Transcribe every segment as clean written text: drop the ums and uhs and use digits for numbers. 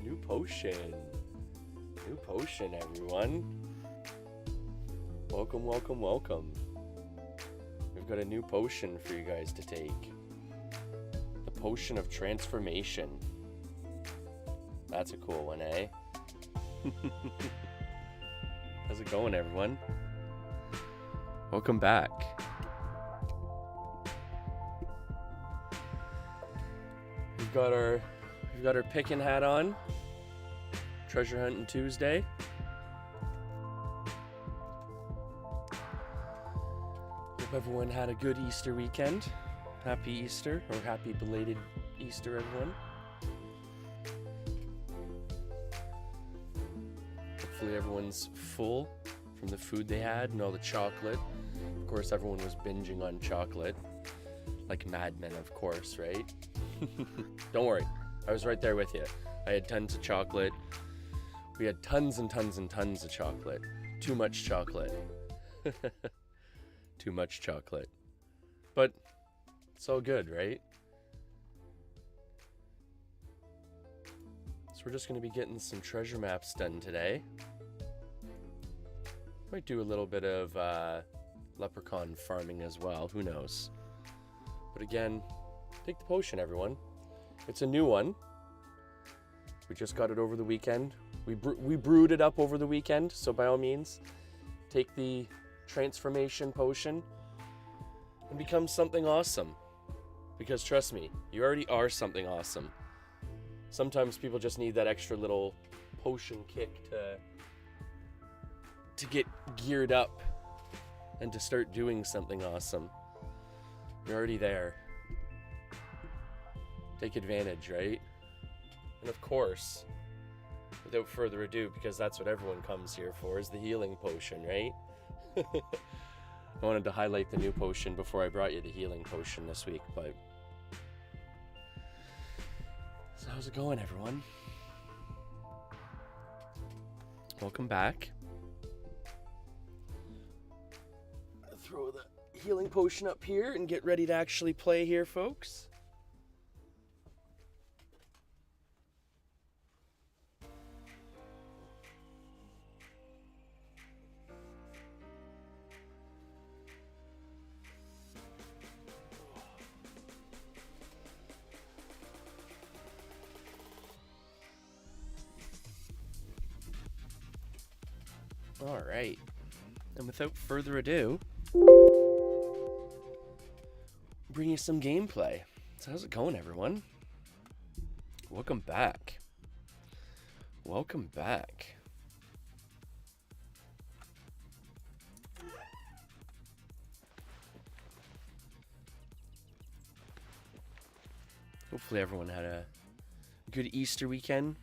New potion. New potion, everyone. Welcome, welcome, welcome. We've got a new potion for you guys to take. The potion of transformation. That's a cool one, eh? How's it going, everyone? Welcome back. We've got our picking hat on. Treasure hunting Tuesday. Hope everyone had a good Easter weekend. Happy Easter, or happy belated Easter, everyone. Hopefully everyone's full from the food they had and all the chocolate. Of course, everyone was binging on chocolate. Like madmen, of course, right? Don't worry, I was right there with you. I had tons of chocolate. We had tons and tons and tons of chocolate. Too much chocolate. Too much chocolate. But it's all good, right? So we're just going to be getting some treasure maps done today. Might do a little bit of leprechaun farming as well. Who knows? But again, take the potion, everyone. It's a new one. We just got it over the weekend. We brewed it up over the weekend, so by all means, take the transformation potion and become something awesome. Because trust me, you already are something awesome. Sometimes people just need that extra little potion kick to get geared up and to start doing something awesome. You're already there. Take advantage, right? And of course, without further ado, because that's what everyone comes here for, is the healing potion, right? I wanted to highlight the new potion before I brought you the healing potion this week, but... So how's it going, everyone? Welcome back. Throw the healing potion up here and get ready to actually play here, folks. All right, and without further ado, bring you some gameplay. So how's it going, everyone? Welcome back. Welcome back. Hopefully everyone had a good Easter weekend.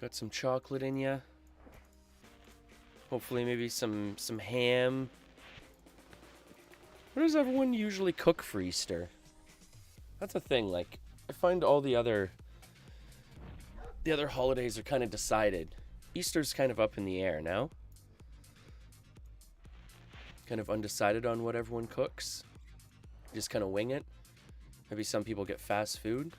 Got some chocolate in ya. Hopefully maybe some ham. What does everyone usually cook for Easter? That's a thing, like, I find all the other holidays are kind of decided. Easter's kind of up in the air now. Kind of undecided on what everyone cooks. Just kind of wing it. Maybe some people get fast food.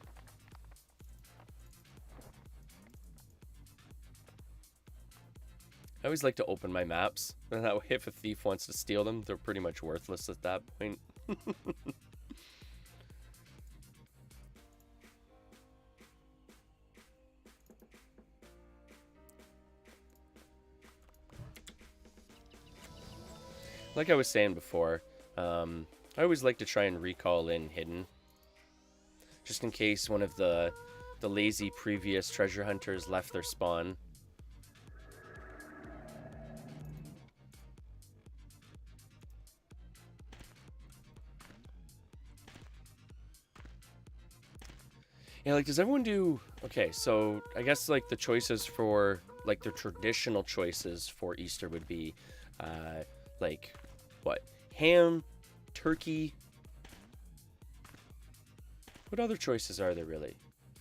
I always like to open my maps, and that way if a thief wants to steal them, they're pretty much worthless at that point. Like I was saying before, I always like to try and recall in hidden, just in case one of the lazy previous treasure hunters left their spawn. Yeah, like, does everyone do... Okay, so I guess, like, the choices for, like, the traditional choices for Easter would be, like, what? Ham, turkey. What other choices are there, really?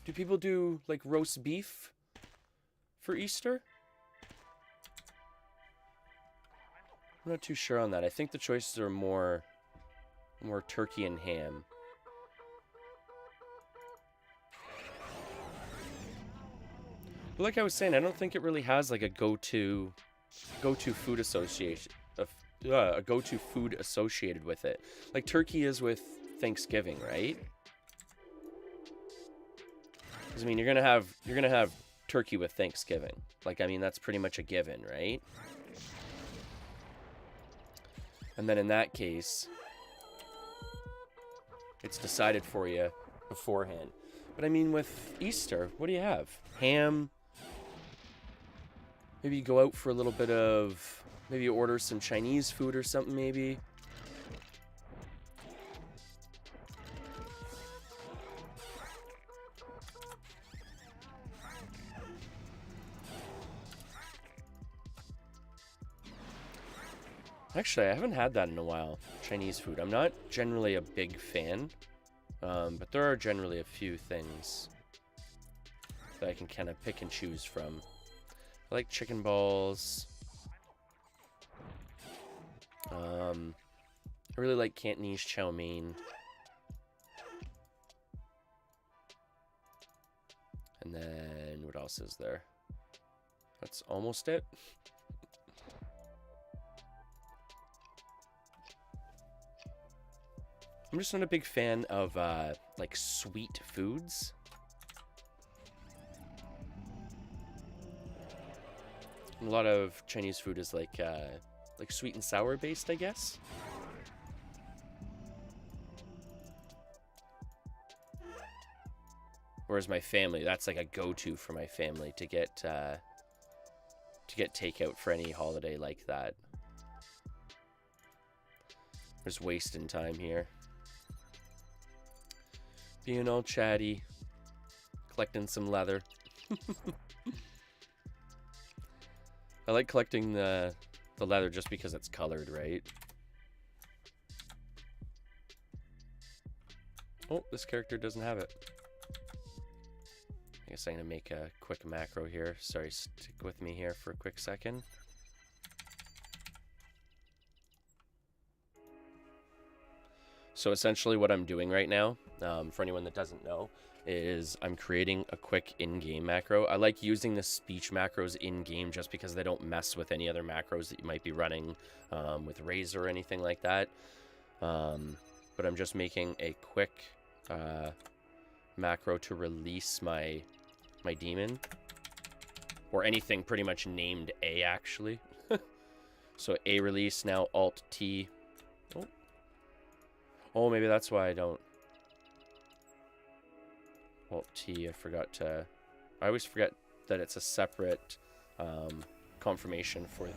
Do people do, like, roast beef for Easter? I'm not too sure on that. I think the choices are more More turkey and ham. But like I was saying, I don't think it really has like a go-to food association, a go-to food associated with it. Like turkey is with Thanksgiving, right? Because I mean, you're gonna have turkey with Thanksgiving. Like, I mean, that's pretty much a given, right? And then in that case, it's decided for you beforehand. But I mean, with Easter, what do you have? Ham. Maybe you go out for a little bit of... Maybe you order some Chinese food or something, maybe. Actually, I haven't had that in a while, Chinese food. I'm not generally a big fan, but there are generally a few things that I can kind of pick and choose from. I like chicken balls. I really like Cantonese chow mein. And then, what else is there? That's almost it. I'm just not a big fan of, like, sweet foods. A lot of Chinese food is, like sweet and sour based, I guess. Whereas my family, that's like a go-to for my family to get takeout for any holiday like that. Just wasting time here. Being all chatty. Collecting some leather. I like collecting the leather just because it's colored, right? Oh, this character doesn't have it. I guess I'm going to make a quick macro here. Sorry, stick with me here for a quick second. So essentially what I'm doing right now, for anyone that doesn't know, is I'm creating a quick in-game macro. I like using the speech macros in-game just because they don't mess with any other macros that you might be running with Razor or anything like that. But I'm just making a quick macro to release my demon. Or anything pretty much named A, actually. So A release, now Alt-T. Oh, maybe that's why I don't. Alt-T, I forgot to... I always forget that it's a separate confirmation for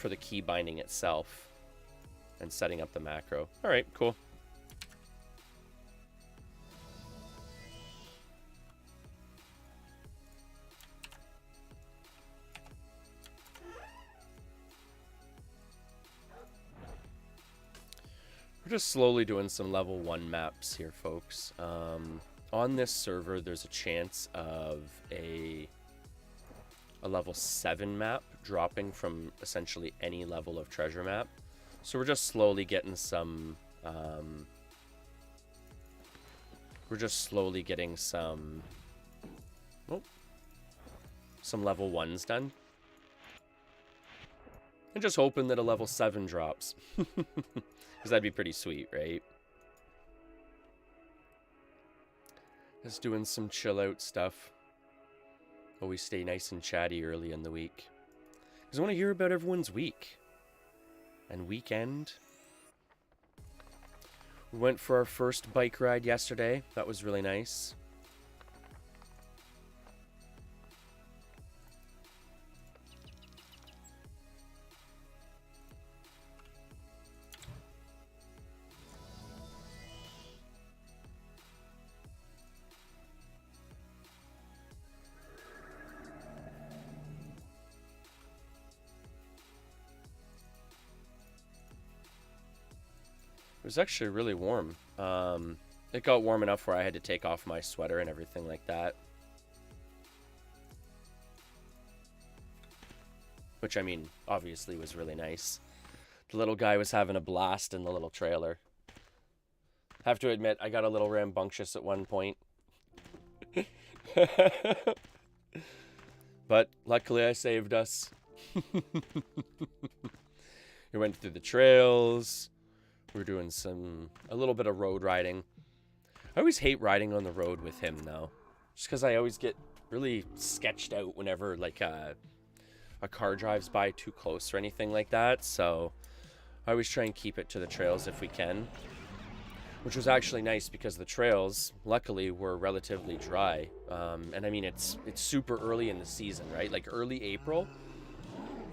the key binding itself and setting up the macro. All right, cool. We're just slowly doing some level 1 maps here, folks. On this server, there's a chance of a level 7 map dropping from essentially any level of treasure map. So we're just slowly getting some... some level 1s done. And just hoping that a level 7 drops. Because that'd be pretty sweet, right? Just doing some chill out stuff. Always stay nice and chatty early in the week. Because I want to hear about everyone's week. And weekend. We went for our first bike ride yesterday. That was really nice. It was actually really warm. It got warm enough where I had to take off my sweater and everything like that. Which, I mean, obviously was really nice. The little guy was having a blast in the little trailer. Have to admit, I got a little rambunctious at one point. But luckily I saved us. We went through the trails. We're doing a little bit of road riding. I always hate riding on the road with him though. Just because I always get really sketched out whenever like a car drives by too close or anything like that. So I always try and keep it to the trails if we can. Which was actually nice because the trails, luckily, were relatively dry. And I mean, it's super early in the season, right? Like early April.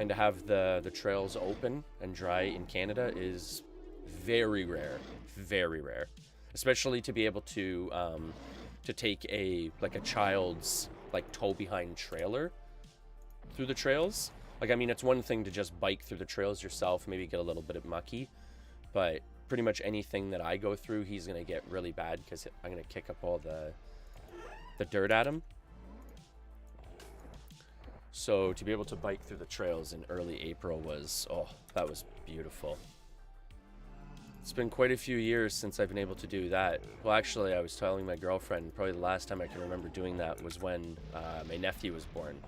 And to have the trails open and dry in Canada is very rare. Very rare. Especially to be able to take a child's like tow behind trailer through the trails. Like, I mean, it's one thing to just bike through the trails yourself, maybe get a little bit mucky, but pretty much anything that I go through, he's going to get really bad because I'm going to kick up all the dirt at him. So to be able to bike through the trails in early April that was beautiful. It's been quite a few years since I've been able to do that. Well, actually, I was telling my girlfriend, probably the last time I can remember doing that was when my nephew was born.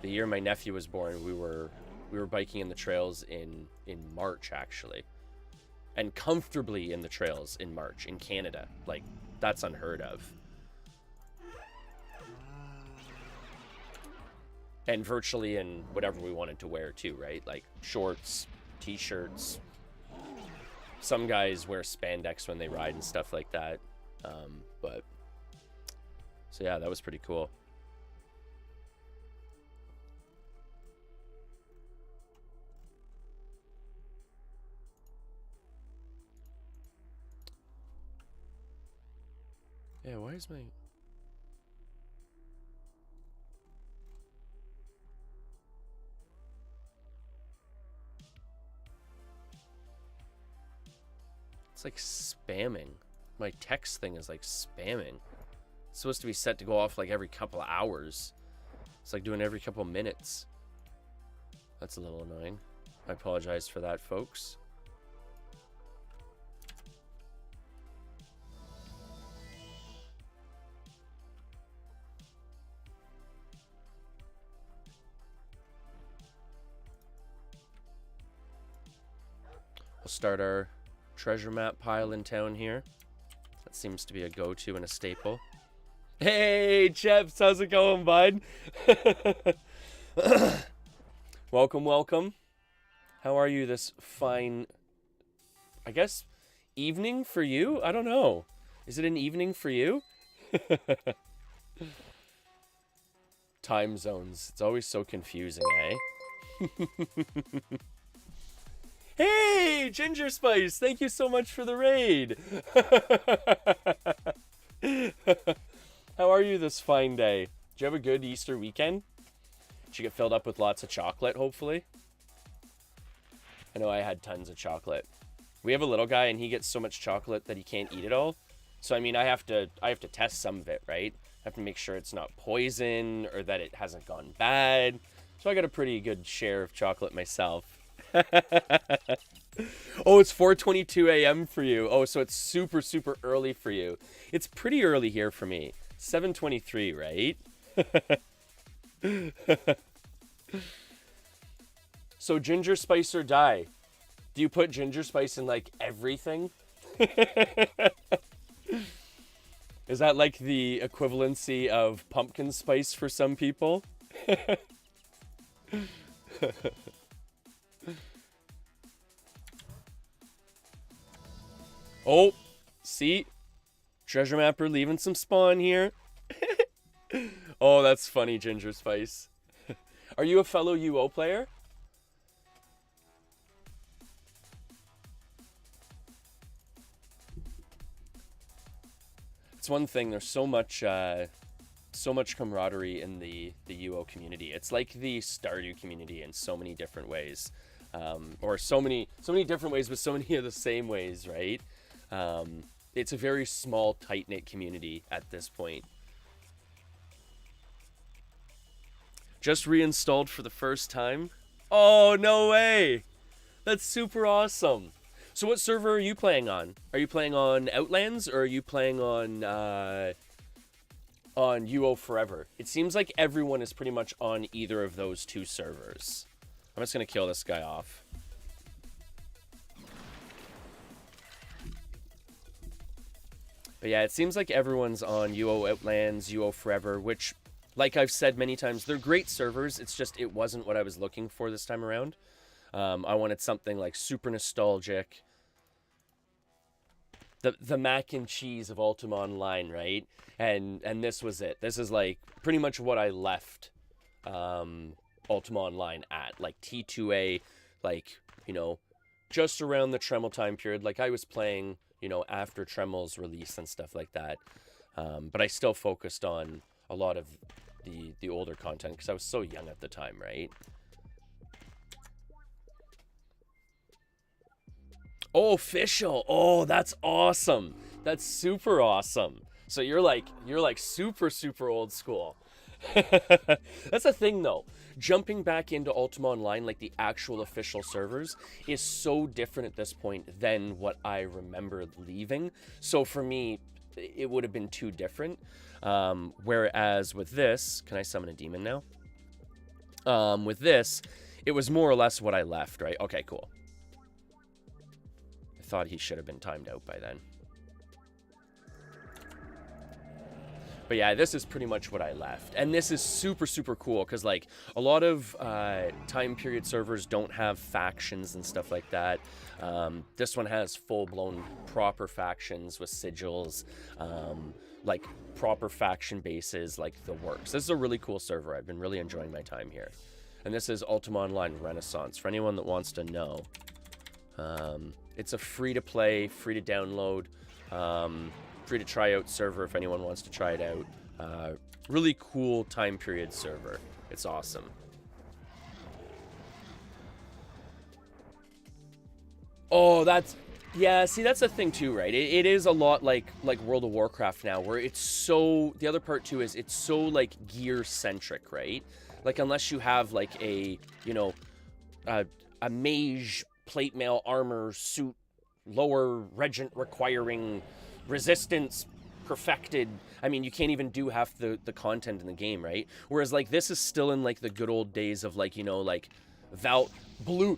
The year my nephew was born, we were biking in the trails in March, actually. And comfortably in the trails in March in Canada. Like, that's unheard of. And virtually in whatever we wanted to wear too, right? Like shorts, t-shirts. Some guys wear spandex when they ride and stuff like that. So yeah, that was pretty cool. Yeah, why is my... It's like spamming. My text thing is like spamming. It's supposed to be set to go off like every couple of hours. It's like doing every couple of minutes. That's a little annoying. I apologize for that, folks. We'll start our treasure map pile in town here. That seems to be a go-to and a staple. Hey, Cheps, how's it going, bud? Welcome, welcome. How are you this fine, I guess, evening for you? I don't know. Is it an evening for you? Time zones. It's always so confusing, eh? Hey, Ginger Spice, thank you so much for the raid. How are you this fine day? Did you have a good Easter weekend? Did you get filled up with lots of chocolate, hopefully? I know I had tons of chocolate. We have a little guy and he gets so much chocolate that he can't eat it all. So I mean, I have to test some of it, right? I have to make sure it's not poison or that it hasn't gone bad. So I got a pretty good share of chocolate myself. Oh, it's 4:22 a.m. for you. Oh, so it's super, super early for you. It's pretty early here for me. 7:23, right? So ginger spice or die? Do you put ginger spice in like everything? Is that like the equivalency of pumpkin spice for some people? Oh, see? Treasure mapper leaving some spawn here. Oh, that's funny, Ginger Spice. Are you a fellow UO player? It's one thing, there's so much camaraderie in the UO community. It's like the Stardew community in so many different ways. Or so many different ways, but so many of the same ways, right? It's a very small, tight-knit community at this point. Just reinstalled for the first time. Oh, no way! That's super awesome. So what server are you playing on? Are you playing on Outlands or are you playing on UO Forever? It seems like everyone is pretty much on either of those two servers. I'm just gonna kill this guy off. But yeah, it seems like everyone's on UO Outlands, UO Forever, which, like I've said many times, they're great servers. It's just it wasn't what I was looking for this time around. I wanted something like super nostalgic. The mac and cheese of Ultima Online, right? And this was it. This is like pretty much what I left Ultima Online at. Like T2A, like, you know, just around the Tremel time period. Like I was playing, you know, after Tremel's release and stuff like that. But I still focused on a lot of the older content because I was so young at the time, right? Oh, official. Oh, that's awesome. That's super awesome. So you're like super old school. That's the thing though. Jumping back into Ultima Online, like the actual official servers, is so different at this point than what I remember leaving. So for me, it would have been too different. Whereas with this, can I summon a demon now? With this, it was more or less what I left, right? Okay, cool. I thought he should have been timed out by then. But yeah, this is pretty much what I left. And this is super cool because like a lot of time period servers don't have factions and stuff like that. This one has full-blown proper factions with sigils, like proper faction bases, like the works. This is a really cool server. I've been really enjoying my time here. And this is Ultima Online Renaissance. For anyone that wants to know, it's a free-to-play, free-to-download, free to try out server if anyone wants to try it out. Really cool time period server. It's awesome. Oh, that's, yeah, see, that's the thing too, right? It is a lot like World of Warcraft now, where it's so, the other part too is it's so like gear centric, right? Like unless you have like a, you know, a mage plate mail armor suit, lower regent requiring resistance perfected, I mean, you can't even do half the content in the game, right? Whereas like this is still in like the good old days of like, you know, like blue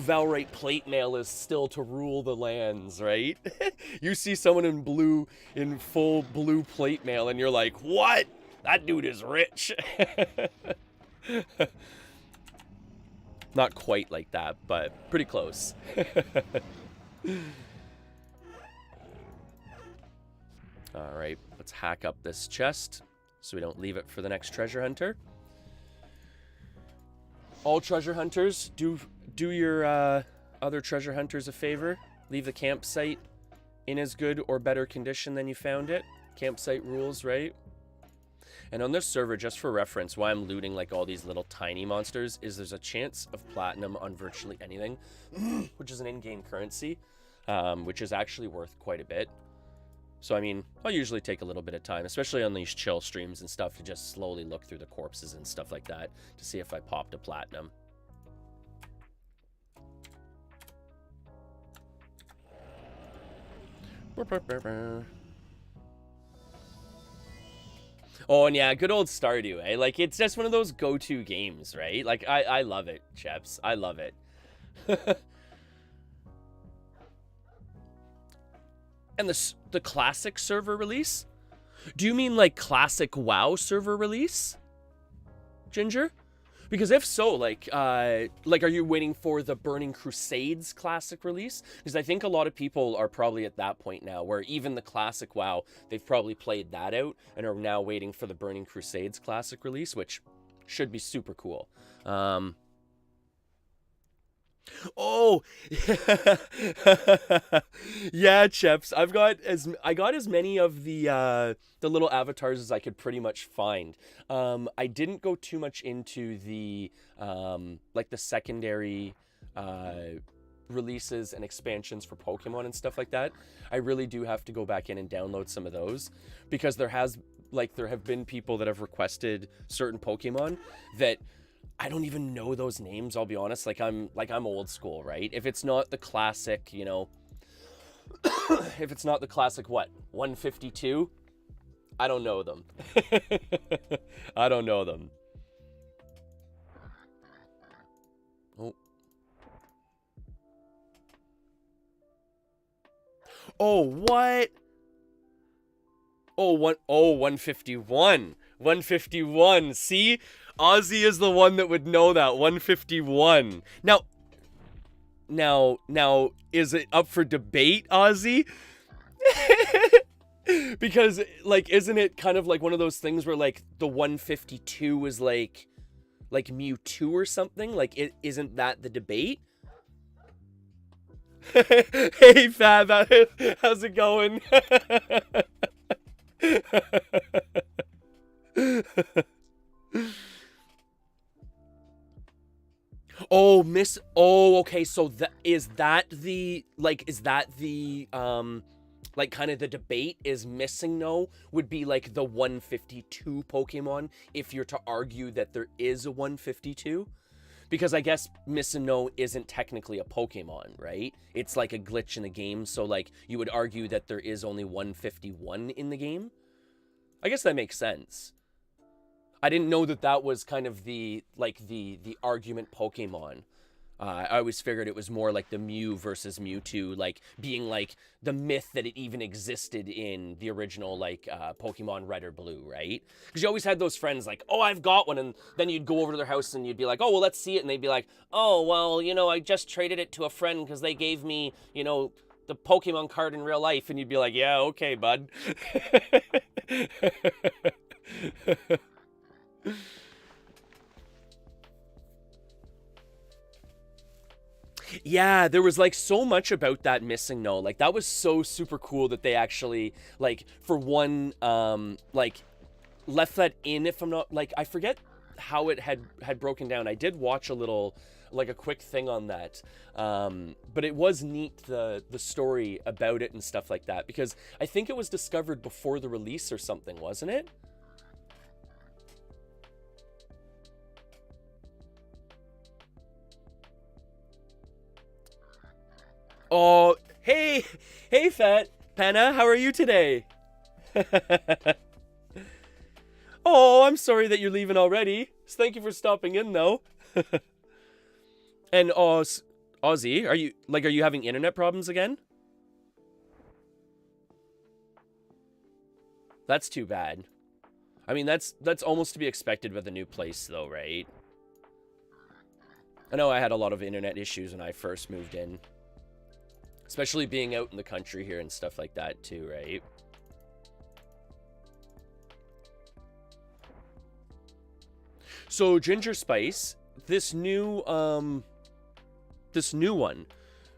Valrite plate mail is still to rule the lands, right? You see someone in blue, in full blue plate mail and you're like, what? That dude is rich. Not quite like that, but pretty close. All right, let's hack up this chest so we don't leave it for the next treasure hunter. All treasure hunters, do your other treasure hunters a favor. Leave the campsite in as good or better condition than you found it. Campsite rules, right? And on this server, just for reference, why I'm looting like all these little tiny monsters is there's a chance of platinum on virtually anything, which is an in-game currency, which is actually worth quite a bit. So, I mean, I'll usually take a little bit of time, especially on these chill streams and stuff, to just slowly look through the corpses and stuff like that to see if I popped a platinum. Oh, and yeah, good old Stardew, eh? Like, it's just one of those go-to games, right? Like, I love it, Cheps. I love it. And the classic server release? Do you mean like classic WoW server release, Ginger? Because if so, like are you waiting for the Burning Crusades classic release? Because I think a lot of people are probably at that point now where even the classic WoW, they've probably played that out and are now waiting for the Burning Crusades classic release, which should be super cool. Oh, yeah, Cheps. I got as many of the little avatars as I could pretty much find. I didn't go too much into the like the secondary releases and expansions for Pokemon and stuff like that. I really do have to go back in and download some of those because there have been people that have requested certain Pokemon that I don't even know those names, I'll be honest. I'm old school, right? If it's not the classic, if it's not the classic, what, 152? I don't know them. I don't know them. Oh. Oh, what? Oh, 151. 151. See? Ozzy is the one that would know that. 151. Now, is it up for debate, Ozzy? Because, like, isn't it kind of like one of those things where, like, the 152 is like Mewtwo or something? Like, isn't that the debate? Hey, Fab, how's it going? Okay, so is that the like kind of the debate is Missing No would be like the 152 Pokemon if you're to argue that there is a 152? Because I guess Missing No isn't technically a Pokemon, right? It's like a glitch in the game, so like you would argue that there is only 151 in the game? I guess that makes sense. I didn't know that was kind of the argument Pokemon. I always figured it was more like the Mew versus Mewtwo, like being like the myth that it even existed in the original like Pokemon Red or Blue, right? Because you always had those friends like, oh, I've got one, and then you'd go over to their house and you'd be like, oh, well, let's see it, and they'd be like, oh, well, I just traded it to a friend because they gave me, the Pokemon card in real life, and you'd be like, yeah, okay, bud. Yeah, there was like so much about that Missing No. Like that was so super cool that they actually like for one like left that in. If I'm not like I forget how it had broken down. I did watch a little like a quick thing on that. But it was neat the story about it and stuff like that, because I think it was discovered before the release or something, wasn't it? Oh, hey, Fat Panna, how are you today? Oh, I'm sorry that you're leaving already. Thank you for stopping in, though. And Ozzy, are you having internet problems again? That's too bad. I mean, that's almost to be expected with a new place, though, right? I know I had a lot of internet issues when I first moved in. Especially being out in the country here and stuff like that too, right? So Ginger Spice, this new one,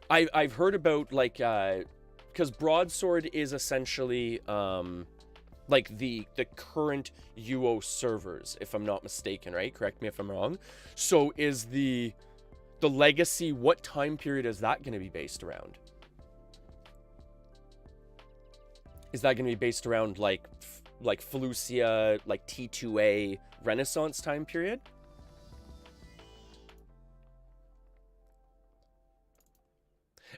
I've heard about, like, because Broadsword is essentially like the current UO servers, if I'm not mistaken, right? Correct me if I'm wrong. So is the legacy, what time period is that going to be based around? Is that going to be based around like Felucia, like T2A Renaissance time period?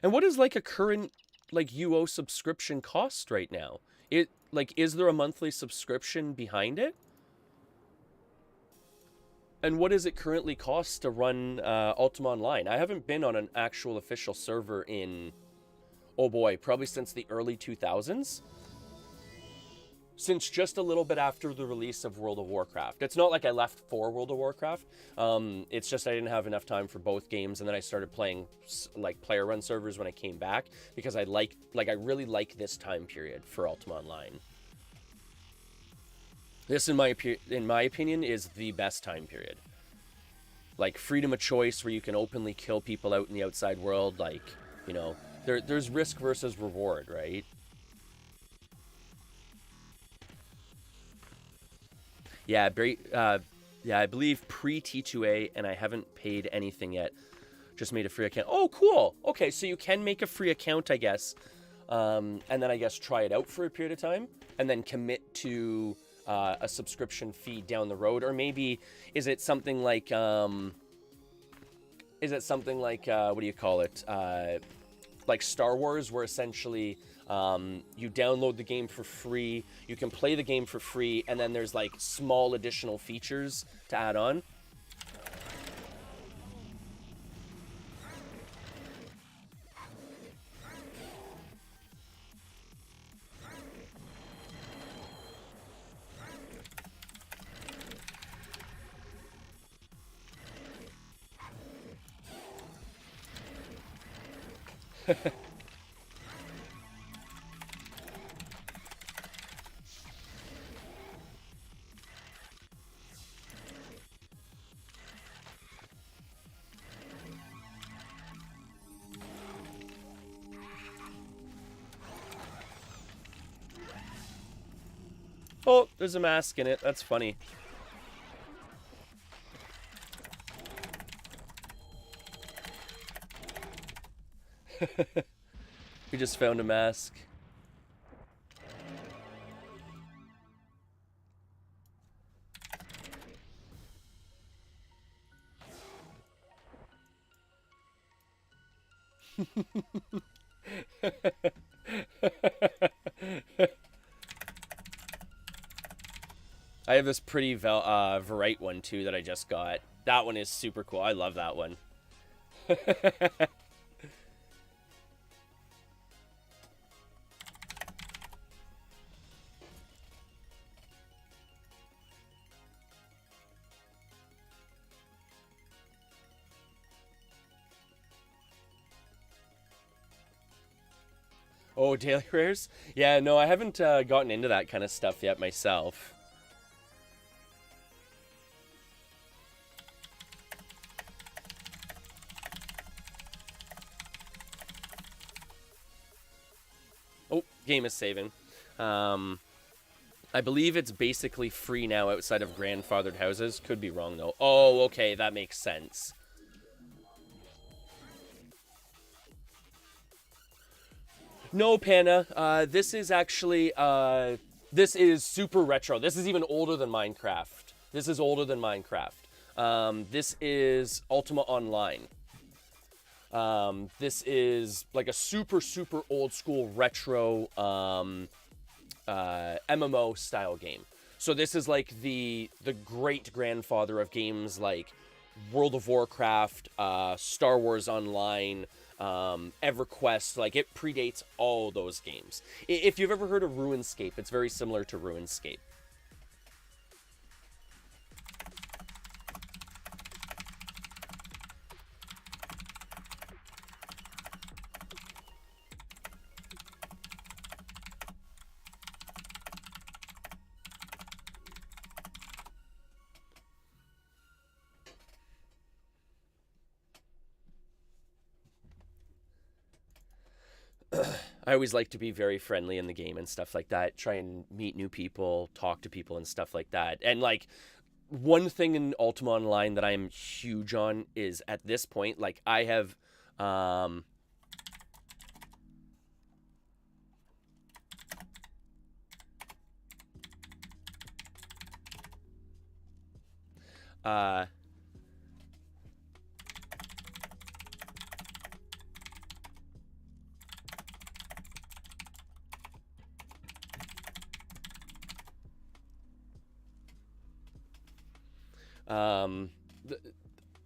And what is like a current like UO subscription cost right now? Is there a monthly subscription behind it? And what does it currently cost to run Ultima Online? I haven't been on an actual official server in, oh boy, probably since the early 2000s. Since just a little bit after the release of World of Warcraft. It's not like I left for World of Warcraft. It's just I didn't have enough time for both games, and then I started playing like player run servers when I came back, because I really like this time period for Ultima Online. This, in my opinion, is the best time period. Like freedom of choice, where you can openly kill people out in the outside world. Like, there's risk versus reward, right? Yeah, I believe pre-T2A, and I haven't paid anything yet. Just made a free account. Oh, cool. Okay, so you can make a free account, I guess. And then I guess try it out for a period of time, and then commit to a subscription fee down the road? Or maybe is it something like what do you call it? Like Star Wars, where essentially you download the game for free, you can play the game for free, and then there's like small additional features to add on. Oh, there's a mask in it. That's funny. We just found a mask. I have this pretty Verite one too that I just got. That one is super cool. I love that one. Oh, daily rares? Yeah, no, I haven't gotten into that kind of stuff yet myself. Oh, game is saving. I believe it's basically free now outside of grandfathered houses. Could be wrong, though. Oh, okay, that makes sense. No, Panna. This is actually, this is super retro. This is even older than Minecraft. This is older than Minecraft. This is Ultima Online. This is like a super, super old school retro MMO style game. So this is like the great grandfather of games like World of Warcraft, Star Wars Online, EverQuest. Like, it predates all those games. If you've ever heard of RuneScape, it's very similar to RuneScape. I always like to be very friendly in the game and stuff like that. Try and meet new people, talk to people and stuff like that. And like, one thing in Ultima Online that I'm huge on is, at this point, like, I have uh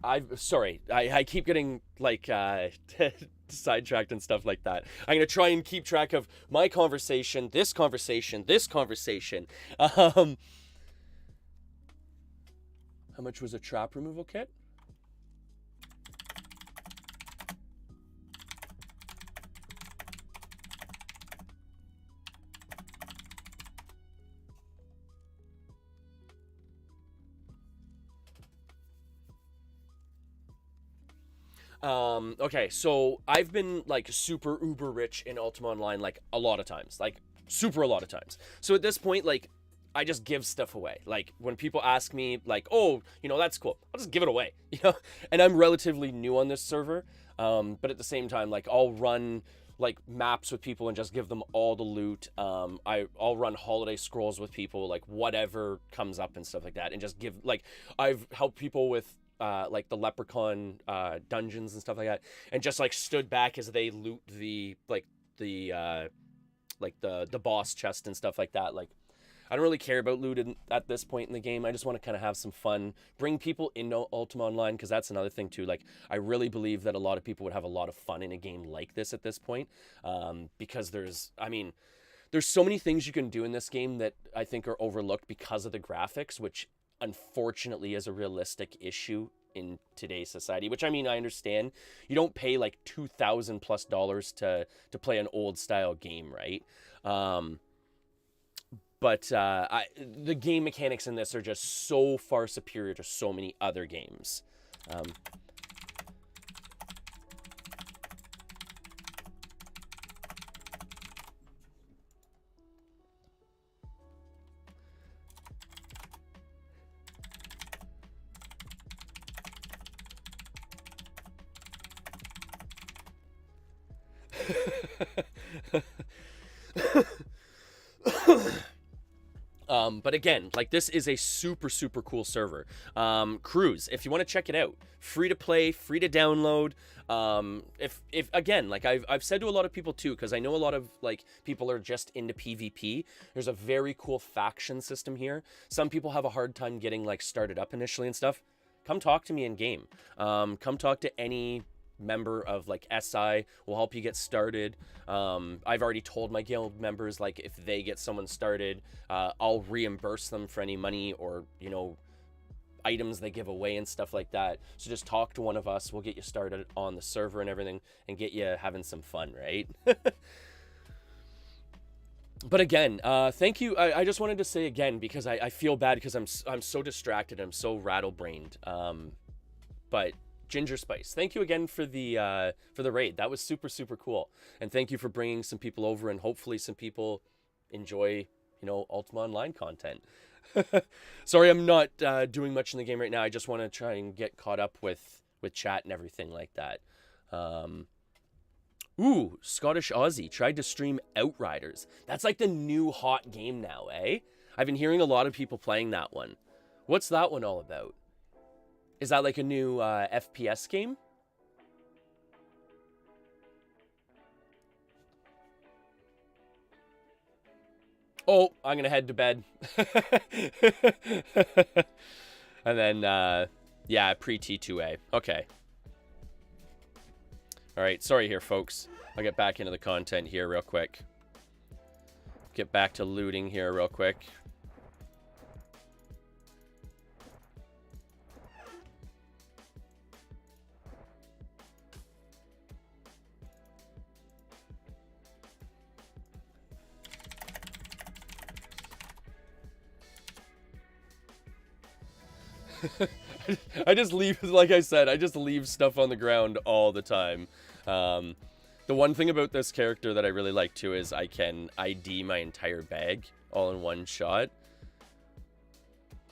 I keep getting like sidetracked and stuff like that. I'm gonna try and keep track of my conversation, this conversation, this conversation. How much was a trap removal kit? Okay, so I've been like super uber rich in Ultima Online like a lot of times, like super a lot of times. So at this point, like, I just give stuff away. Like, when people ask me like, oh, you know, that's cool, I'll just give it away, you know? And I'm relatively new on this server, but at the same time, like, I'll run like maps with people and just give them all the loot. I'll run holiday scrolls with people, like whatever comes up and stuff like that, and just give, like, I've helped people with like the leprechaun dungeons and stuff like that, and just like stood back as they loot the the boss chest and stuff like that. Like, I don't really care about loot at this point in the game. I just want to kind of have some fun, bring people into Ultima Online, because that's another thing too. Like, I really believe that a lot of people would have a lot of fun in a game like this at this point, because there's so many things you can do in this game that I think are overlooked because of the graphics, which unfortunately is a realistic issue in today's society. Which, I mean, I understand. You don't pay like $2,000+ to play an old style game, right? But the game mechanics in this are just so far superior to so many other games. But again, like, this is a super, super cool server. Cruise, if you want to check it out, free to play, free to download. If again, like I've said to a lot of people too, because I know a lot of like people are just into PvP. There's a very cool faction system here. Some people have a hard time getting like started up initially and stuff. Come talk to me in game. Come talk to any member of like SI. Will help you get started. I've already told my guild members, like, if they get someone started, I'll reimburse them for any money or, you know, items they give away and stuff like that. So just talk to one of us. We'll get you started on the server and everything and get you having some fun, right? But again, thank you. I just wanted to say again, because I feel bad because I'm so distracted. I'm so rattle-brained. But Ginger Spice, thank you again for the raid. That was super, super cool. And thank you for bringing some people over, and hopefully some people enjoy, you know, Ultima Online content. Sorry, I'm not doing much in the game right now. I just want to try and get caught up with chat and everything like that. Ooh, Scottish Aussie tried to stream Outriders. That's like the new hot game now, eh? I've been hearing a lot of people playing that one. What's that one all about? Is that like a new FPS game? Oh, I'm gonna head to bed. And then, yeah, pre-T2A. Okay. All right, sorry here, folks. I'll get back into the content here real quick. Get back to looting here real quick. I just leave, like I said, I just leave stuff on the ground all the time. The one thing about this character that I really like too is I can ID my entire bag all in one shot.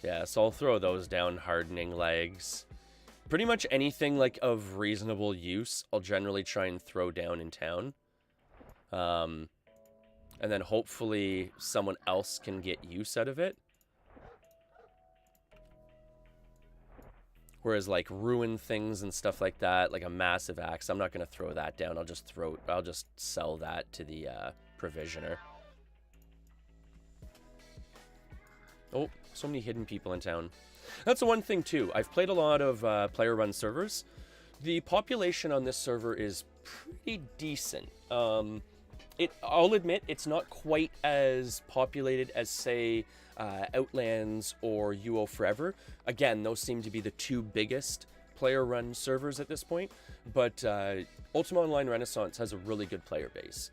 Yeah, so I'll throw those down. Hardening legs. Pretty much anything like of reasonable use, I'll generally try and throw down in town. And then hopefully someone else can get use out of it. Whereas like ruin things and stuff like that, like a massive axe, I'm not gonna throw that down. I'll just sell that to the provisioner. Oh, so many hidden people in town. That's the one thing too. I've played a lot of player-run servers. The population on this server is pretty decent. I'll admit it's not quite as populated as, say, Outlands or UO Forever. Again, those seem to be the two biggest player-run servers at this point. But Ultima Online Renaissance has a really good player base.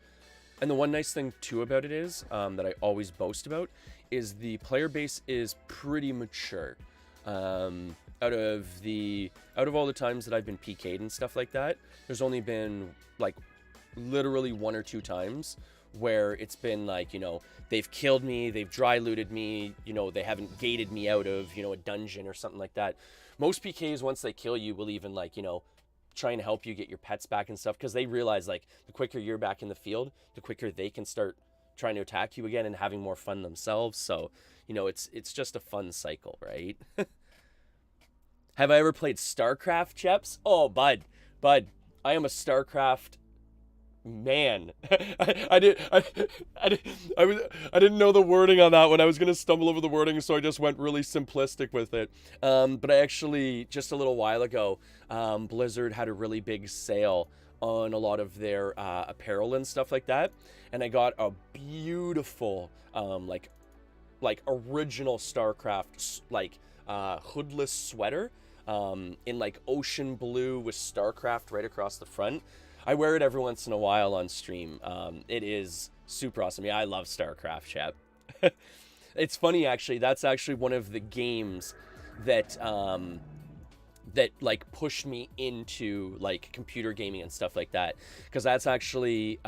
And the one nice thing too about it is, that I always boast about, is the player base is pretty mature. Out of all the times that I've been PK'd and stuff like that, there's only been like literally 1 or 2 times where it's been like, you know, they've killed me, they've dry looted me, you know, they haven't gated me out of, you know, a dungeon or something like that. Most PKs, once they kill you, will even, like, you know, trying to help you get your pets back and stuff, because they realize like the quicker you're back in the field, the quicker they can start trying to attack you again and having more fun themselves. So, you know, it's just a fun cycle, right? Have I ever played StarCraft, Cheps? Oh, bud, I am a StarCraft man. I didn't know the wording on that one. I was gonna stumble over the wording, so I just went really simplistic with it. But I actually, just a little while ago, Blizzard had a really big sale on a lot of their apparel and stuff like that, and I got a beautiful like original StarCraft like hoodless sweater in like ocean blue with StarCraft right across the front. I wear it every once in a while on stream. It is super awesome. Yeah, I love StarCraft, chat. It's funny, actually. That's actually one of the games that that like pushed me into like computer gaming and stuff like that. Because that's actually,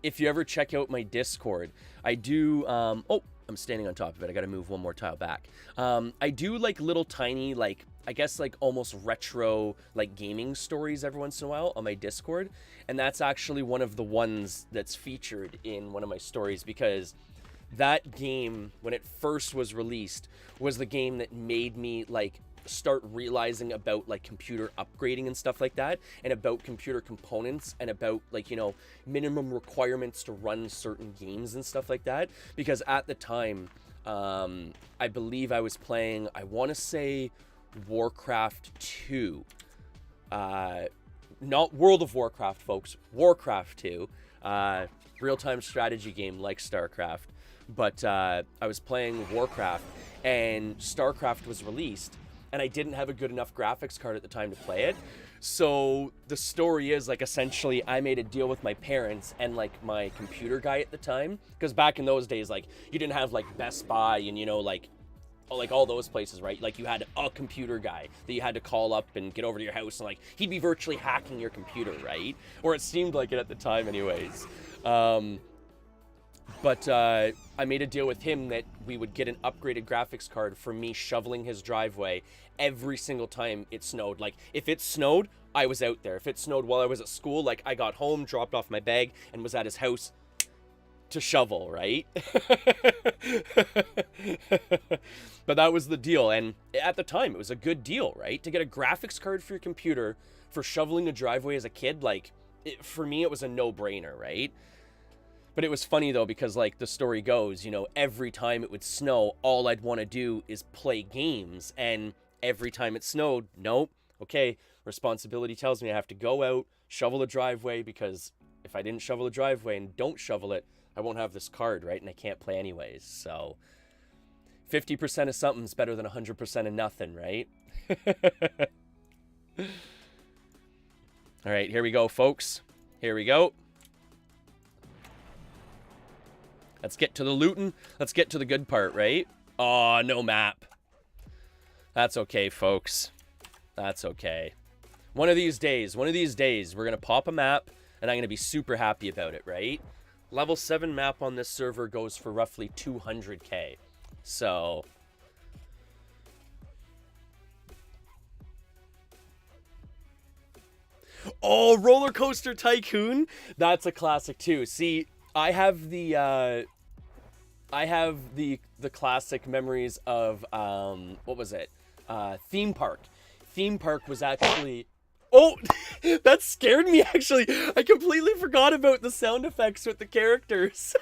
if you ever check out my Discord, I do. Oh, I'm standing on top of it. I got to move one more tile back. I do like little tiny like, I guess like almost retro like gaming stories every once in a while on my Discord, and that's actually one of the ones that's featured in one of my stories, because that game, when it first was released, was the game that made me like start realizing about like computer upgrading and stuff like that, and about computer components, and about like, you know, minimum requirements to run certain games and stuff like that. Because at the time, I believe I was playing, I want to say Warcraft 2, not World of Warcraft, folks, Warcraft 2, real-time strategy game like StarCraft, but I was playing Warcraft, and StarCraft was released, and I didn't have a good enough graphics card at the time to play it. So the story is like, essentially I made a deal with my parents and like my computer guy at the time, because back in those days, like, you didn't have like Best Buy and, you know, like all those places, right? Like, you had a computer guy that you had to call up and get over to your house, and like he'd be virtually hacking your computer, right? Or it seemed like it at the time anyways. But I made a deal with him that we would get an upgraded graphics card for me shoveling his driveway every single time it snowed. Like, if it snowed, I was out there. If it snowed while I was at school, like, I got home, dropped off my bag, and was at his house to shovel, right? But that was the deal, and at the time, it was a good deal, right? To get a graphics card for your computer for shoveling a driveway as a kid, like, for me, it was a no-brainer, right? But it was funny, though, because, like, the story goes, you know, every time it would snow, all I'd want to do is play games. And every time it snowed, nope, okay, responsibility tells me I have to go out, shovel the driveway, because if I didn't shovel the driveway and don't shovel it, I won't have this card, right? And I can't play anyways. So 50% of something's better than 100% of nothing, right? All right, here we go, folks. Here we go. Let's get to the looting. Let's get to the good part, right? Oh, no map. That's okay, folks. That's okay. One of these days, we're going to pop a map, and I'm going to be super happy about it, right? Level 7 map on this server goes for roughly 200k. So... oh, Roller Coaster Tycoon! That's a classic, too. See... I have the classic memories of, what was it? Theme Park. Theme Park was actually... oh, that scared me, actually. I completely forgot about the sound effects with the characters.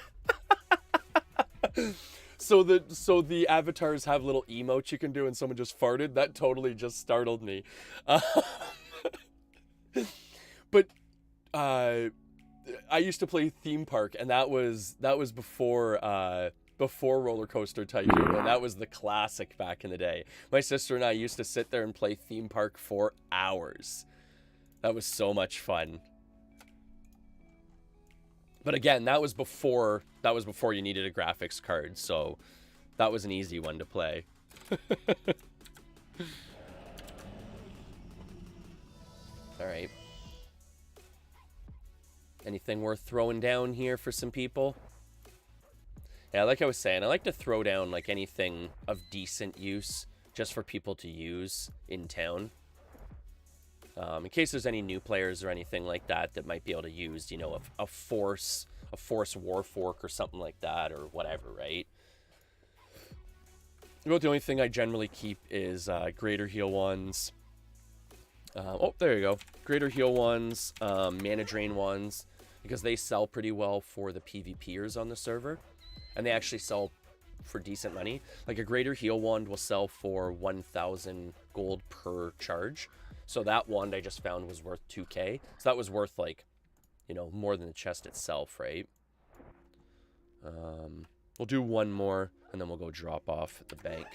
So the avatars have little emotes you can do, and someone just farted. That totally just startled me. But, I used to play Theme Park, and that was before Roller Coaster Tycoon, and that was the classic back in the day. My sister and I used to sit there and play Theme Park for hours. That was so much fun. But again, that was before you needed a graphics card, so that was an easy one to play. All right. Anything worth throwing down here for some people? Yeah, like I was saying, I like to throw down like anything of decent use just for people to use in town. In case there's any new players or anything like that that might be able to use, you know, a force war fork or something like that or whatever, right? About the only thing I generally keep is greater heal ones. Oh, there you go. Greater heal ones, mana drain ones, because they sell pretty well for the PvPers on the server, and they actually sell for decent money. Like a greater heal wand will sell for 1,000 gold per charge. So that wand I just found was worth 2k. So that was worth, like, you know, more than the chest itself, right? We'll do one more, and then we'll go drop off at the bank,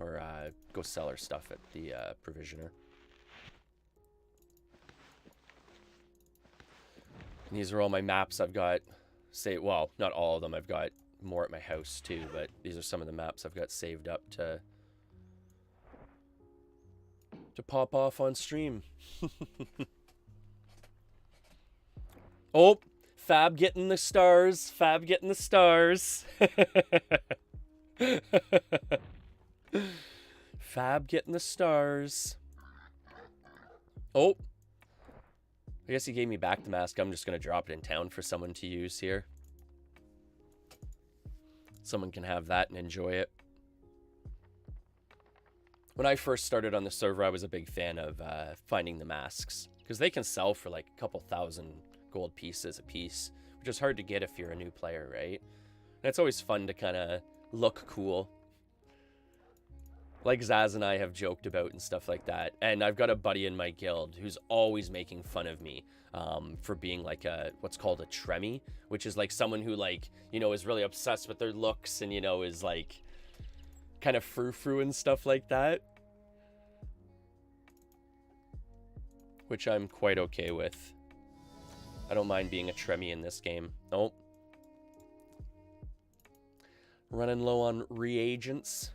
or go sell our stuff at the provisioner. And these are all my maps I've got. Well, not all of them. I've got more at my house too, but these are some of the maps I've got saved up to pop off on stream. Oh, Fab getting the stars. Fab getting the stars. Fab getting the stars. Oh, I guess he gave me back the mask. I'm just going to drop it in town for someone to use here. Someone can have that and enjoy it. When I first started on the server, I was a big fan of finding the masks, because they can sell for like a couple thousand gold pieces a piece, which is hard to get if you're a new player, right? And it's always fun to kind of look cool, like Zaz and I have joked about and stuff like that. And I've got a buddy in my guild who's always making fun of me for being like what's called a tremmy, which is like someone who, like, you know, is really obsessed with their looks and, you know, is like kind of frou-frou and stuff like that, which I'm quite okay with. I don't mind being a tremmy in this game. Nope. Running low on reagents.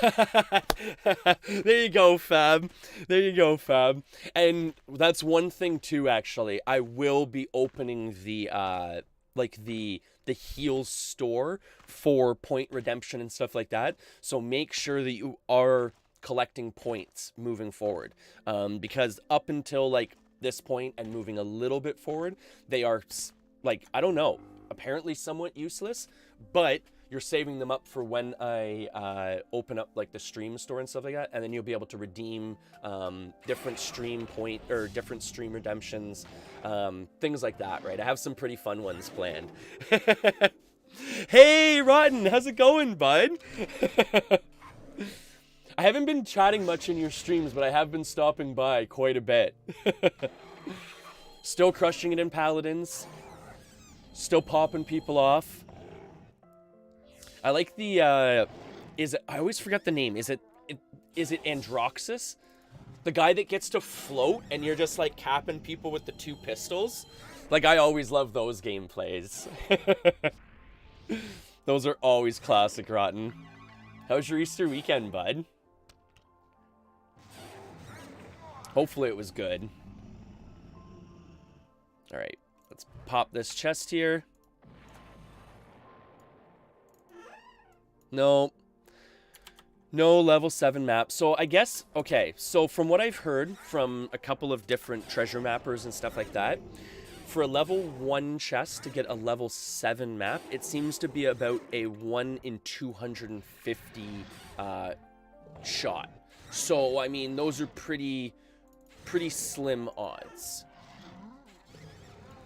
There you go, Fab. There you go, Fab. And that's one thing too, actually. I will be opening the the heals store for point redemption and stuff like that. So make sure that you are collecting points moving forward. Because up until like this point and moving a little bit forward, they are, like, I don't know, apparently somewhat useless, but you're saving them up for when I open up like the stream store and stuff like that, and then you'll be able to redeem different stream point or different stream redemptions, things like that, right? I have some pretty fun ones planned. Hey, Rotten, how's it going, bud? I haven't been chatting much in your streams, but I have been stopping by quite a bit. Still crushing it in Paladins. Still popping people off. I like the, I always forget the name. Is it Androxus? The guy that gets to float and you're just like capping people with the two pistols? Like, I always love those gameplays. Those are always classic, Rotten. How was your Easter weekend, bud? Hopefully it was good. All right, let's pop this chest here. No level 7 map. So I guess, okay, so from what I've heard from a couple of different treasure mappers and stuff like that, for a level 1 chest to get a level 7 map, it seems to be about a 1 in 250 shot. So, I mean, those are pretty slim odds.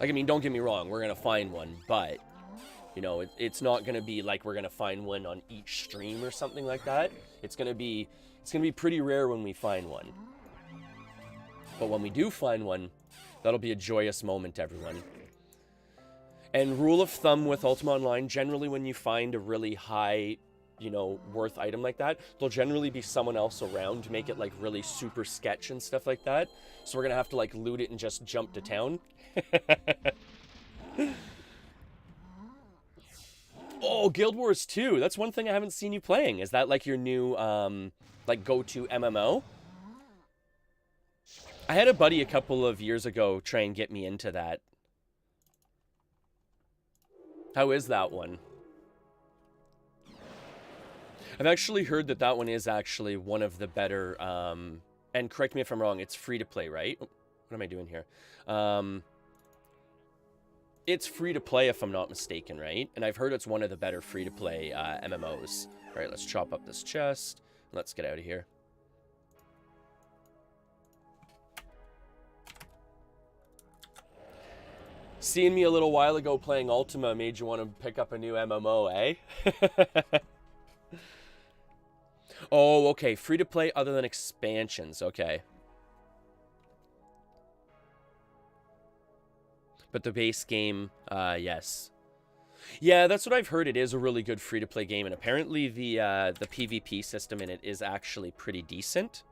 Like, I mean, don't get me wrong, we're gonna find one, but you know, it's not going to be like we're going to find one on each stream or something like that. It's going to be pretty rare when we find one. But when we do find one, that'll be a joyous moment, everyone. And rule of thumb with Ultima Online, generally when you find a really high, you know, worth item like that, there'll generally be someone else around to make it like really super sketch and stuff like that. So we're going to have to like loot it and just jump to town. Oh, Guild Wars 2. That's one thing I haven't seen you playing. Is that like your new, like, go-to MMO? I had a buddy a couple of years ago try and get me into that. How is that one? I've actually heard that that one is actually one of the better, and correct me if I'm wrong, it's free to play, right? Oh, what am I doing here? It's free to play if I'm not mistaken, right? And I've heard it's one of the better free to play MMOs. All right, let's chop up this chest. Let's get out of here. Seeing me a little while ago playing Ultima made you want to pick up a new MMO, eh? Oh, okay. Free to play other than expansions. Okay. But the base game, yes. Yeah, that's what I've heard. It is a really good free to play game, and apparently the PvP system in it is actually pretty decent.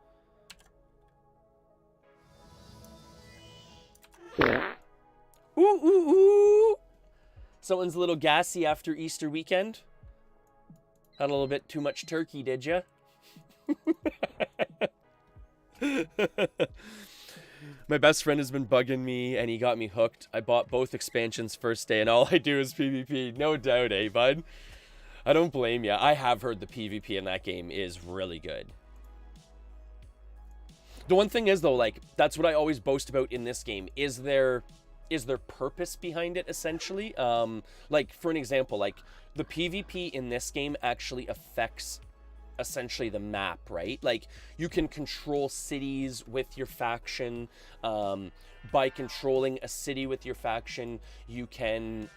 Ooh, ooh, ooh. Someone's a little gassy after Easter weekend. Had a little bit too much turkey, did ya? My best friend has been bugging me, and he got me hooked. I bought both expansions first day, and all I do is PvP. No doubt, eh, bud? I don't blame ya. I have heard the PvP in that game is really good. The one thing is, though, like, that's what I always boast about in this game. Is there purpose behind it, essentially? Like, for an example, like, the PvP in this game actually affects essentially the map, right? Like, you can control cities with your faction. By controlling a city with your faction, you can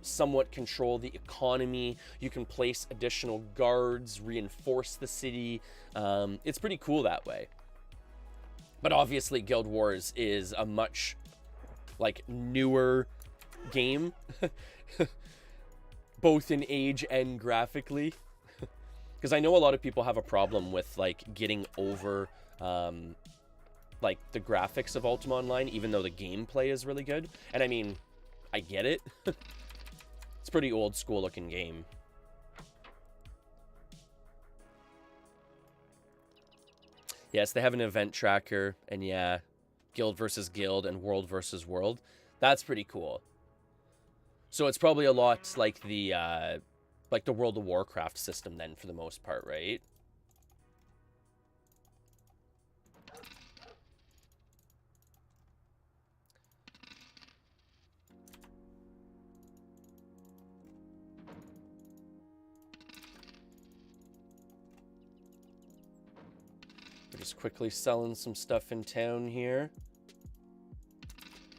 somewhat control the economy. You can place additional guards, reinforce the city. It's pretty cool that way. But obviously, Guild Wars is a much, like, newer game, both in age and graphically. Because I know a lot of people have a problem with, like, getting over, like, the graphics of Ultima Online, even though the gameplay is really good. And I mean, I get it. It's a pretty old school looking game. Yes, they have an event tracker, and yeah, guild versus guild and world versus world. That's pretty cool. So it's probably a lot like the World of Warcraft system then, for the most part, right? We're just quickly selling some stuff in town here.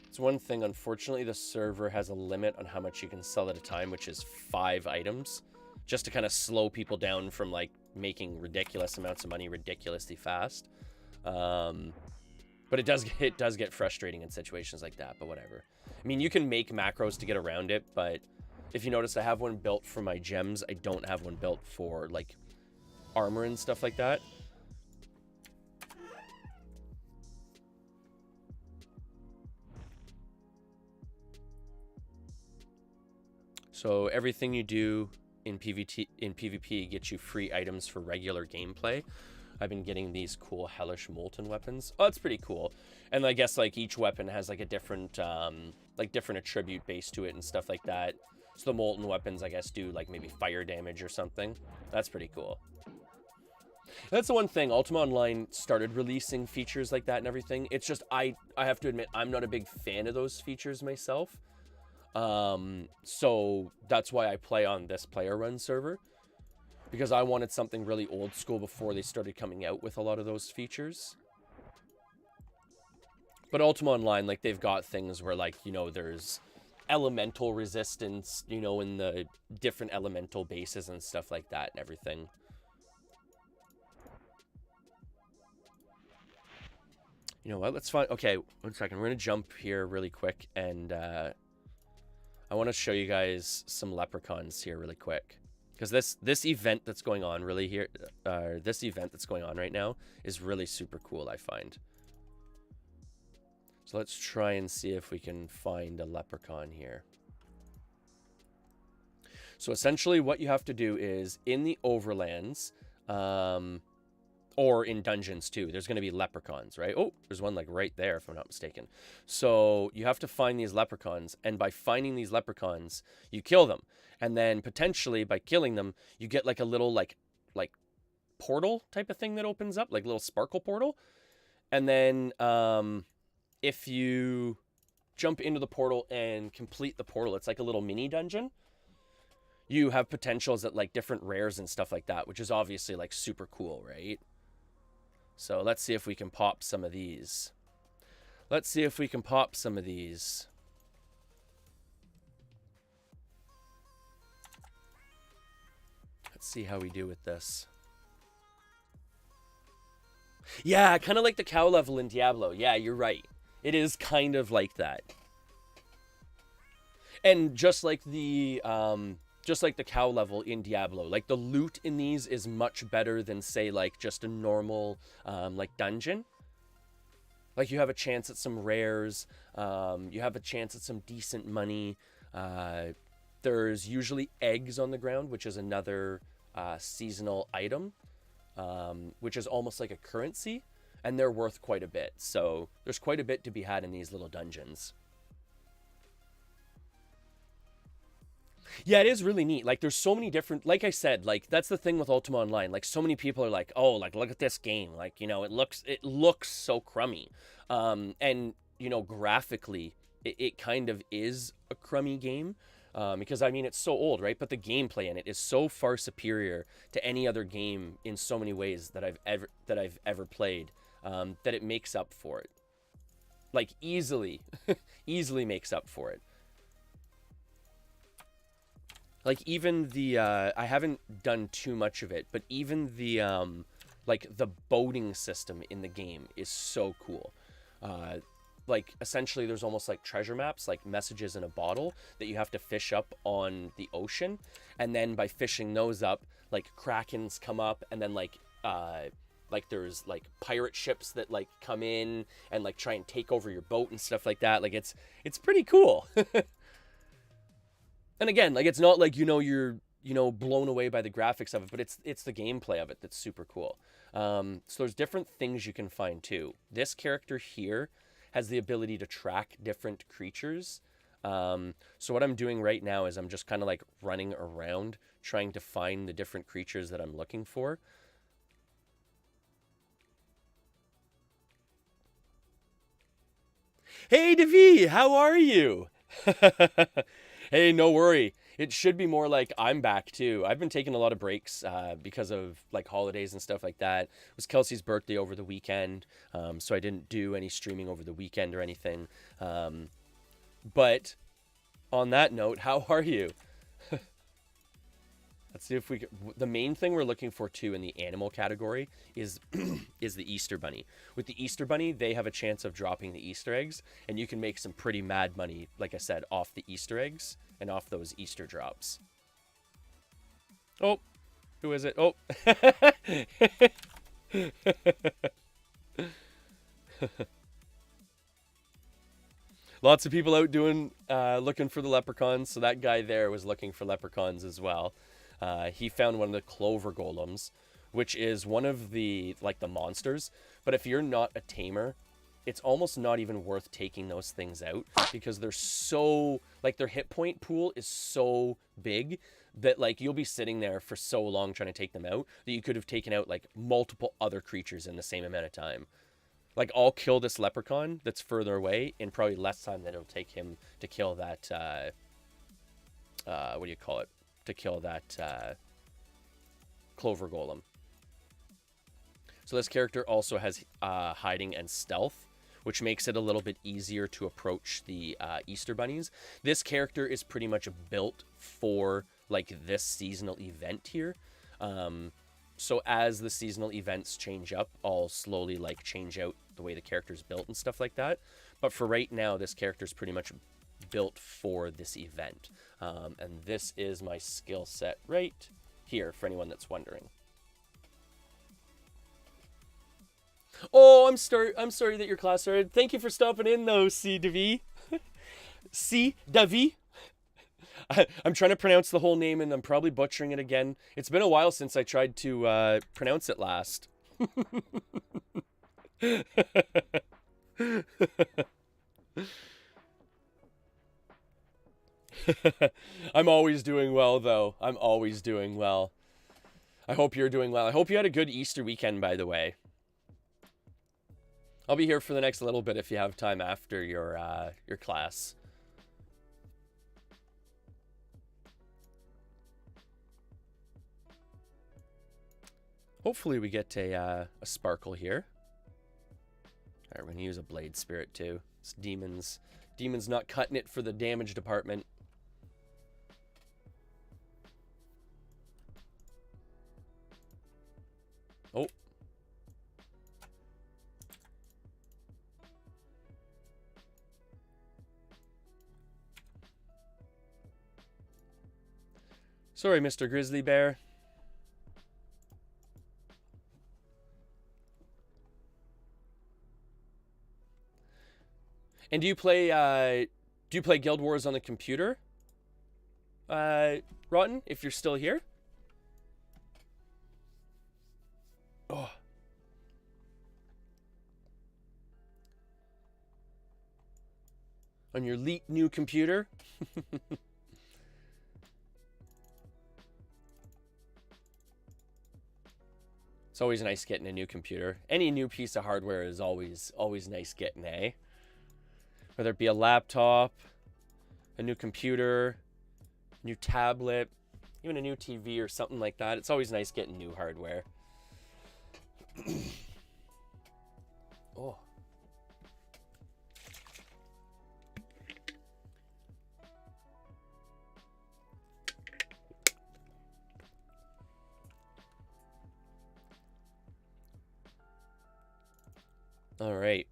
It's one thing, unfortunately, the server has a limit on how much you can sell at a time, which is 5 items, just to kind of slow people down from, like, making ridiculous amounts of money ridiculously fast. But it does get frustrating in situations like that, but whatever. I mean, you can make macros to get around it, but if you notice, I have one built for my gems. I don't have one built for, like, armor and stuff like that. So everything you do in PvP gets you free items for regular gameplay. I've been getting these cool hellish molten weapons. Oh, that's pretty cool. And I guess, like, each weapon has, like, a different different attribute base to it and stuff like that. So the molten weapons, I guess, do, like, maybe fire damage or something. That's pretty cool. That's the one thing. Ultima Online started releasing features like that and everything. It's just, I have to admit, I'm not a big fan of those features myself. So that's why I play on this player run server, because I wanted something really old school before they started coming out with a lot of those features. But Ultima Online, like, they've got things where, like, you know, there's elemental resistance, you know, in the different elemental bases and stuff like that and everything. You know what, let's find, okay, 1 second, we're gonna jump here really quick, and I want to show you guys some leprechauns here really quick, because this event that's going on really here, this event that's going on right now is really super cool, I find. So let's try and see if we can find a leprechaun here. So essentially what you have to do is, in the overlands, or in dungeons too, there's going to be leprechauns, right? Oh, there's one, like, right there, if I'm not mistaken. So you have to find these leprechauns, and by finding these leprechauns, you kill them. And then potentially by killing them, you get, like, a little, like portal type of thing that opens up, like little sparkle portal. And then if you jump into the portal and complete the portal, it's like a little mini dungeon. You have potentials at like different rares and stuff like that, which is obviously like super cool, right? So let's see if we can pop some of these. Let's see if we can pop some of these. Let's see how we do with this. Yeah, kind of like the cow level in Diablo. Yeah, you're right. It is kind of like that. And just like the cow level in Diablo, like the loot in these is much better than, say, like just a normal like dungeon. Like you have a chance at some rares, you have a chance at some decent money. There's usually eggs on the ground, which is another seasonal item, which is almost like a currency, and they're worth quite a bit. So there's quite a bit to be had in these little dungeons. Yeah, it is really neat. Like, there's so many different, like I said, like, that's the thing with Ultima Online. Like, so many people are like, oh, like, look at this game. Like, you know, it looks so crummy. And, you know, graphically, it kind of is a crummy game. Because, I mean, it's so old, right? But the gameplay in it is so far superior to any other game in so many ways that I've ever played, that it makes up for it. Like, easily makes up for it. Like, even the, I haven't done too much of it, but even the, like, the boating system in the game is so cool. Like, essentially, there's almost like treasure maps, like messages in a bottle that you have to fish up on the ocean. And then by fishing those up, like, krakens come up, and then, like there's, like, pirate ships that, like, come in and, like, try and take over your boat and stuff like that. Like, it's pretty cool. And again, like, it's not like, you know, you're, you know, blown away by the graphics of it, but it's the gameplay of it that's super cool. So there's different things you can find too. This character here has the ability to track different creatures. So what I'm doing right now is I'm just kind of like running around trying to find the different creatures that I'm looking for. Hey, Devi, how are you? Hey, no worry. It should be more like I'm back too. I've been taking a lot of breaks because of like holidays and stuff like that. It was Kelsey's birthday over the weekend, so I didn't do any streaming over the weekend or anything. But on that note, how are you? Let's see if we can. The main thing we're looking for too in the animal category is is the Easter Bunny. With the Easter Bunny, they have a chance of dropping the Easter eggs, and you can make some pretty mad money, like I said, off the Easter eggs and off those Easter drops. Oh, who is it? Oh. Lots of people out doing looking for the leprechauns, so that guy there was looking for leprechauns as well. He found one of the clover golems, which is one of the, like, the monsters. But if you're not a tamer, it's almost not even worth taking those things out, because they're so, like, their hit point pool is so big that, like, you'll be sitting there for so long trying to take them out that you could have taken out, like, multiple other creatures in the same amount of time. Like, I'll kill this leprechaun that's further away in probably less time than it'll take him to kill that, what do you call it? To kill that clover golem. So this character also has hiding and stealth, which makes it a little bit easier to approach the Easter bunnies. This character is pretty much built for, like, this seasonal event here. So as the seasonal events change up, I'll slowly, like, change out the way the character's built and stuff like that. But for right now, this character's pretty much built for this event. And this is my skill set right here, for anyone that's wondering. Oh, I'm sorry that your class started. Thank you for stopping in, though, C. Davy. C. Davy. I'm trying to pronounce the whole name, and I'm probably butchering it again. It's been a while since I tried to pronounce it last. I'm always doing well, though. I'm always doing well. I hope you're doing well. I hope you had a good Easter weekend, by the way. I'll be here for the next little bit if you have time after your class. Hopefully we get a sparkle here. All right, we're going to use a blade spirit too. It's demons. Demons not cutting it for the damage department. Oh. Sorry, Mr. Grizzly Bear. And do you play Guild Wars on the computer? Rotten, if you're still here? Oh. On your elite new computer? It's always nice getting a new computer. Any new piece of hardware is always nice getting, eh? Whether it be a laptop, a new computer, a new tablet, even a new TV or something like that. It's always nice getting new hardware. Oh. All right.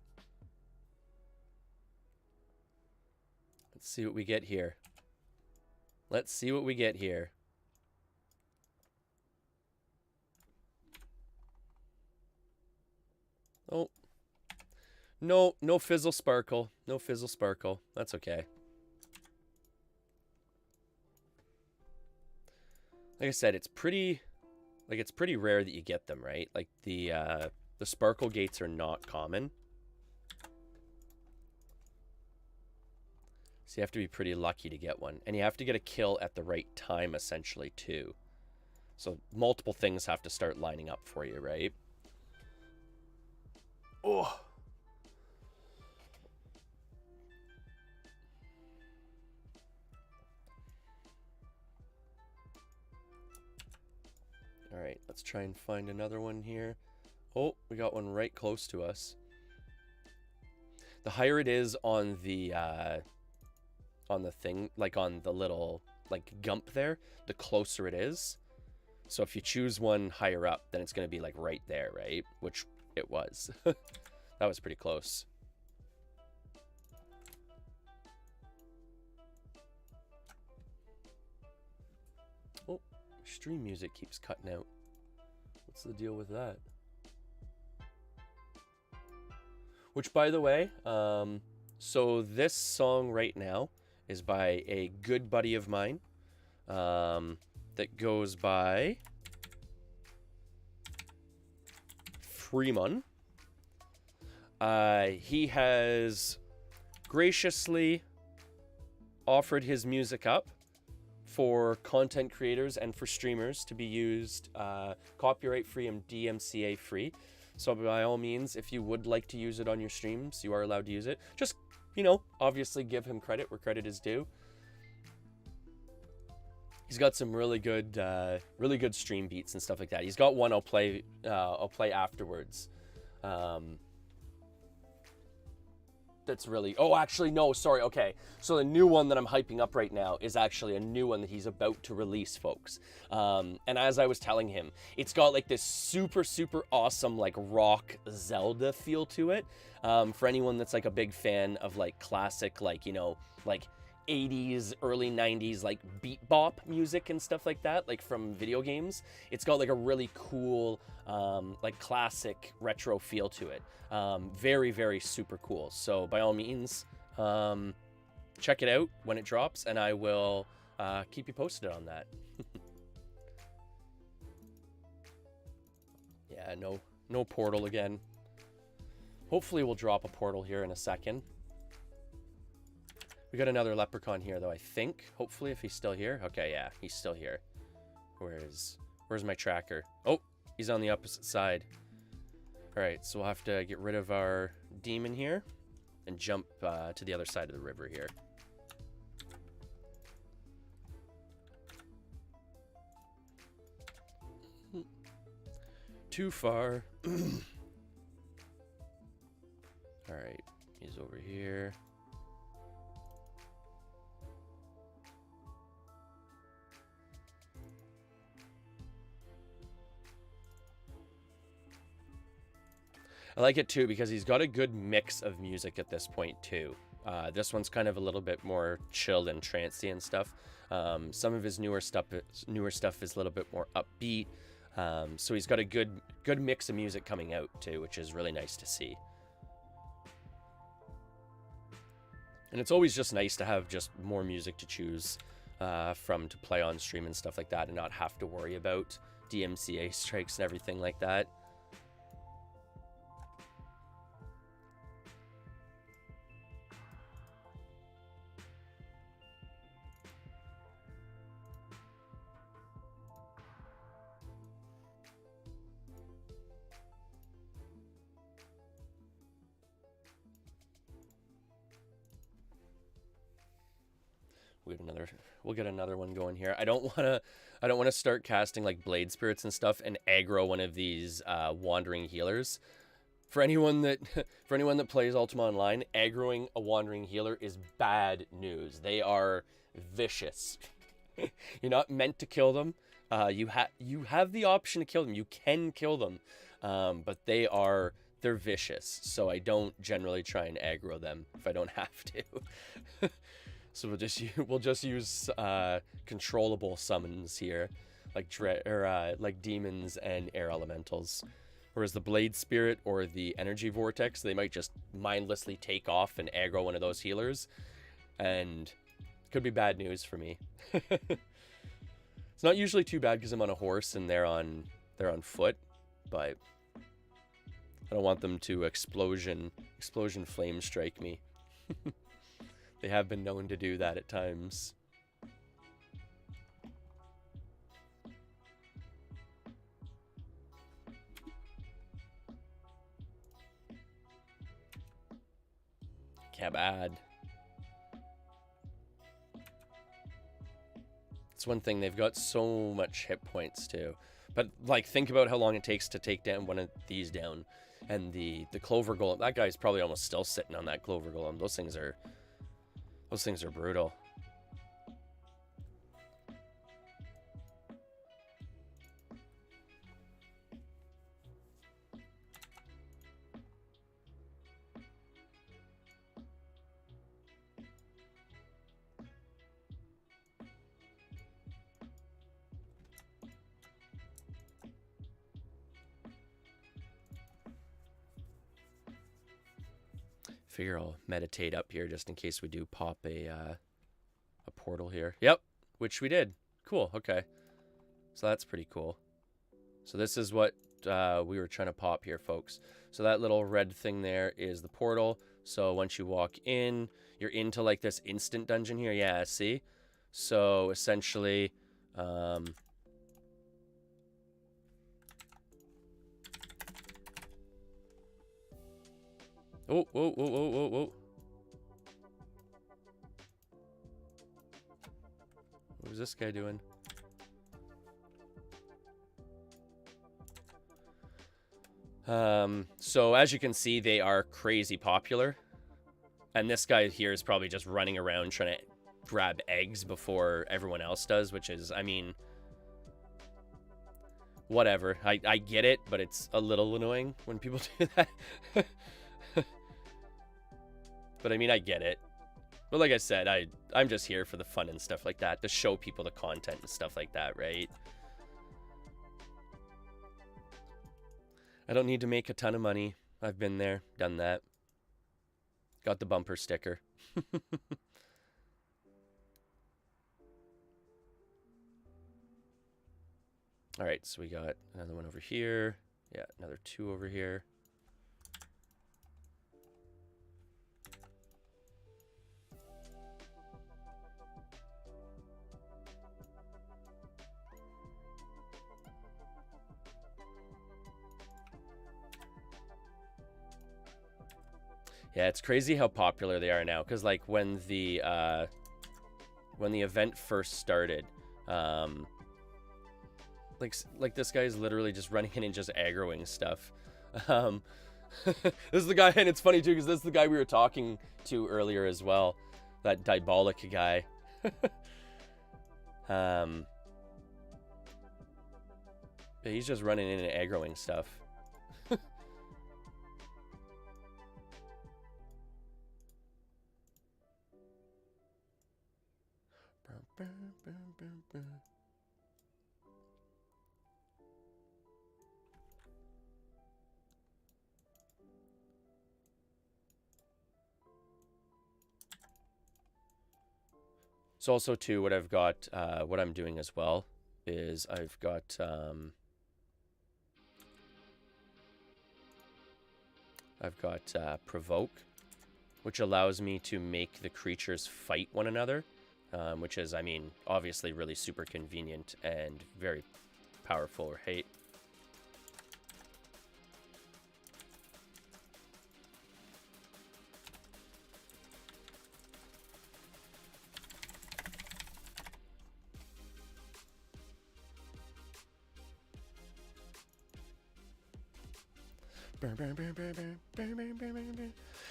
Let's see what we get here. Let's see what we get here. Oh. No fizzle sparkle. No fizzle sparkle. That's okay. Like I said, it's pretty rare that you get them, right? Like the sparkle gates are not common. So you have to be pretty lucky to get one. And you have to get a kill at the right time, essentially, too. So multiple things have to start lining up for you, right? Oh. All right, let's try and find another one here. Oh, we got one right close to us. The higher it is on the thing, like on the little like gump there, the closer it is. So if you choose one higher up, then it's going to be like right there, right? Which it was. That was pretty close. Oh, stream music keeps cutting out. What's the deal with that? Which, by the way, so this song right now is by a good buddy of mine that goes by Freeman. He has graciously offered his music up for content creators and for streamers to be used copyright free and DMCA free. So by all means, if you would like to use it on your streams, you are allowed to use it. Just, you know, obviously give him credit where credit is due. He's got some really good stream beats and stuff like that. He's got one I'll play afterwards. That's really... Oh, actually, no, sorry, okay. So the new one that I'm hyping up right now is actually a new one that he's about to release, folks. And as I was telling him, it's got like this super, super awesome like rock Zelda feel to it. For anyone that's like a big fan of like classic, like, you know, like 80s, early 90s, like beat bop music and stuff like that, like from video games. It's got like a really cool, like classic retro feel to it. Very, very super cool. So by all means, check it out when it drops, and I will keep you posted on that. Yeah, no portal again. Hopefully we'll drop a portal here in a second. We got another leprechaun here, though, I think. Hopefully, if he's still here. Okay, yeah, he's still here. Where's Where's my tracker? Oh, he's on the opposite side. All right, so we'll have to get rid of our demon here and jump to the other side of the river here. Too far. All right, he's over here. I like it too because he's got a good mix of music at this point too. This one's kind of a little bit more chilled and trancey and stuff. Some of his newer stuff is a little bit more upbeat. So he's got a good mix of music coming out too, which is really nice to see. And it's always just nice to have just more music to choose from to play on stream and stuff like that, and not have to worry about DMCA strikes and everything like that. We'll get another one going here. I don't want to start casting like blade spirits and stuff and aggro one of these wandering healers. For anyone that plays Ultima Online, aggroing a wandering healer is bad news. They are vicious. You're not meant to kill them. You have the option to kill them. You can kill them, but they're vicious. So I don't generally try and aggro them if I don't have to. So we'll just use controllable summons here, like demons and air elementals. Whereas the blade spirit or the energy vortex, they might just mindlessly take off and aggro one of those healers, and could be bad news for me. It's not usually too bad because I'm on a horse and they're on foot, but I don't want them to explosion flame strike me. They have been known to do that at times. Can't bad. It's one thing, they've got so much hit points too. But like, think about how long it takes to take down one of these down. And the Clover Golem, that guy's probably almost still sitting on that Clover Golem. Those things are brutal. Figure I'll meditate up here just in case we do pop a portal here. Yep, which we did. Cool, okay. So that's pretty cool. So this is what we were trying to pop here, folks. So that little red thing there is the portal. So once you walk in, you're into like this instant dungeon here. Yeah, see? So essentially, oh, whoa, whoa, whoa, whoa, whoa. What was this guy doing? So as you can see, they are crazy popular. And this guy here is probably just running around trying to grab eggs before everyone else does, which is, I mean, whatever. I get it, but it's a little annoying when people do that. But I mean, I get it. But like I said, I'm just here for the fun and stuff like that, to show people the content and stuff like that, right? I don't need to make a ton of money. I've been there, done that. Got the bumper sticker. All right, so we got another one over here. Yeah, another 2 over here. Yeah, it's crazy how popular they are now. Because like when the event first started, like this guy is literally just running in and just aggroing stuff. This is the guy, and it's funny too because this is the guy we were talking to earlier as well, that Diabolic guy. Yeah, he's just running in and aggroing stuff. So also too, what I've got, what I'm doing as well is I've got provoke, which allows me to make the creatures fight one another, which is, I mean, obviously really super convenient and very powerful, right?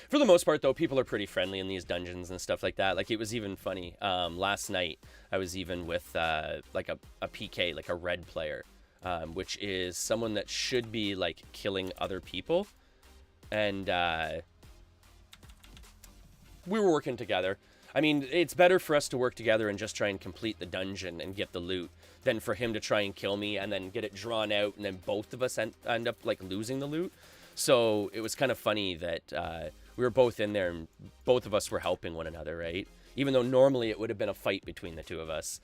For the most part, though, people are pretty friendly in these dungeons and stuff like that. Like, it was even funny. Last night, I was even with, like, a PK, like a red player, which is someone that should be, like, killing other people. And, we were working together. I mean, it's better for us to work together and just try and complete the dungeon and get the loot than for him to try and kill me and then get it drawn out and then both of us end up, like, losing the loot. So it was kind of funny that we were both in there and both of us were helping one another, right? Even though normally it would have been a fight between the two of us.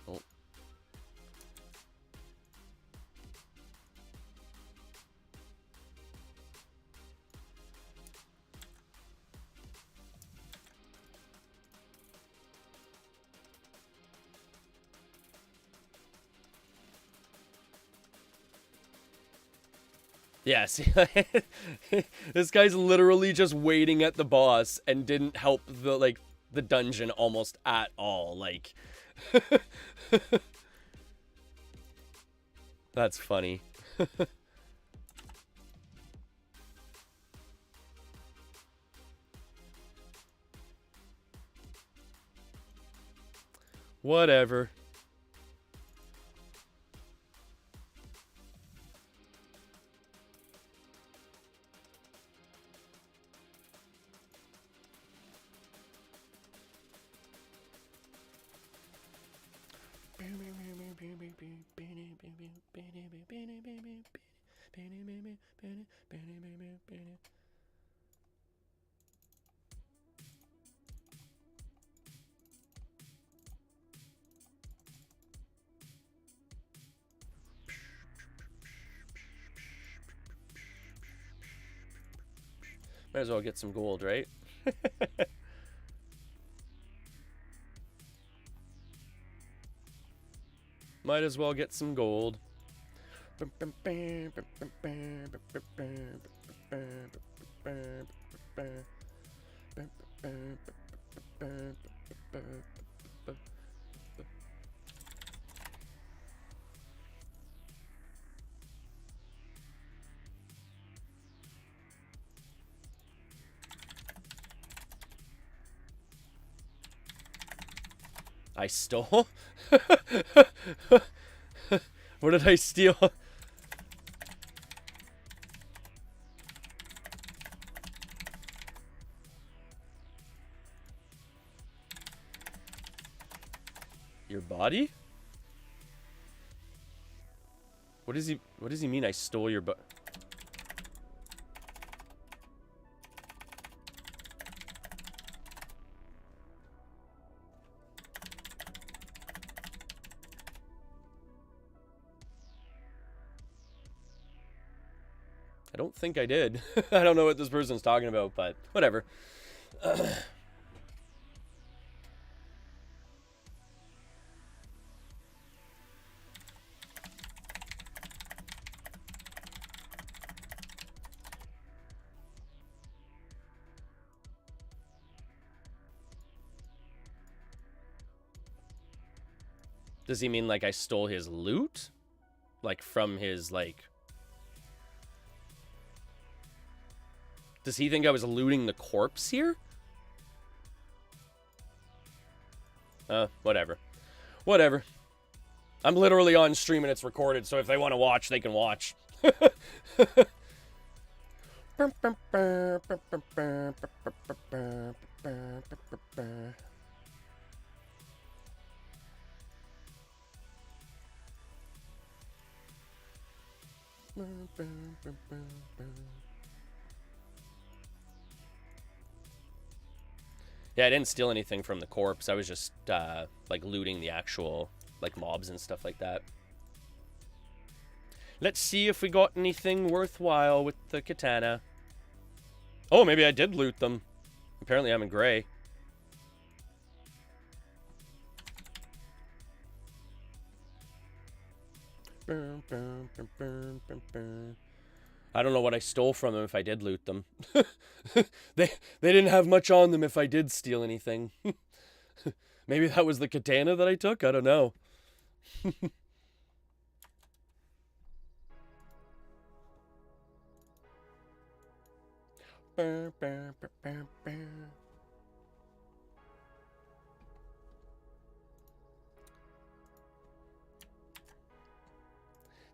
Oh. Yeah, see, this guy's literally just waiting at the boss and didn't help the dungeon almost at all. Like, that's funny. Whatever. Might as well get some gold, right? Might as well get some gold. I stole? What did I steal? Your body? What does he mean I stole your body? I don't think I did. I don't know what this person's talking about, but whatever. Does he mean like I stole his loot? Like from his, like... Does he think I was looting the corpse here? Whatever. Whatever. I'm literally on stream and it's recorded, so if they want to watch, they can watch. Yeah, I didn't steal anything from the corpse. I was just, like, looting the actual, like, mobs and stuff like that. Let's see if we got anything worthwhile with the katana. Oh, maybe I did loot them. Apparently I'm in gray. I don't know what I stole from them if I did loot them. They didn't have much on them if I did steal anything. Maybe that was the katana that I took? I don't know.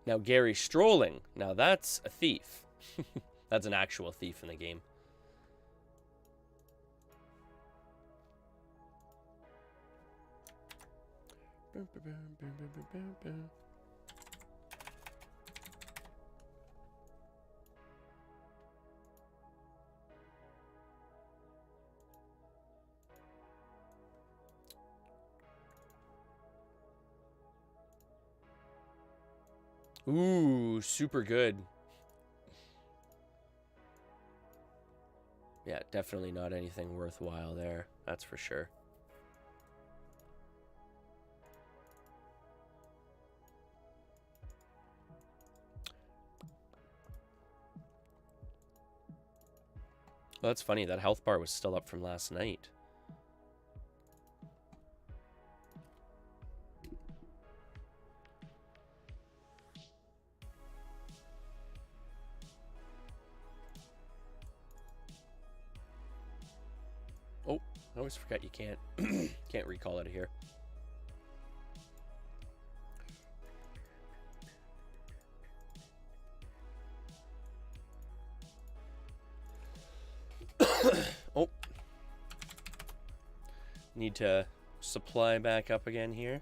Now, Gary Strolling. Now, that's a thief. That's an actual thief in the game. Ooh, super good. Yeah, definitely not anything worthwhile there. That's for sure. Well, that's funny. That health bar was still up from last night. Oh, I always forget you can't can't recall it here. Oh. Need to supply back up again here.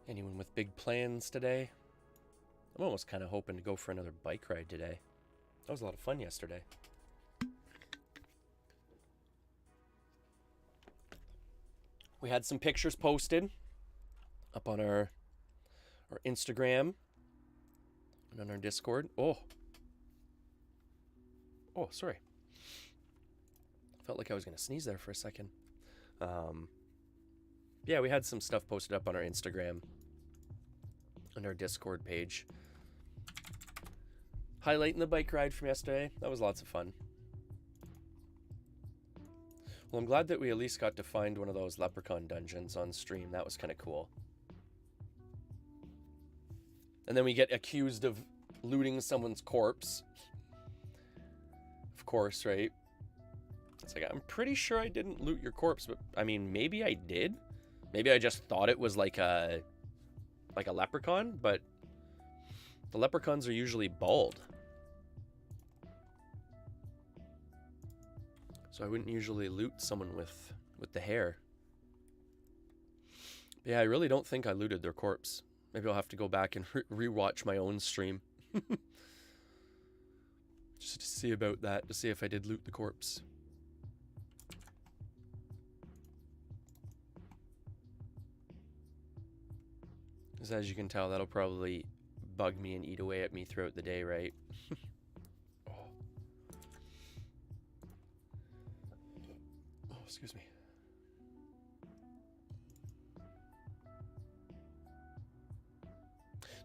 Anyone with big plans today? I'm almost kind of hoping to go for another bike ride today. That was a lot of fun yesterday. We had some pictures posted up on our Instagram and on our Discord. Oh, sorry. Felt like I was going to sneeze there for a second. Yeah, we had some stuff posted up on our Instagram and our Discord page, highlighting the bike ride from yesterday. That was lots of fun. Well, I'm glad that we at least got to find one of those leprechaun dungeons on stream. That was kind of cool. And then we get accused of looting someone's corpse. Of course, right? It's like, I'm pretty sure I didn't loot your corpse, but I mean, maybe I did. Maybe I just thought it was like a leprechaun, but the leprechauns are usually bald. So I wouldn't usually loot someone with the hair. But yeah, I really don't think I looted their corpse. Maybe I'll have to go back and rewatch my own stream. Just to see about that, to see if I did loot the corpse. Because as you can tell, that'll probably bug me and eat away at me throughout the day, right? Oh, excuse me.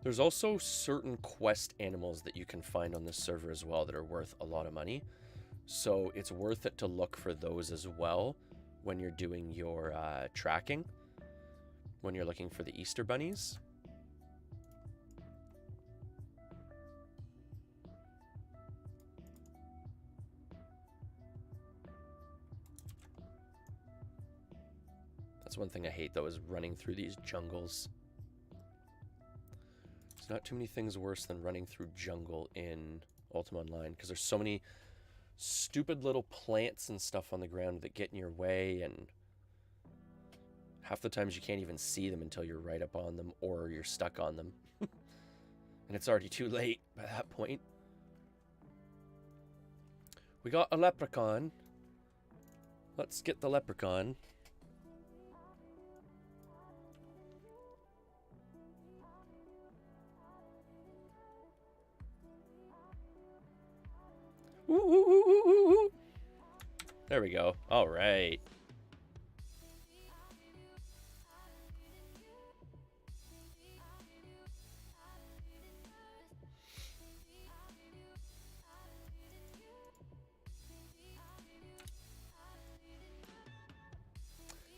There's also certain quest animals that you can find on this server as well that are worth a lot of money. So it's worth it to look for those as well when you're doing your tracking, when you're looking for the Easter bunnies. That's one thing I hate, though, is running through these jungles. There's not too many things worse than running through jungle in Ultima Online, because there's so many stupid little plants and stuff on the ground that get in your way, and half the times you can't even see them until you're right up on them or you're stuck on them. And it's already too late by that point. We got a leprechaun. Let's get the leprechaun. Ooh, ooh, ooh, ooh, ooh, ooh. There we go. All right.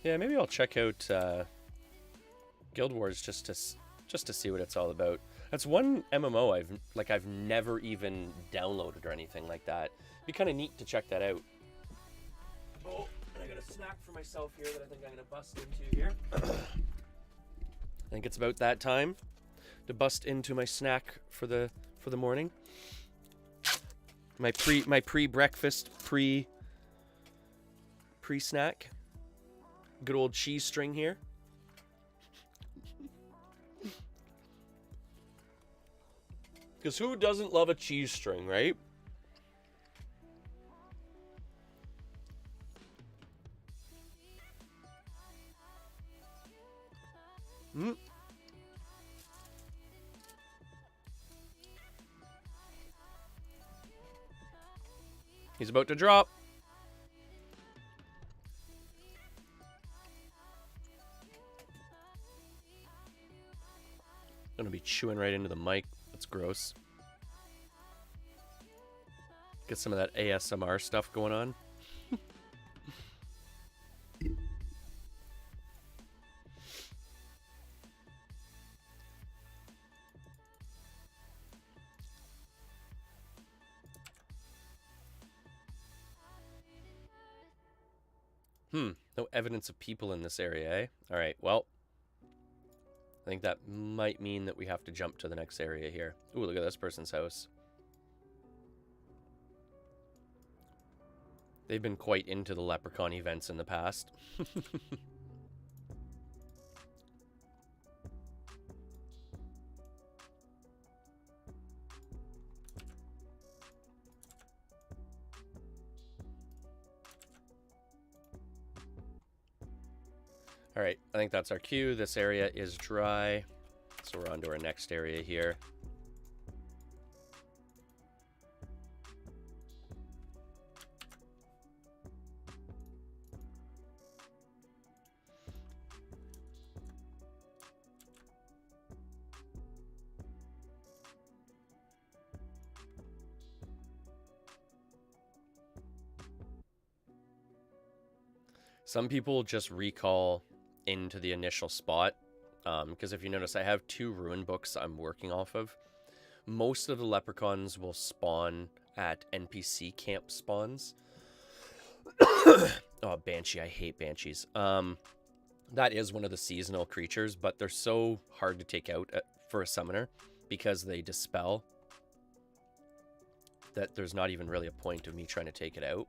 Yeah, maybe I'll check out Guild Wars just to see what it's all about. That's one MMO I've never even downloaded or anything like that. It'd be kind of neat to check that out. Oh, and I got a snack for myself here that I think I'm gonna bust into here. I think it's about that time to bust into my snack for the morning. My pre-breakfast pre-snack. Good old cheese string here. Because who doesn't love a cheese string, right? Mm. He's about to drop. I'm gonna be chewing right into the mic. That's gross. Get some of that ASMR stuff going on. No evidence of people in this area, eh? Alright, well. I think that might mean that we have to jump to the next area here. Ooh, look at this person's house. They've been quite into the leprechaun events in the past. Alright, I think that's our cue. This area is dry. So we're on to our next area here. Some people just recall into the initial spot, because if you notice, I have 2 rune books I'm working off of. Most of the leprechauns will spawn at NPC camp spawns. Oh, Banshee, I hate Banshees. That is one of the seasonal creatures, but they're so hard to take out for a summoner because they dispel that there's not even really a point of me trying to take it out.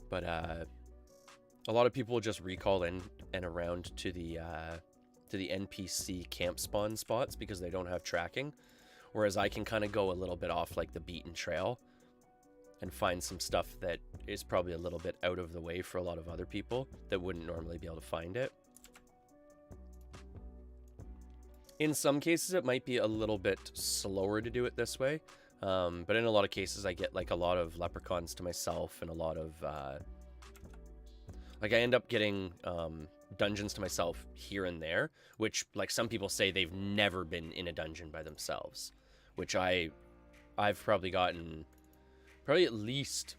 But a lot of people just recall in and around to the NPC camp spawn spots because they don't have tracking. Whereas I can kind of go a little bit off like the beaten trail and find some stuff that is probably a little bit out of the way for a lot of other people that wouldn't normally be able to find it. In some cases, it might be a little bit slower to do it this way. But in a lot of cases, I get like a lot of leprechauns to myself and a lot of... like I end up getting dungeons to myself here and there, which like some people say they've never been in a dungeon by themselves, which I've probably gotten at least,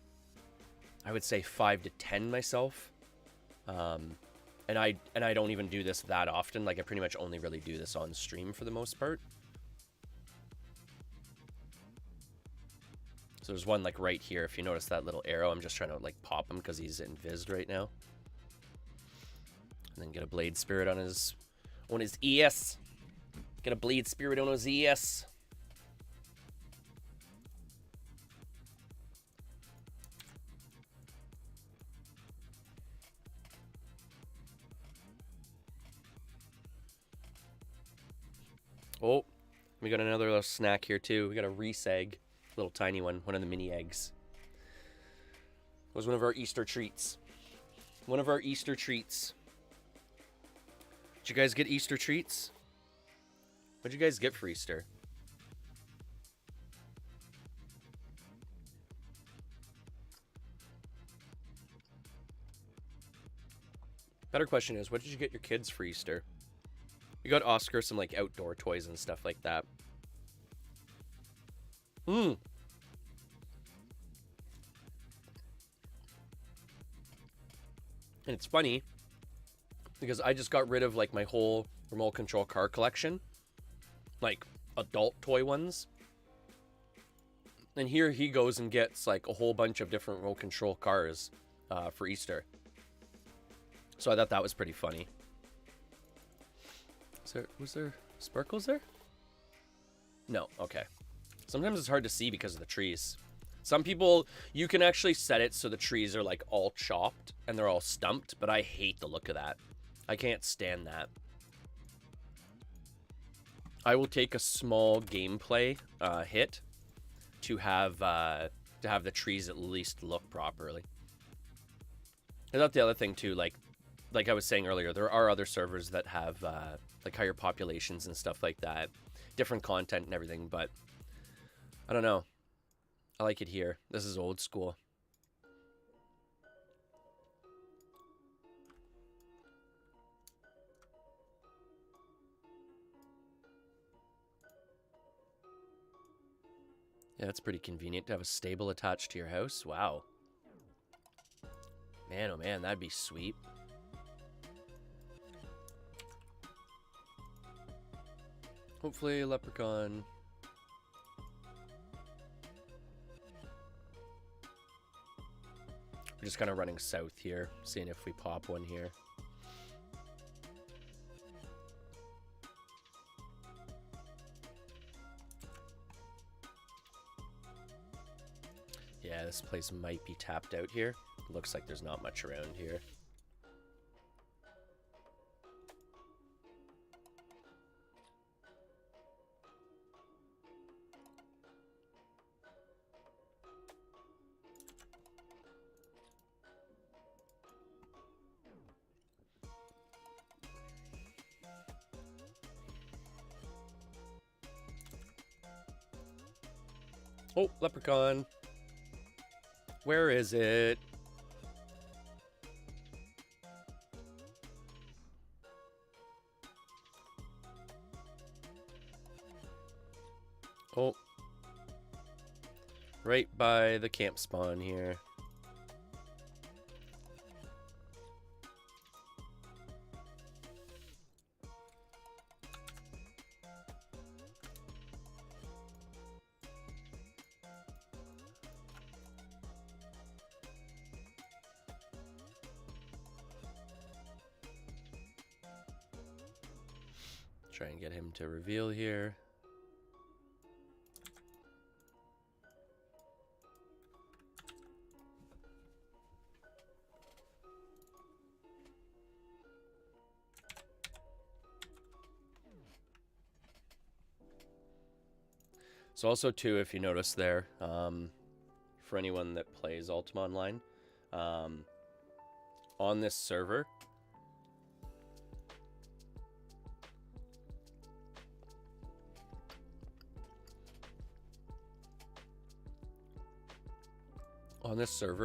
I would say 5 to 10 myself. And I don't even do this that often. Like I pretty much only really do this on stream for the most part. So there's one like right here. If you notice that little arrow, I'm just trying to like pop him because he's invised right now. And then get a blade spirit on his ES. Get a blade spirit on his ES. Oh, we got another little snack here too. We got a Reese egg, little tiny one of the mini eggs. It was one of our Easter treats. One of our Easter treats. Did you guys get Easter treats? What'd you guys get for Easter? Better question is, what did you get your kids for Easter? We got Oscar some like outdoor toys and stuff like that. And it's funny because I just got rid of like my whole remote control car collection, like adult toy ones. And here he goes and gets like a whole bunch of different remote control cars for Easter. So I thought that was pretty funny. Was there sparkles there? No, okay. Sometimes it's hard to see because of the trees. Some people, you can actually set it so the trees are like all chopped and they're all stumped, but I hate the look of that. I can't stand that. I will take a small gameplay hit to have the trees at least look properly. And that's the other thing too, like I was saying earlier, there are other servers that have like higher populations and stuff like that, different content and everything, but I don't know. I like it here. This is old school. Yeah, it's pretty convenient to have a stable attached to your house. Wow. Man, oh man, that'd be sweet. Hopefully, leprechaun. We're just kind of running south here, seeing if we pop one here. Yeah, this place might be tapped out here. Looks like there's not much around here. Oh, leprechaun. Where is it? Oh. Right by the camp spawn here. Try and get him to reveal here. So also too, if you notice there, for anyone that plays Ultima Online, on this server,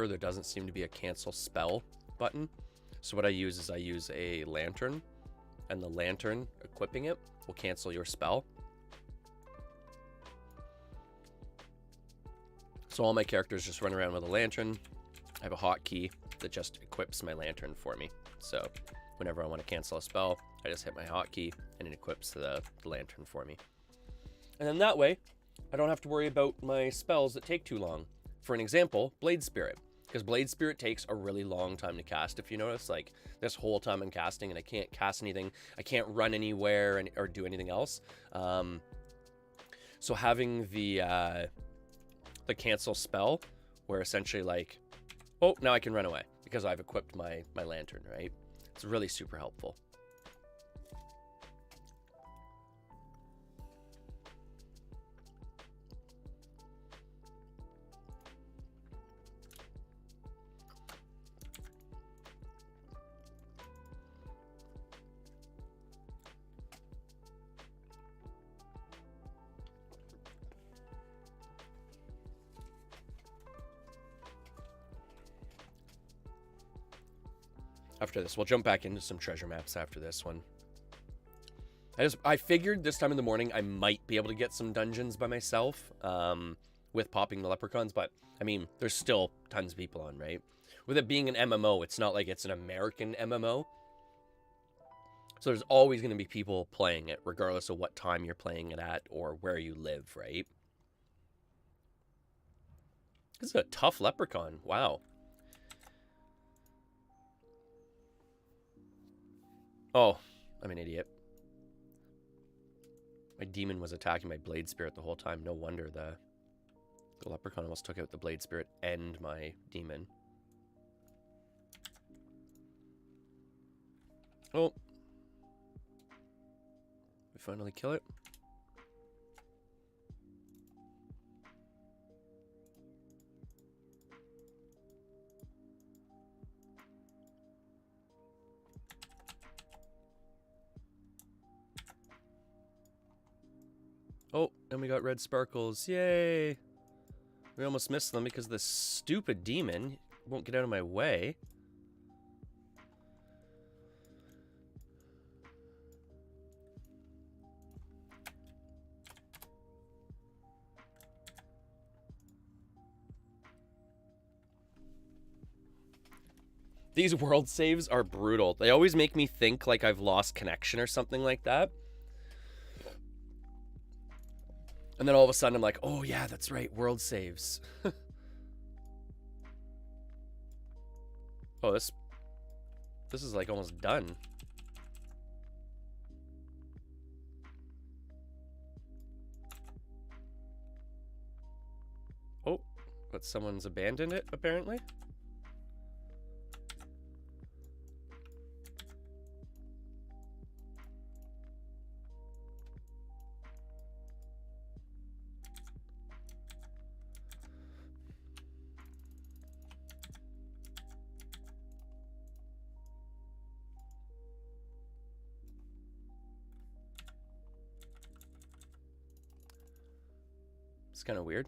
there doesn't seem to be a cancel spell button. So what I use is I use a lantern, and the lantern, equipping it, will cancel your spell. So all my characters just run around with a lantern. I have a hotkey that just equips my lantern for me. So whenever I want to cancel a spell, I just hit my hotkey and it equips the lantern for me. And then that way, I don't have to worry about my spells that take too long. For an example, Blade Spirit. Because Blade Spirit takes a really long time to cast, if you notice. Like, this whole time I'm casting and I can't cast anything. I can't run anywhere or do anything else. So having the cancel spell, where essentially like, oh, now I can run away because I've equipped my lantern, right? It's really super helpful. After this, we'll jump back into some treasure maps after this one. I figured this time in the morning I might be able to get some dungeons by myself with popping the leprechauns, but I mean, there's still tons of people on, right? With it being an MMO, it's not like it's an American MMO. So there's always going to be people playing it, regardless of what time you're playing it at or where you live, right? This is a tough leprechaun. Wow. Oh, I'm an idiot. My demon was attacking my Blade Spirit the whole time. No wonder the leprechaun almost took out the Blade Spirit and my demon. Oh. We finally kill it. Oh, and we got red sparkles. Yay! We almost missed them because the stupid demon won't get out of my way. These world saves are brutal. They always make me think like I've lost connection or something like that. And then all of a sudden I'm like, oh yeah, that's right, world saves. Oh, this is like almost done. Oh, but someone's abandoned it, apparently. It's kind of weird.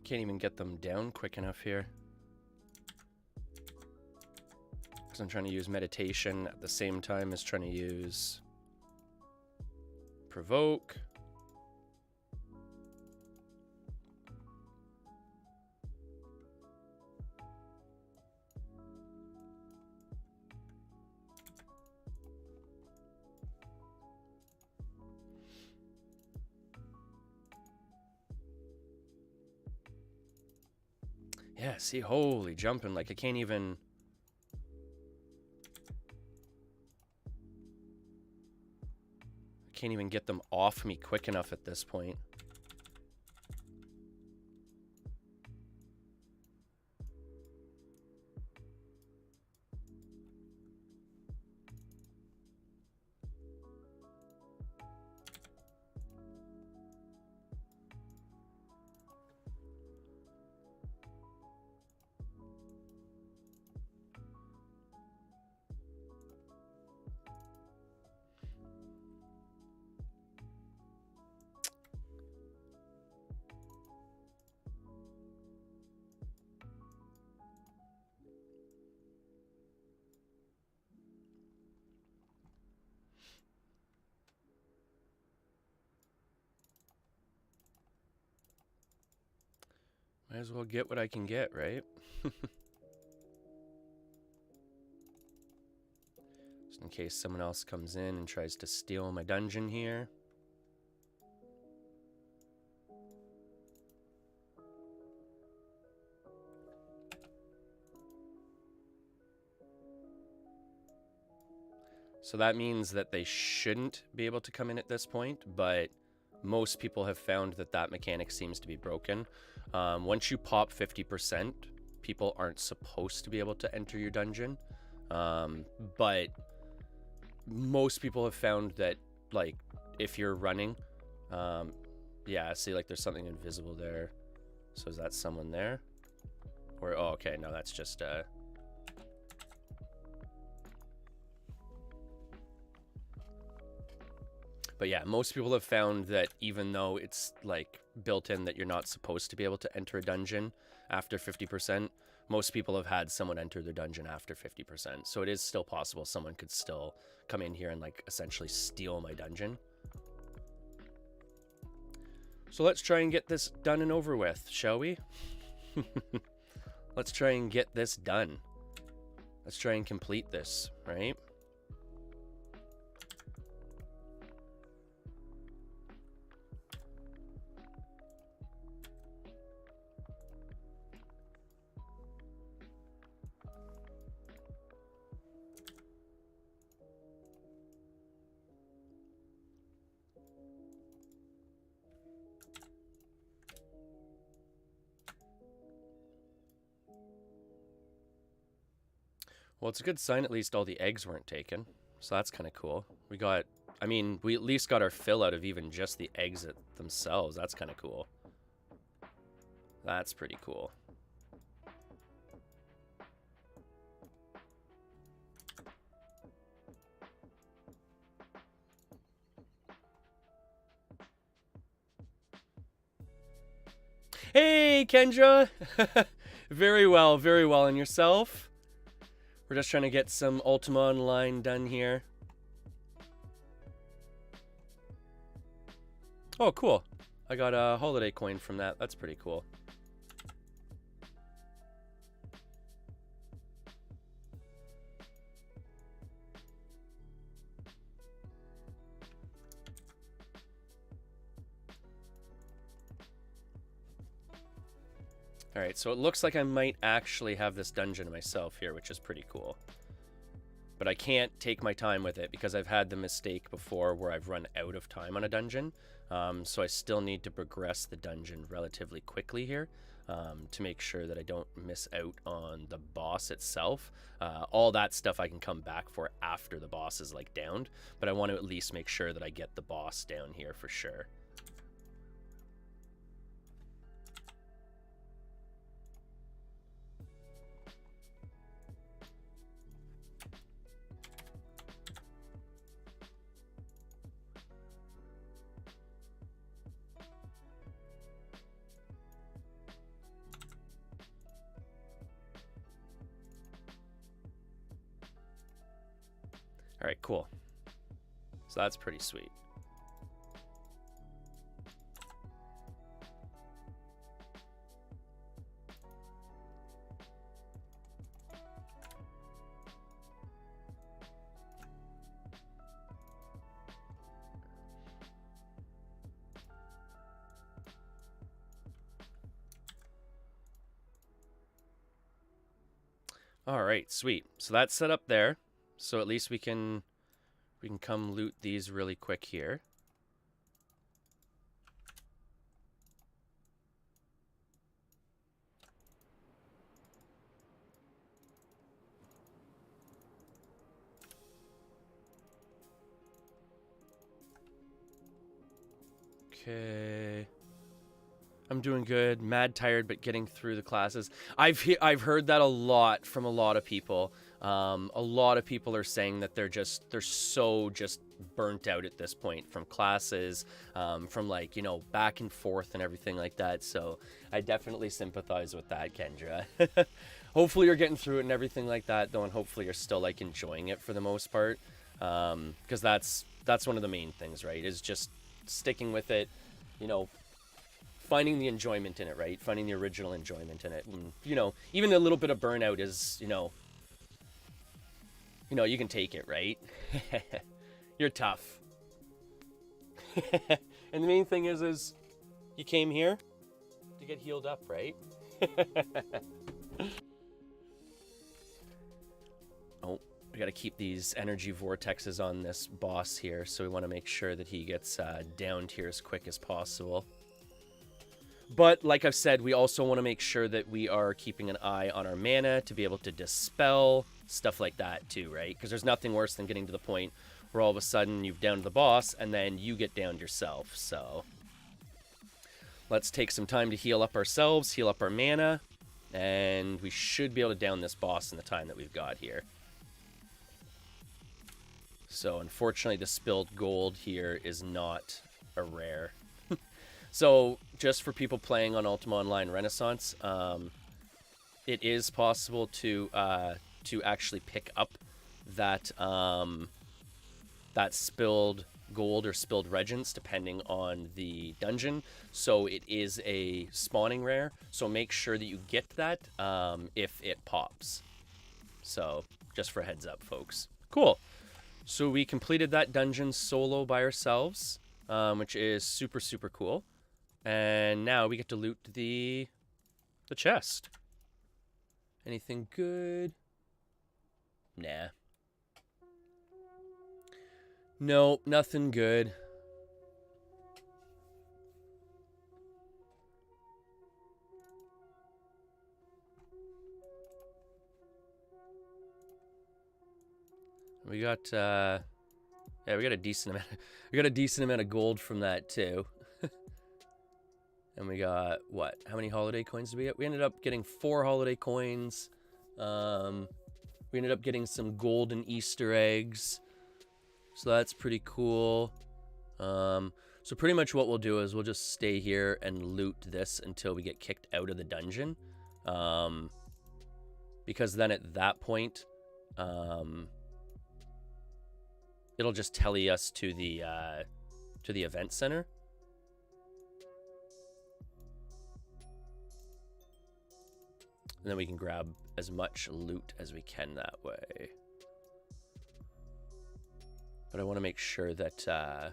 Can't even get them down quick enough here. Because I'm trying to use meditation at the same time as trying to use provoke. Yeah, see, holy jumping, like I can't even... Can't even get them off me quick enough at this point. Might as well get what I can get, right? Just in case someone else comes in and tries to steal my dungeon here. So that means that they shouldn't be able to come in at this point, but most people have found that that mechanic seems to be broken. Once you pop 50%, people aren't supposed to be able to enter your dungeon. But most people have found that, like, if you're running, yeah, see, like, there's something invisible there. So is that someone there? Or, oh, okay, no, that's just, But yeah, most people have found that even though it's like built in that you're not supposed to be able to enter a dungeon after 50%, most people have had someone enter their dungeon after 50%. So it is still possible someone could still come in here and like essentially steal my dungeon. So let's try and get this done and over with, shall we? Let's try and get this done. Let's try and complete this, right? Well, it's a good sign at least all the eggs weren't taken. So that's kind of cool. We got, I mean, we at least got our fill out of even just the eggs themselves. That's kind of cool. That's pretty cool. Hey, Kendra! Very well, very well. And yourself? We're just trying to get some Ultima Online done here. Oh, cool. I got a holiday coin from that. That's pretty cool. Alright, so it looks like I might actually have this dungeon myself here, which is pretty cool. But I can't take my time with it because I've had the mistake before where I've run out of time on a dungeon. So I still need to progress the dungeon relatively quickly here to make sure that I don't miss out on the boss itself. All that stuff I can come back for after the boss is like downed, but I want to at least make sure that I get the boss down here for sure. All right, cool. So that's pretty sweet. All right, sweet. So that's set up there. So at least we can come loot these really quick here. Okay. I'm doing good. Mad tired, but getting through the classes. I've heard that a lot from a lot of people. A lot of people are saying that they're so just burnt out at this point from classes, from like, you know, back and forth and everything like that. So I definitely sympathize with that, Kendra. Hopefully you're getting through it and everything like that, though, and hopefully you're still like enjoying it for the most part, because that's one of the main things, right? Is just sticking with it, you know, finding the enjoyment in it, right? Finding the original enjoyment in it. And, you know, even a little bit of burnout is, you know, you can take it, right? You're tough. And the main thing is you came here to get healed up, right? Oh, we got to keep these energy vortexes on this boss here, so we want to make sure that he gets downed here as quick as possible. But like I've said, we also want to make sure that we are keeping an eye on our mana to be able to dispel stuff like that too, right? Because there's nothing worse than getting to the point where all of a sudden you've downed the boss and then you get downed yourself. So let's take some time to heal up ourselves, heal up our mana, and we should be able to down this boss in the time that we've got here. So unfortunately, the spilled gold here is not a rare. So just for people playing on Ultima Online Renaissance, it is possible to actually pick up that that spilled gold or spilled regents depending on the dungeon. So it is a spawning rare. So make sure that you get that if it pops. So just for a heads up, folks. Cool. So we completed that dungeon solo by ourselves, which is super, super cool. And now we get to loot the chest. Anything good? Nah. Nope, nothing good. We got yeah, we got a decent amount of gold from that too. And we got, what? How many holiday coins did we get? We ended up getting 4 holiday coins. We ended up getting some golden Easter eggs. So that's pretty cool. So pretty much what we'll do is we'll just stay here and loot this until we get kicked out of the dungeon. Because then at that point, it'll just tele us to the event center. And then we can grab as much loot as we can that way. But I want to make sure that I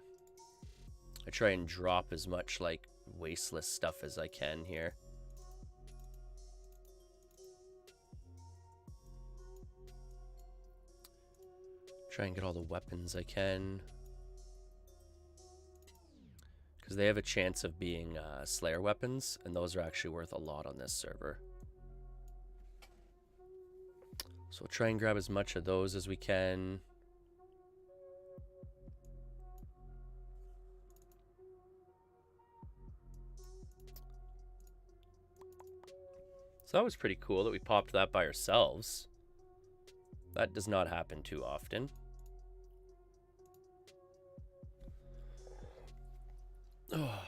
try and drop as much like wasteless stuff as I can here. Try and get all the weapons I can. Because they have a chance of being Slayer weapons, and those are actually worth a lot on this server. So we'll try and grab as much of those as we can. So that was pretty cool that we popped that by ourselves. That does not happen too often. Oh.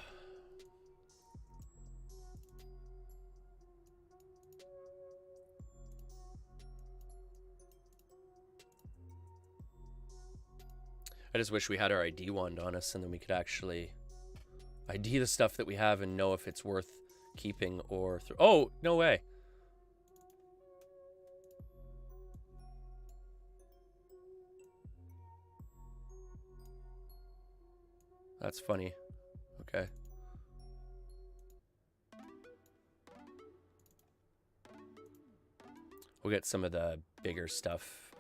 I just wish we had our ID wand on us and then we could actually ID the stuff that we have and know if it's worth keeping or... Oh, no way. That's funny. Okay. We'll get some of the bigger stuff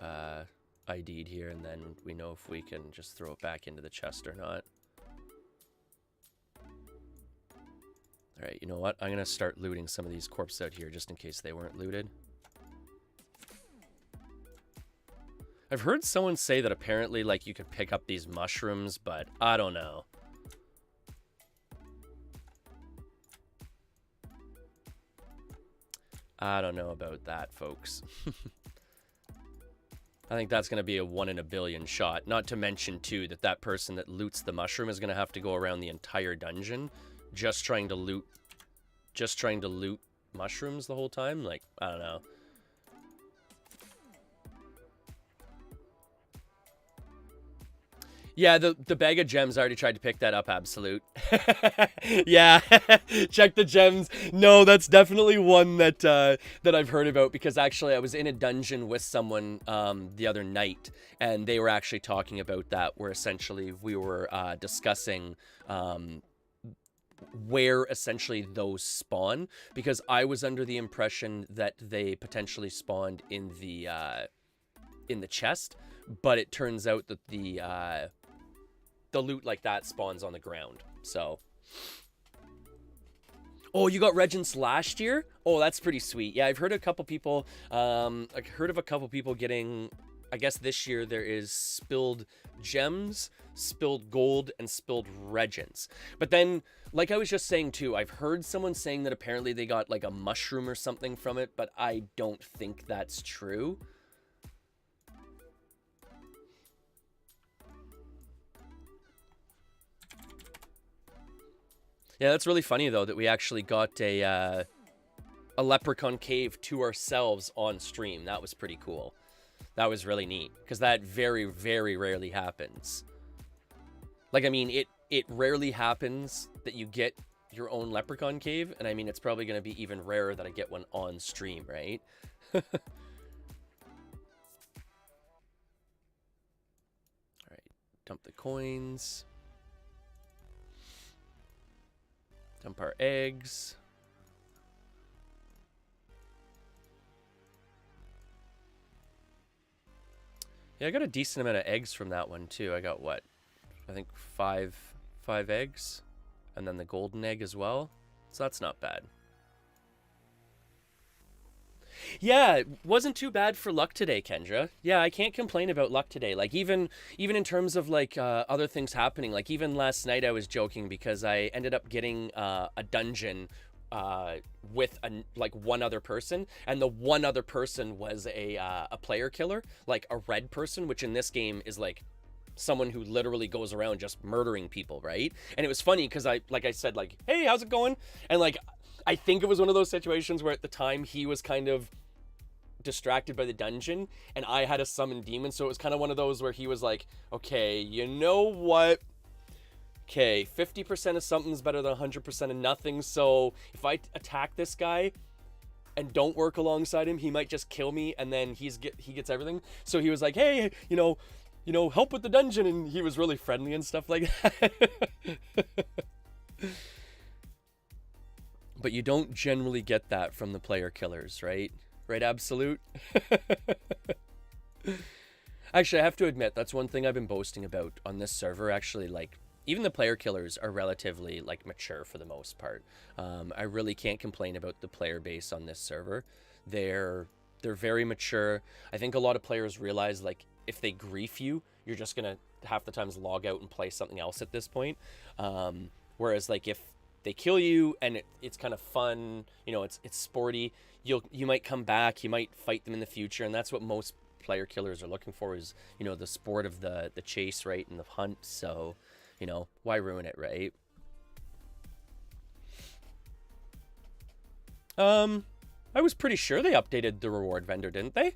ID'd here, and then we know if we can just throw it back into the chest or not. Alright, you know what? I'm going to start looting some of these corpses out here just in case they weren't looted. I've heard someone say that apparently, like, you could pick up these mushrooms, but I don't know. I don't know about that, folks. I think that's going to be a 1 in a billion shot. Not to mention, too, that that person that loots the mushroom is going to have to go around the entire dungeon just trying to loot mushrooms the whole time. Like, I don't know. Yeah, the bag of gems, I already tried to pick that up, Absolute. Yeah, check the gems. No, that's definitely one that that I've heard about, because actually I was in a dungeon with someone the other night, and they were actually talking about that, where essentially we were discussing where essentially those spawn, because I was under the impression that they potentially spawned in the chest, but it turns out that the loot like that spawns on the ground. So, oh, you got Regents last year? Oh, that's pretty sweet. Yeah, I've heard a couple people. I've heard of a couple people getting. I guess this year there is spilled gems, spilled gold, and spilled Regents. But then, like I was just saying too, I've heard someone saying that apparently they got like a mushroom or something from it, but I don't think that's true. Yeah, that's really funny though that we actually got a leprechaun cave to ourselves on stream. That was pretty cool. That was really neat, because that very, very rarely happens. Like, I mean, it rarely happens that you get your own leprechaun cave, and I mean, it's probably going to be even rarer that I get one on stream, right? All right, dump the coins. Dump our eggs. Yeah, I got a decent amount of eggs from that one too. I got what? I think five eggs, and then the golden egg as well. So that's not bad. Yeah, it wasn't too bad for luck today, Kendra. Yeah, I can't complain about luck today. Like, even in terms of like other things happening. Like, even last night I was joking because I ended up getting a dungeon with like one other person, and the one other person was a player killer, like a red person, which in this game is like someone who literally goes around just murdering people, right? And it was funny because I said like, hey, how's it going? And like, I think it was one of those situations where at the time he was kind of distracted by the dungeon and I had a summon demon, so it was kind of one of those where he was like, okay, you know what? Okay, 50% of something's better than 100% of nothing, so if I attack this guy and don't work alongside him, he might just kill me, and then he gets everything. So he was like, hey, you know, help with the dungeon, and he was really friendly and stuff like that. But you don't generally get that from the player killers, right? Right, Absolute? Actually, I have to admit, that's one thing I've been boasting about on this server. Actually, like, even the player killers are relatively, like, mature for the most part. I really can't complain about the player base on this server. They're very mature. I think a lot of players realize, like, if they grief you, you're just gonna half the times log out and play something else at this point. Whereas, like, if they kill you and it's kind of fun, you know, it's sporty, you might come back, you might fight them in the future, and that's what most player killers are looking for, is, you know, the sport of the chase, right, and the hunt. So, you know, why ruin it, right? I was pretty sure they updated the reward vendor, didn't they?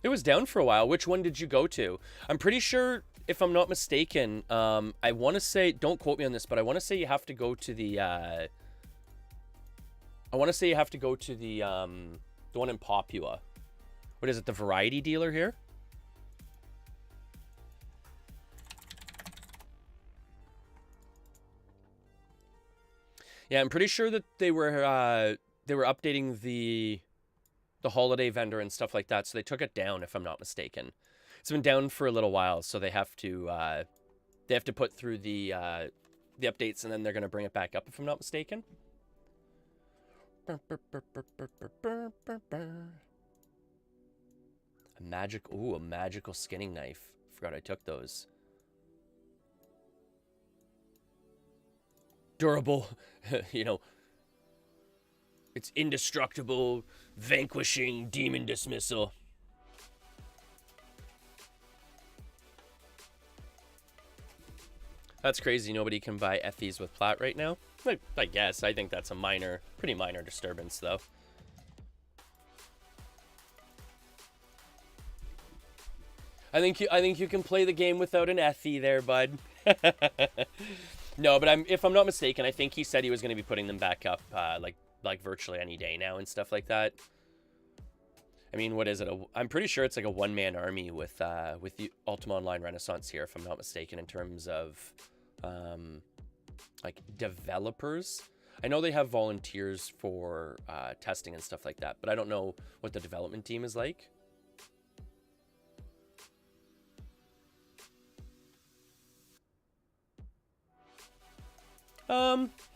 It was down for a while. Which one did you go to? I'm pretty sure, if I'm not mistaken, I want to say, don't quote me on this, but I want to say you have to go to the, the one in Papua. What is it, the variety dealer here? Yeah, I'm pretty sure that they were updating the holiday vendor and stuff like that, so they took it down if I'm not mistaken. It's been down for a little while, so they have to put through the updates, and then they're gonna bring it back up if I'm not mistaken. A magical skinning knife. Forgot I took those. Durable, you know, it's indestructible, vanquishing demon dismissal. That's crazy. Nobody can buy Effie's with plat right now. I guess. I think that's a pretty minor disturbance, though. I think you can play the game without an Effie there, bud. No, but if I'm not mistaken, I think he said he was going to be putting them back up, like virtually any day now and stuff like that. I mean, what is it? I'm pretty sure it's like a one-man army with the Ultima Online Renaissance here, if I'm not mistaken, in terms of like developers. I know they have volunteers for testing and stuff like that, but I don't know what the development team is like.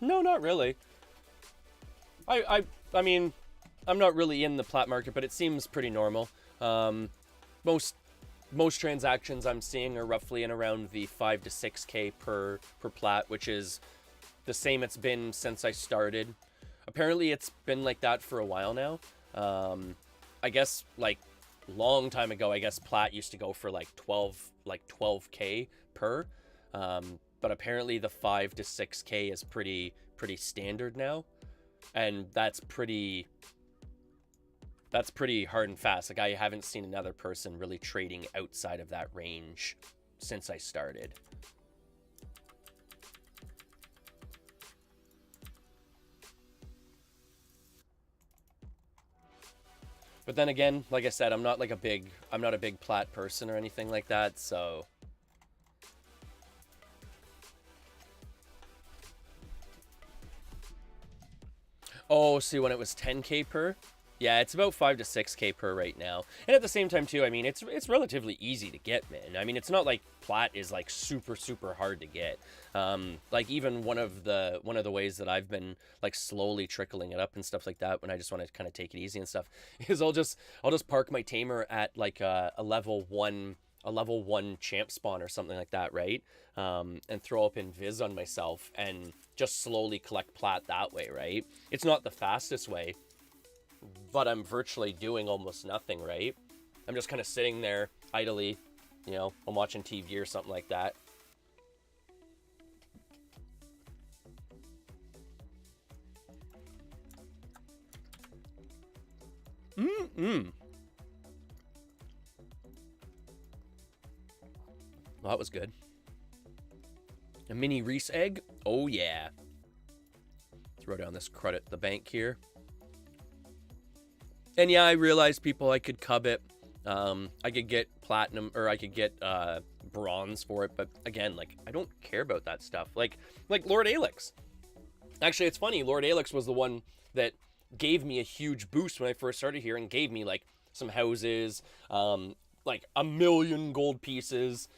No, not really. I mean, I'm not really in the plat market, but it seems pretty normal. Most transactions I'm seeing are roughly in around the 5 to 6K per plat, which is the same it's been since I started. Apparently, it's been like that for a while now. I guess like long time ago, I guess plat used to go for like 12K per. But apparently the 5 to 6K is pretty standard now, and that's pretty hard and fast. Like, I haven't seen another person really trading outside of that range since I started. But then again, like I said, I'm not a big plat person or anything like that, so. Oh, see, when it was 10K per? Yeah, it's about 5 to 6K per right now. And at the same time, too, I mean, it's relatively easy to get, man. I mean, it's not like plat is like super, super hard to get. Like even one of the ways that I've been like slowly trickling it up and stuff like that when I just want to kind of take it easy and stuff is I'll just park my tamer at like a level 1 champ spawn or something like that, right? And throw up Invis on myself and just slowly collect plat that way, right? It's not the fastest way, but I'm virtually doing almost nothing, right? I'm just kind of sitting there idly, I'm watching TV or something like that. Well, that was good. A mini Reese egg? Oh, yeah. Throw down this credit at the bank here. And yeah, I realized I could cub it. I could get platinum, or I could get bronze for it. But again, like, I don't care about that stuff. Like Lord Alex. Actually, it's funny. Lord Alex was the one that gave me a huge boost when I first started here and gave me, like, some houses, like 1,000,000 gold pieces,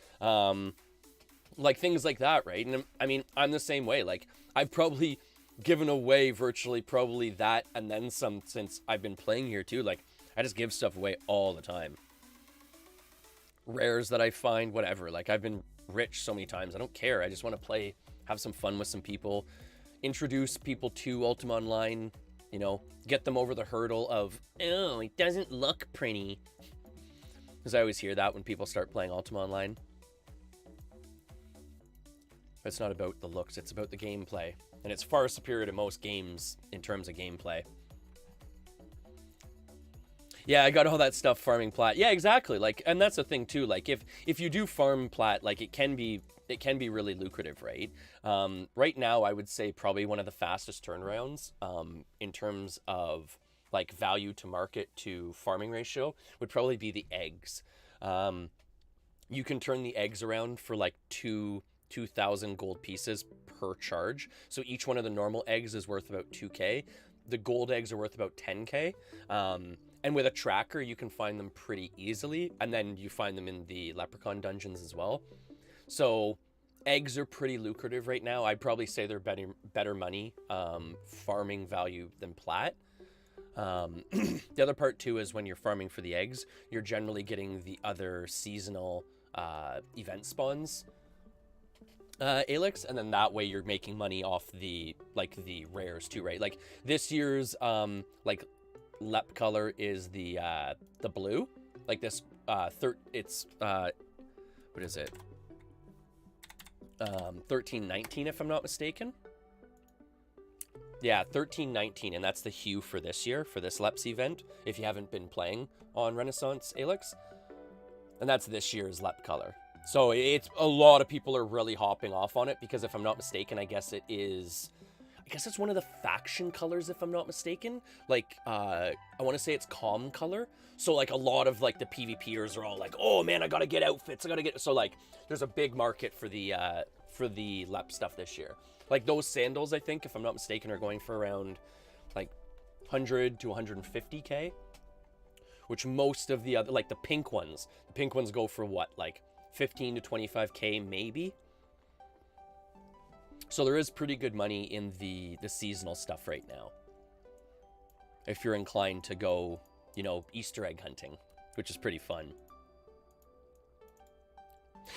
like things like that, right? And I mean, I'm the same way. Like, I've probably given away virtually probably that and then some since I've been playing here too. Like, I just give stuff away all the time. Rares that I find, whatever. Like, I've been rich so many times. I don't care. I just want to play, have some fun with some people, introduce people to Ultima Online, get them over the hurdle of, oh, it doesn't look pretty. Because I always hear that when people start playing Ultima Online. It's not about the looks, it's about the gameplay. And it's far superior to most games in terms of gameplay. Yeah, I got all that stuff farming plat. Yeah, exactly. Like, and that's the thing too. Like, if you do farm plat, like, it can be really lucrative, right? Right now, I would say probably one of the fastest turnarounds in terms of like value to market to farming ratio would probably be the eggs. You can turn the eggs around for like two 2,000 gold pieces per charge. So each one of the normal eggs is worth about 2k. The gold eggs are worth about 10k. And with a tracker, you can find them pretty easily. And then you find them in the leprechaun dungeons as well. So eggs are pretty lucrative right now. I'd probably say they're better money farming value than plat. The other part too is when you're farming for the eggs, you're generally getting the other seasonal event spawns Alex, and then that way you're making money off the rares too, right? Like this year's lep color is the blue, like this it's what is it, 1319 if I'm not mistaken. Yeah, 1319, and that's the hue for this year, for this Leps event, if you haven't been playing on Renaissance Alex. And that's this year's Lep color. So it's a lot of people are really hopping off on it because if I'm not mistaken, I guess it's one of the faction colors if I'm not mistaken. Like, I want to say it's calm color. So like a lot of like the PvPers are all like, oh man, I gotta get outfits, so like there's a big market for the Lep stuff this year. Like those sandals, I think, if I'm not mistaken, are going for around like 100 to 150k, which most of the other, like the pink ones go for what, like 15 to 25k maybe. So there is pretty good money in the seasonal stuff right now, if you're inclined to go, you know, Easter egg hunting, which is pretty fun.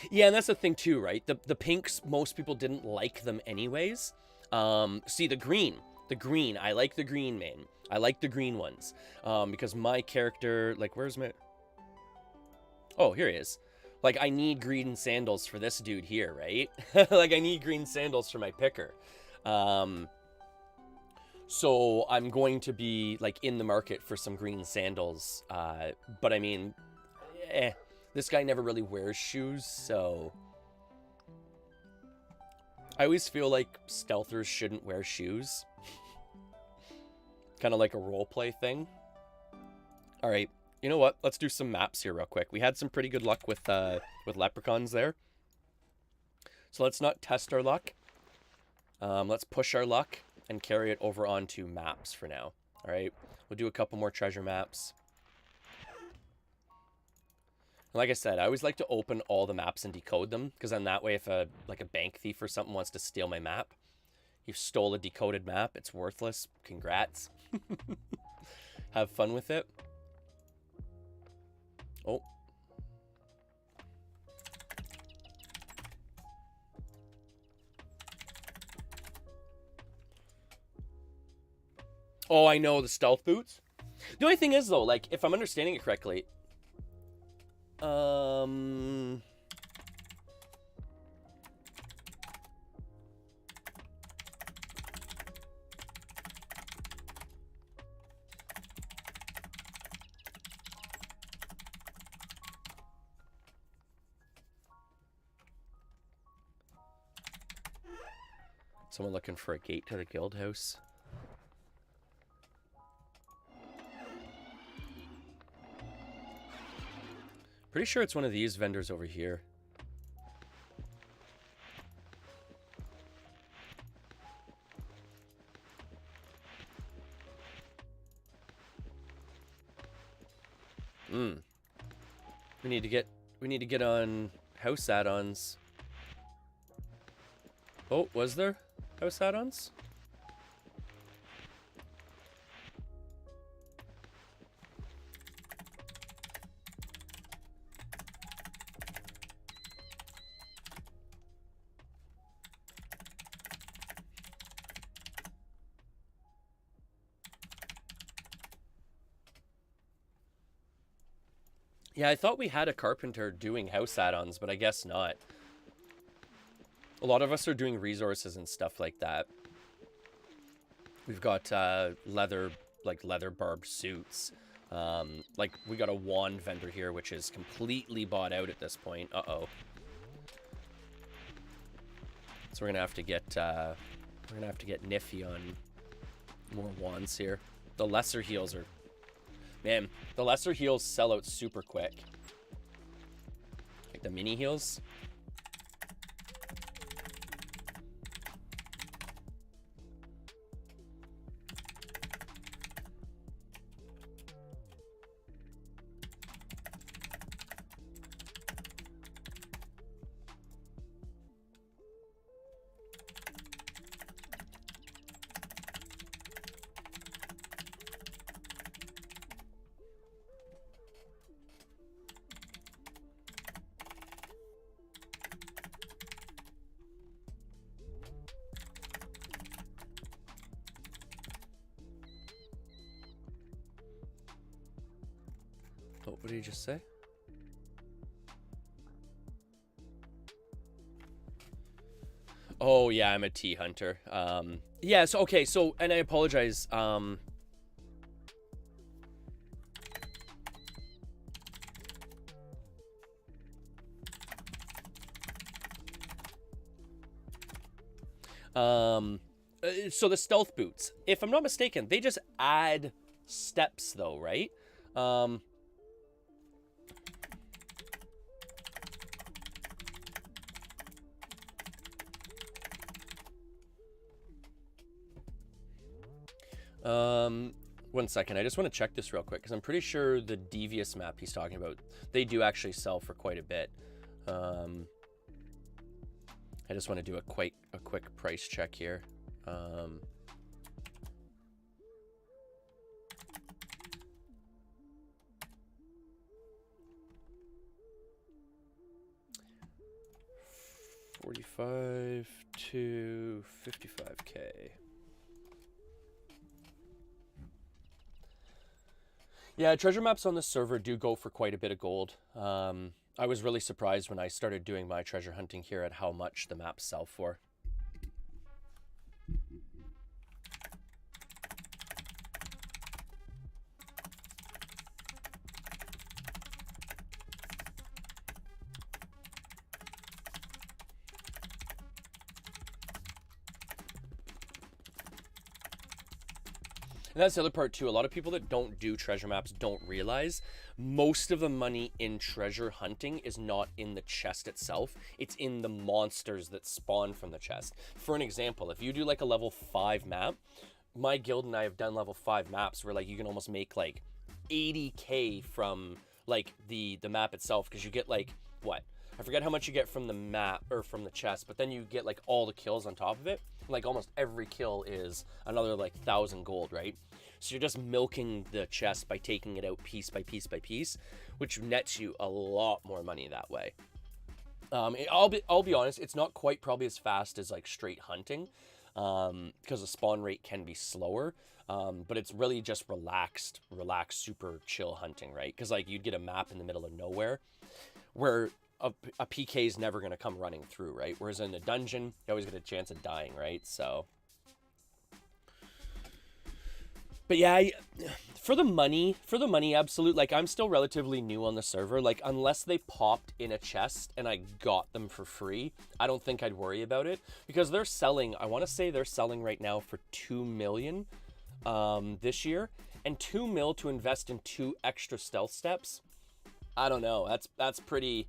Yeah, and that's the thing too, right? The pinks, most people didn't like them anyways. See, the green, I like the green, man. I like the green ones. Because my character, like, where's my... Oh, here he is. Like, I need green sandals for this dude here, right? Like, I need green sandals for my picker. So I'm going to be, like, in the market for some green sandals. But I mean, this guy never really wears shoes, so... I always feel like stealthers shouldn't wear shoes. Kind of like a roleplay thing. Alright, you know what? Let's do some maps here real quick. We had some pretty good luck with leprechauns there. So let's not test our luck. Let's push our luck and carry it over onto maps for now. Alright, we'll do a couple more treasure maps. Like I said, I always like to open all the maps and decode them, because then that way if a bank thief or something wants to steal my map, you stole a decoded map, it's worthless. Congrats. Have fun with it. Oh. Oh, I know, the stealth boots. The only thing is though, like, if I'm understanding it correctly, someone looking for a gate to the guild house. Pretty sure it's one of these vendors over here. We need to get on house add-ons. Oh, was there house add-ons? Yeah, I thought we had a carpenter doing house add-ons, but I guess not. A lot of us are doing resources and stuff like that. We've got leather barbed suits. Like, we got a wand vendor here, which is completely bought out at this point. Uh-oh. So we're gonna have to get nifty on more wands here. The lesser heals are... Man, the lesser heals sell out super quick. Like the mini heals. What did he just say? Oh, yeah, I'm a tea hunter. Yeah, so, okay, so, and I apologize. So the stealth boots, if I'm not mistaken, they just add steps though, right? One second, I just want to check this real quick because I'm pretty sure the devious map he's talking about, they do actually sell for quite a bit. I just want to do a quick price check here. $45 to $55K. Yeah, treasure maps on this server do go for quite a bit of gold. I was really surprised when I started doing my treasure hunting here at how much the maps sell for. And that's the other part too. A lot of people that don't do treasure maps don't realize most of the money in treasure hunting is not in the chest itself. It's in the monsters that spawn from the chest. For an example, if you do like a level 5 map, my guild and I have done level 5 maps where like you can almost make like 80K from like the map itself, because you get like, what? I forget how much you get from the map or from the chest, but then you get like all the kills on top of it. Like almost every kill is another like 1,000 gold, right? So you're just milking the chest by taking it out piece by piece by piece, which nets you a lot more money that way. I'll be honest, it's not quite probably as fast as like straight hunting, because the spawn rate can be slower. But it's really just relaxed, super chill hunting, right? Because like you'd get a map in the middle of nowhere where a PK is never going to come running through, right? Whereas in a dungeon, you always get a chance of dying, right? So, but yeah, for the money, absolute. Like, I'm still relatively new on the server. Like, unless they popped in a chest and I got them for free, I don't think I'd worry about it, because they're selling. I want to say they're selling right now for 2 million this year, and 2 mil to invest in 2 extra stealth steps. I don't know. That's pretty.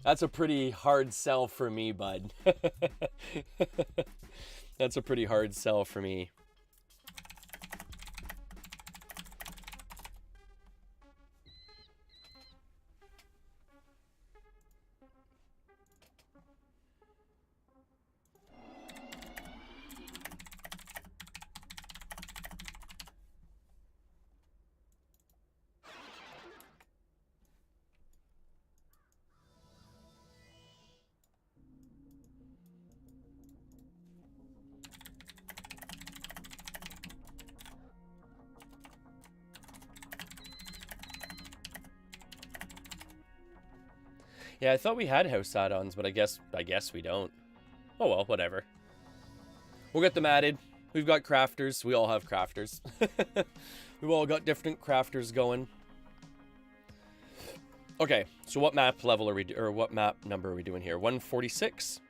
That's a pretty hard sell for me, bud. That's a pretty hard sell for me. Yeah, I thought we had house add-ons, but I guess we don't. Oh well, whatever. We'll get them added. We've got crafters. We all have crafters. We've all got different crafters going. Okay, so what map level are we, or what map number are we doing here? 146.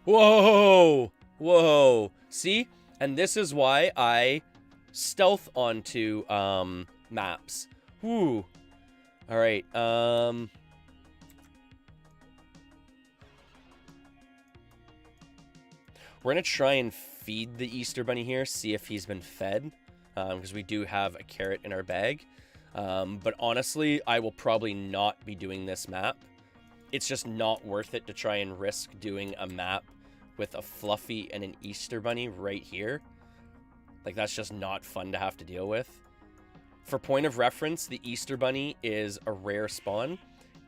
Whoa! Whoa! See? And this is why I stealth onto maps. Whoo. All right. We're gonna try and feed the Easter Bunny here, see if he's been fed, because we do have a carrot in our bag. But honestly, I will probably not be doing this map. It's just not worth it to try and risk doing a map with a Fluffy and an Easter Bunny right here. Like, that's just not fun to have to deal with. For point of reference, the Easter Bunny is a rare spawn,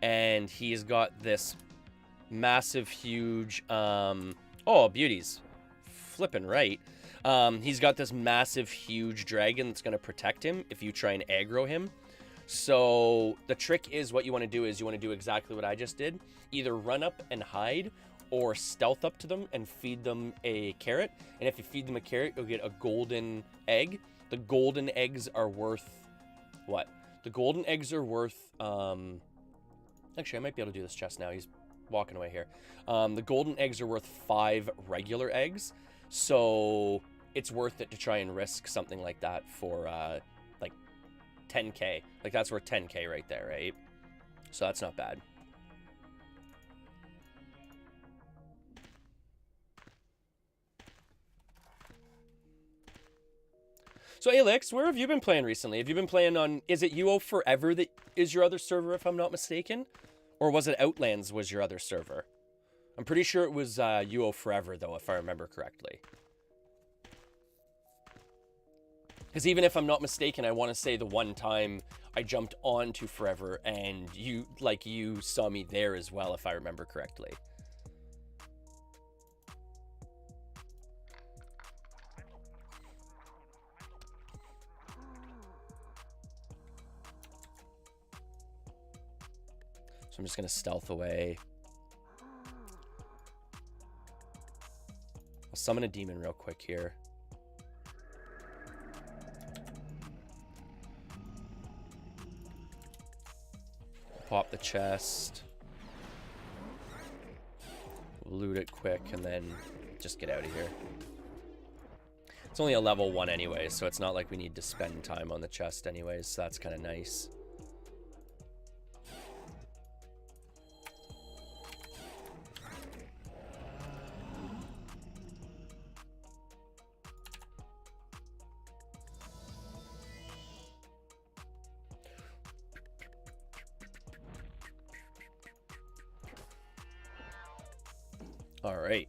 and he's got this massive, huge, oh, beauties. Flippin' right. He's got this massive, huge dragon that's going to protect him if you try and aggro him. So the trick is, what you want to do is you want to do exactly what I just did. Either run up and hide, or stealth up to them and feed them a carrot. And if you feed them a carrot, you'll get a golden egg. The golden eggs are worth... what? The golden eggs are worth... actually, I might be able to do this chest now. He's walking away here. The golden eggs are worth 5 regular eggs. So it's worth it to try and risk something like that for, like, 10k. Like, that's worth 10k right there, right? So that's not bad. So, Alex, where have you been playing recently? Have you been playing on... is it UO Forever that is your other server, if I'm not mistaken? Or was it Outlands was your other server? I'm pretty sure it was UO Forever, though, if I remember correctly. Because even if I'm not mistaken, I want to say the one time I jumped on to Forever, and you saw me there as well, if I remember correctly. So I'm just going to stealth away. I'll summon a demon real quick here. Pop the chest. Loot it quick and then just get out of here. It's only a level 1 anyway, so it's not like we need to spend time on the chest anyways, so that's kind of nice. All right.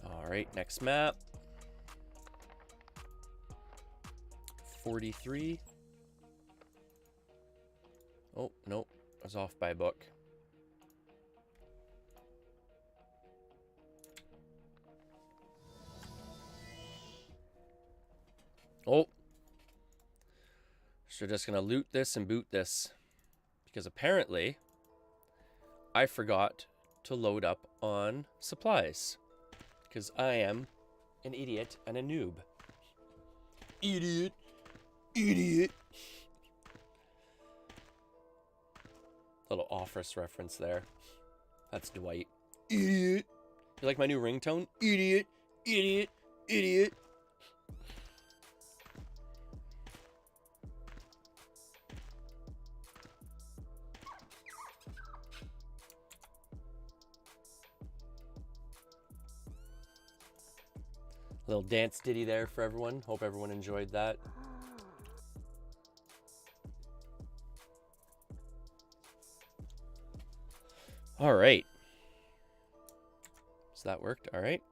All right, next map. 43. Oh, nope. I was off by a book. Oh. So we're just going to loot this and boot this. Because apparently, I forgot to load up on supplies. Because I am an idiot and a noob. Idiot. Idiot. Little Office reference there. That's Dwight. Idiot. You like my new ringtone? Idiot. Idiot. Idiot. Little dance ditty there for everyone. Hope everyone enjoyed that. All right. So that worked. All right.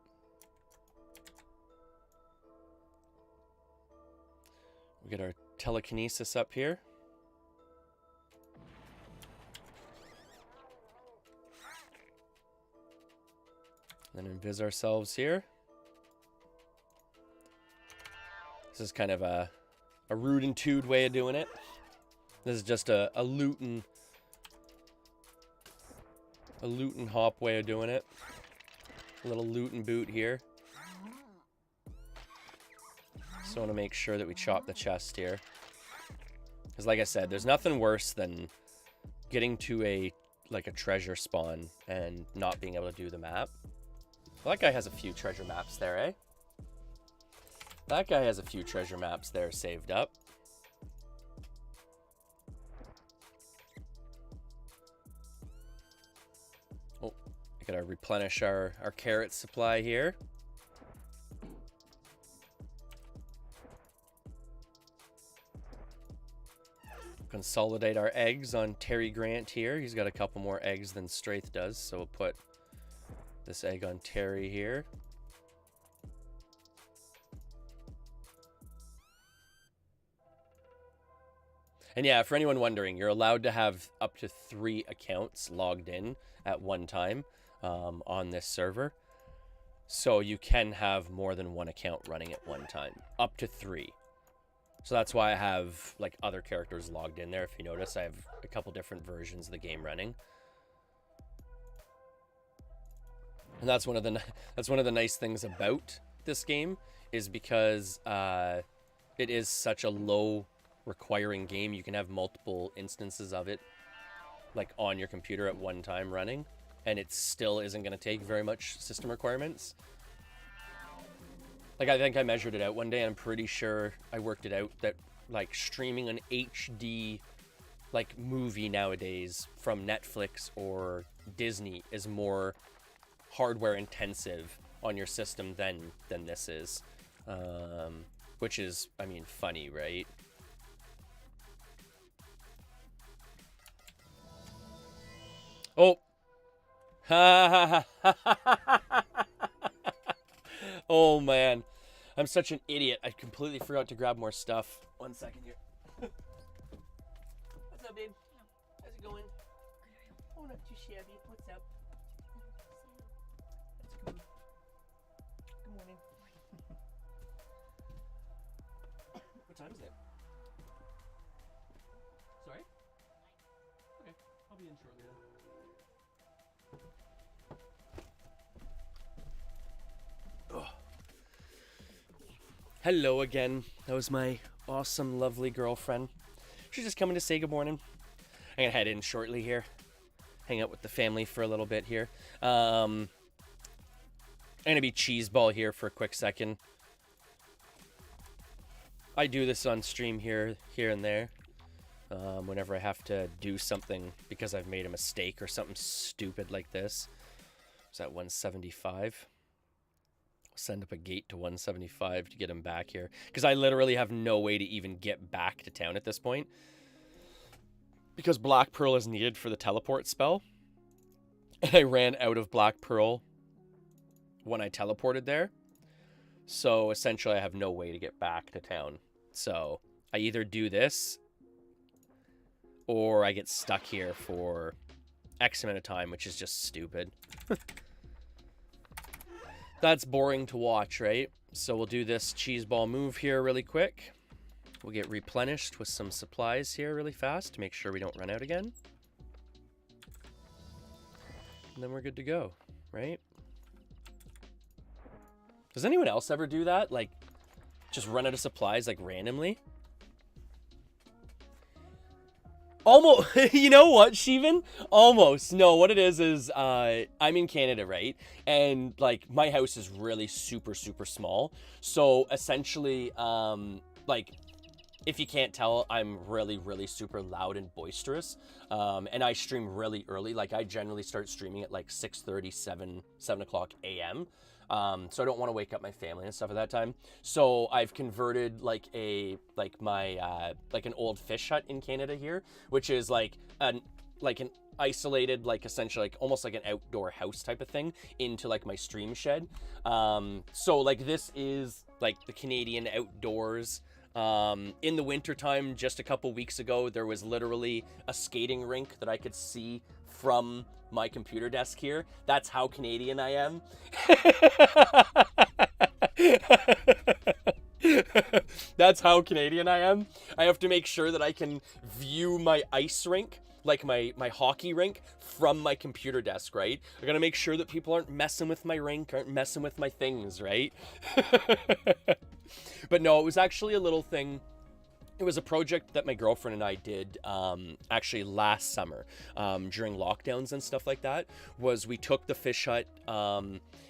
We get our telekinesis up here. Then invis ourselves here. This is kind of a root and tood way of doing it. This is just a loot and hop way of doing it. A little loot and boot here. So I want to make sure that we chop the chest here. Because like I said, there's nothing worse than getting to a treasure spawn and not being able to do the map. Well, that guy has a few treasure maps there, eh? That guy has a few treasure maps there saved up. Oh, we gotta replenish our carrot supply here. Consolidate our eggs on Terry Grant here. He's got a couple more eggs than Straith does, so we'll put this egg on Terry here. And yeah, for anyone wondering, you're allowed to have up to 3 accounts logged in at one time on this server. So you can have more than one account running at one time, up to 3. So that's why I have like other characters logged in there. If you notice, I have a couple different versions of the game running. And that's one of the nice things about this game, is because it is such a low requiring game. You can have multiple instances of it like on your computer at one time running, and it still isn't going to take very much system requirements. Like, I think I measured it out one day, and I'm pretty sure I worked it out that like streaming an HD like movie nowadays from Netflix or Disney is more hardware intensive on your system than this is, which is, I mean, funny, right? Oh. Oh man, I'm such an idiot. I completely forgot to grab more stuff. 1 second here. What's up, babe? How's it going? Oh, not too shabby. What's up? That's good. Good morning. What time is it? Sorry? Okay, I'll be in shortly then. Hello again. That was my awesome, lovely girlfriend. She's just coming to say good morning. I'm gonna head in shortly here. Hang out with the family for a little bit here. I'm gonna be cheeseball here for a quick second. I do this on stream here and there. Whenever I have to do something because I've made a mistake or something stupid like this. Is that 175? Send up a gate to 175 to get him back here, because I literally have no way to even get back to town at this point, because Black Pearl is needed for the teleport spell, and I ran out of Black Pearl when I teleported there. So essentially I have no way to get back to town. So I either do this or I get stuck here for X amount of time, which is just stupid. That's boring to watch, right? So we'll do this cheeseball move here really quick. We'll get replenished with some supplies here really fast to make sure we don't run out again. And then we're good to go, right? Does anyone else ever do that? Like, just run out of supplies, like, randomly? Almost. You know what, Sheevan? Almost. No, what it is I'm in Canada, right? And like my house is really super small. So essentially, like, if you can't tell, I'm really super loud and boisterous. And I stream really early. Like, I generally start streaming at like 6:30, 7 o'clock a.m. So I don't want to wake up my family and stuff at that time. So I've converted like my an old fish hut in Canada here, which is like an isolated, like, essentially like almost like an outdoor house type of thing, into like my stream shed. So like this is like the Canadian outdoors. In the wintertime, just a couple weeks ago, there was literally a skating rink that I could see from my computer desk here. That's how Canadian I am. That's how Canadian I am. I have to make sure that I can view my ice rink, like my hockey rink, from my computer desk, right? I gotta make sure that people aren't messing with my rink, aren't messing with my things, right? But no, it was actually a little thing. It was a project that my girlfriend and I did actually last summer during lockdowns and stuff like that. Was we took the fish hut.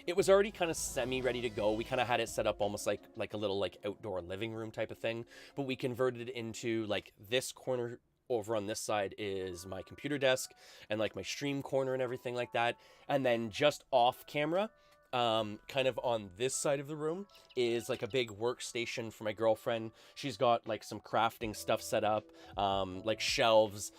It was already kind of semi-ready to go. We kind of had it set up almost like a little like outdoor living room type of thing. But we converted it into like this corner over on this side is my computer desk and like my stream corner and everything like that. And then just off camera, kind of on this side of the room is like a big workstation for my girlfriend. She's got like some crafting stuff set up, like shelves,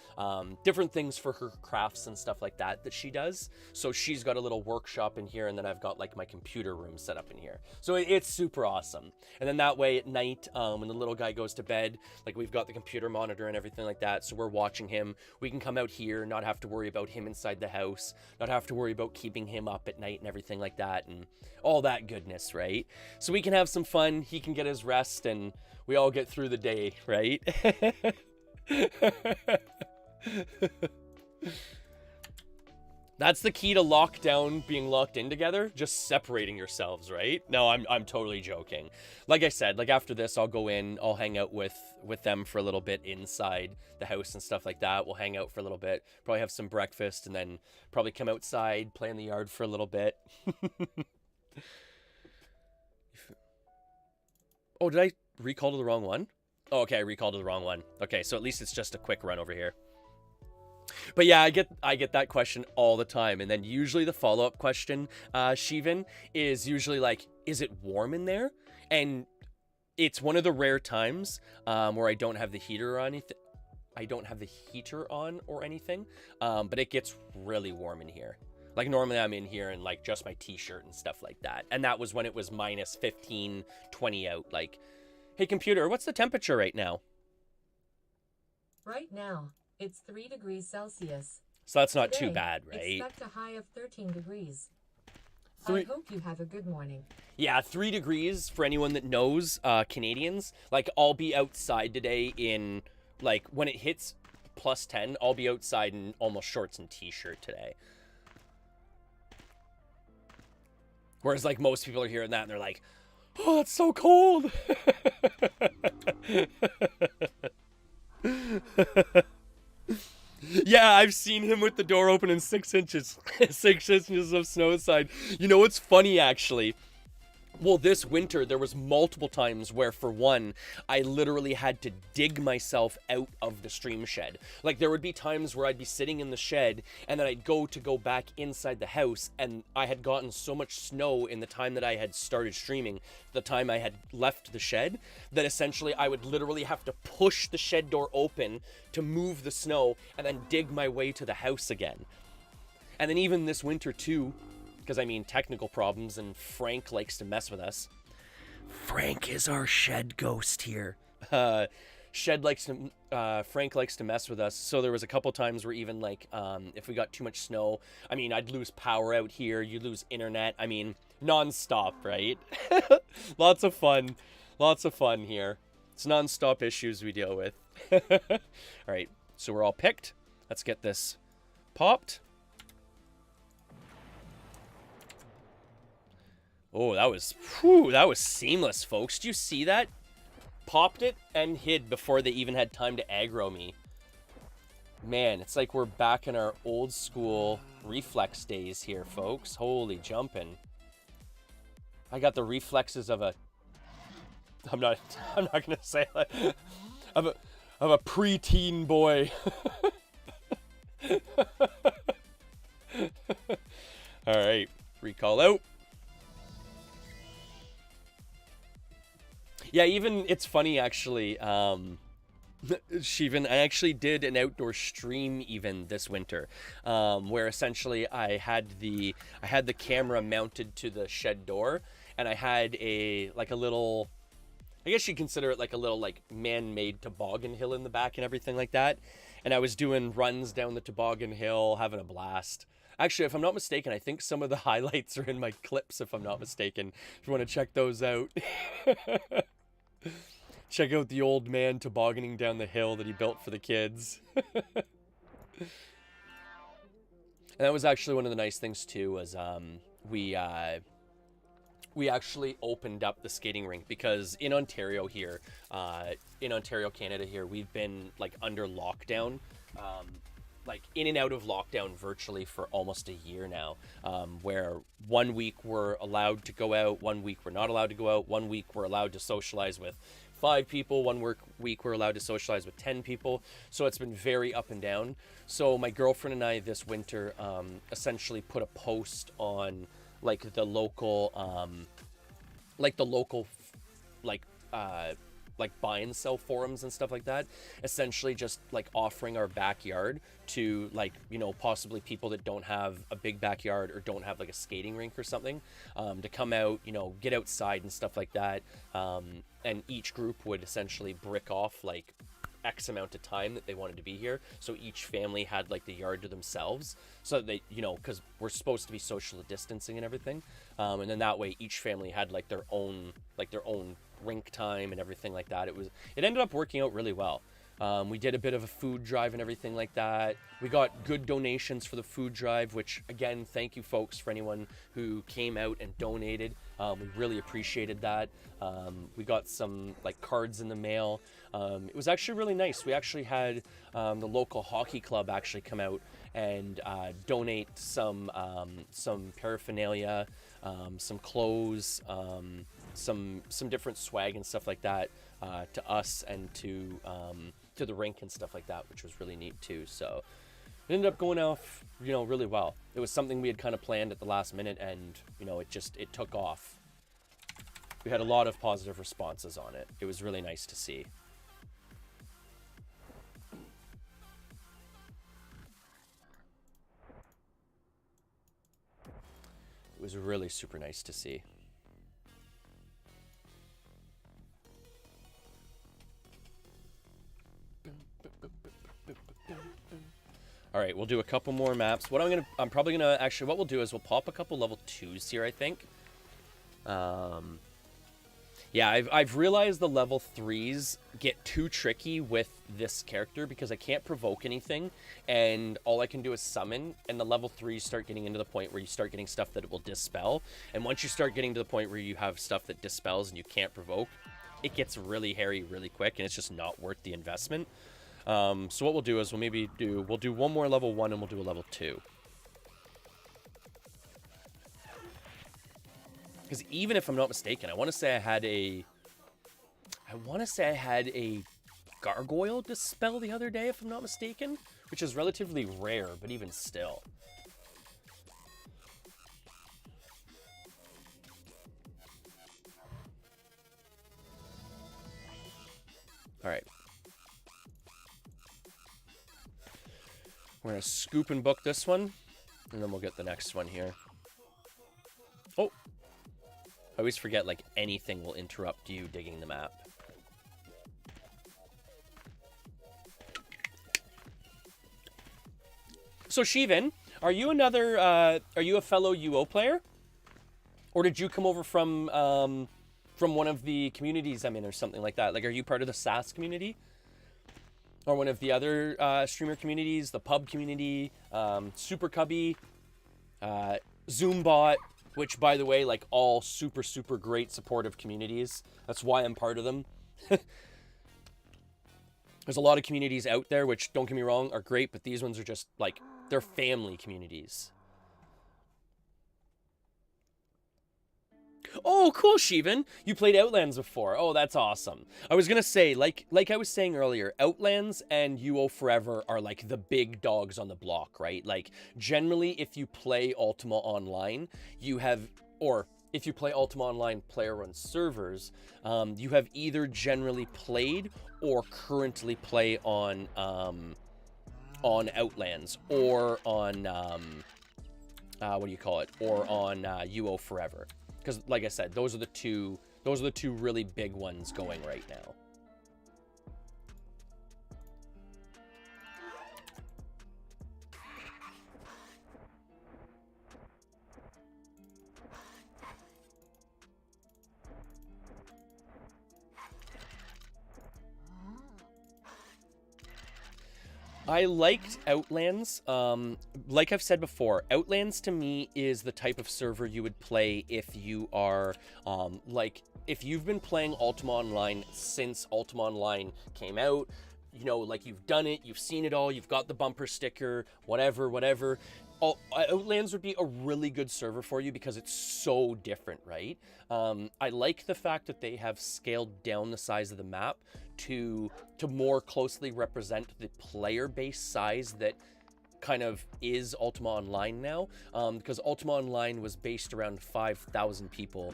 different things for her crafts and stuff like that she does. So she's got a little workshop in here, and then I've got like my computer room set up in here. So it's super awesome. And then that way at night, when the little guy goes to bed, like we've got the computer monitor and everything like that, so we're watching him. We can come out here, not have to worry about him inside the house, not have to worry about keeping him up at night and everything like that, and all that goodness, right? So we can have some fun, he can get his rest, and we all get through the day, right? That's the key to lockdown, being locked in together, just separating yourselves, right? No, I'm totally joking. Like I said, like after this, I'll go in, I'll hang out with them for a little bit inside the house and stuff like that. We'll hang out for a little bit, probably have some breakfast, and then probably come outside, play in the yard for a little bit. Oh, did I recall to the wrong one? Oh, okay, I recalled to the wrong one. Okay, so at least it's just a quick run over here. But yeah, I get that question all the time, and then usually the follow-up question, Shivan, is usually like, is it warm in there? And it's one of the rare times where I don't have the heater on anything. I don't have the heater on or anything, but it gets really warm in here. Like normally I'm in here in like just my t-shirt and stuff like that, and that was when it was minus 15, 20 out. Like, hey computer, what's the temperature right now? Right now, it's 3 degrees Celsius. So that's not Today, too bad, right? Expect a high of 13 degrees. I hope you have a good morning. Yeah, 3 degrees for anyone that knows, Canadians. Like, I'll be outside today in, like, when it hits plus 10, I'll be outside in almost shorts and t-shirt today. Whereas, like, most people are hearing that and they're like, oh, it's so cold. Yeah, I've seen him with the door open and 6 inches. 6 inches of snow inside. You know what's funny, actually? Well, this winter, there was multiple times where, for one, I literally had to dig myself out of the stream shed. Like, there would be times where I'd be sitting in the shed, and then I'd go back inside the house, and I had gotten so much snow in the time that I had started streaming, the time I had left the shed, that essentially I would literally have to push the shed door open to move the snow, and then dig my way to the house again. And then even this winter, too, because, I mean, technical problems, and Frank likes to mess with us. Frank is our shed ghost here. Frank likes to mess with us, so there was a couple times where even, like, if we got too much snow, I mean, I'd lose power out here, you lose internet, I mean, non-stop, right? Lots of fun here. It's non-stop issues we deal with. Alright, so we're all picked. Let's get this popped. Oh, that was seamless, folks. Do you see that? Popped it and hid before they even had time to aggro me. Man, it's like we're back in our old school reflex days here, folks. Holy jumping. I got the reflexes of a... I'm not gonna say that. Of a preteen boy. Alright, recall out. Yeah, even, it's funny, actually, Shivan, I actually did an outdoor stream even this winter, where essentially I had the camera mounted to the shed door, and I had a little, I guess you'd consider it like a little, like, man-made toboggan hill in the back and everything like that, and I was doing runs down the toboggan hill, having a blast. Actually, if I'm not mistaken, I think some of the highlights are in my clips, if I'm not mistaken, if you want to check those out. Check out the old man tobogganing down the hill that he built for the kids. And that was actually one of the nice things too, was we actually opened up the skating rink, because in Ontario here, in Ontario, Canada here, we've been like under lockdown, like in and out of lockdown virtually for almost a year now, where 1 week we're allowed to go out, 1 week we're not allowed to go out, 1 week we're allowed to socialize with 5 people, 1 week we're allowed to socialize with 10 people. So it's been very up and down. So my girlfriend and I this winter essentially put a post on like the local like buy and sell forums and stuff like that, essentially just like offering our backyard to, like, you know, possibly people that don't have a big backyard or don't have like a skating rink or something, to come out, you know, get outside and stuff like that. And each group would essentially brick off like X amount of time that they wanted to be here, so each family had like the yard to themselves, so that they, you know, because we're supposed to be social distancing and everything, and then that way each family had like their own rink time and everything like that. It ended up working out really well. We did a bit of a food drive and everything like that. We got good donations for the food drive, which, again, thank you folks for anyone who came out and donated. We really appreciated that. We got some like cards in the mail. It was actually really nice. We actually had the local hockey club actually come out and donate some paraphernalia, some clothes, some different swag and stuff like that, to us and to the rink and stuff like that, which was really neat too. So it ended up going off, you know, really well. It was something we had kind of planned at the last minute, and, you know, it took off. We had a lot of positive responses on it. It was really nice to see. It was really super nice to see. All right, we'll do a couple more maps. What what we'll do is we'll pop a couple level 2s here, I think. Yeah, I've realized the level 3s get too tricky with this character because I can't provoke anything, and all I can do is summon, and the level 3s start getting into the point where you start getting stuff that it will dispel, and once you start getting to the point where you have stuff that dispels and you can't provoke, it gets really hairy really quick, and it's just not worth the investment. So what we'll do is we'll do one more level 1 and we'll do a level 2. Because even if I'm not mistaken, I want to say I had a gargoyle dispel the other day, if I'm not mistaken, which is relatively rare, but even still. All right. We're going to scoop and book this one, and then we'll get the next one here. Oh! I always forget, like, anything will interrupt you digging the map. So, Shivan, are you a fellow UO player? Or did you come over from one of the communities I'm in or something like that? Like, are you part of the SAS community? Or one of the other streamer communities, the pub community, Super Cubby, Zoombot, which, by the way, like, all super, super great supportive communities. That's why I'm part of them. There's a lot of communities out there, which, don't get me wrong, are great, but these ones are just, like, they're family communities. Oh, cool, Shivan. You played Outlands before. Oh, that's awesome. I was gonna say, like I was saying earlier, Outlands and UO Forever are like the big dogs on the block, right? Like, generally, if you play Ultima Online, if you play Ultima Online player-run servers, you have either generally played or currently play on Outlands or on or on UO Forever. Because, like I said, those are the two really big ones going right now. I liked Outlands. Like I've said before, Outlands to me is the type of server you would play if you are, if you've been playing Ultima Online since Ultima Online came out, you know, like, you've done it, you've seen it all, you've got the bumper sticker, whatever. Outlands would be a really good server for you because it's so different, right? I like the fact that they have scaled down the size of the map to more closely represent the player base size that kind of is Ultima Online now, because Ultima Online was based around 5,000 people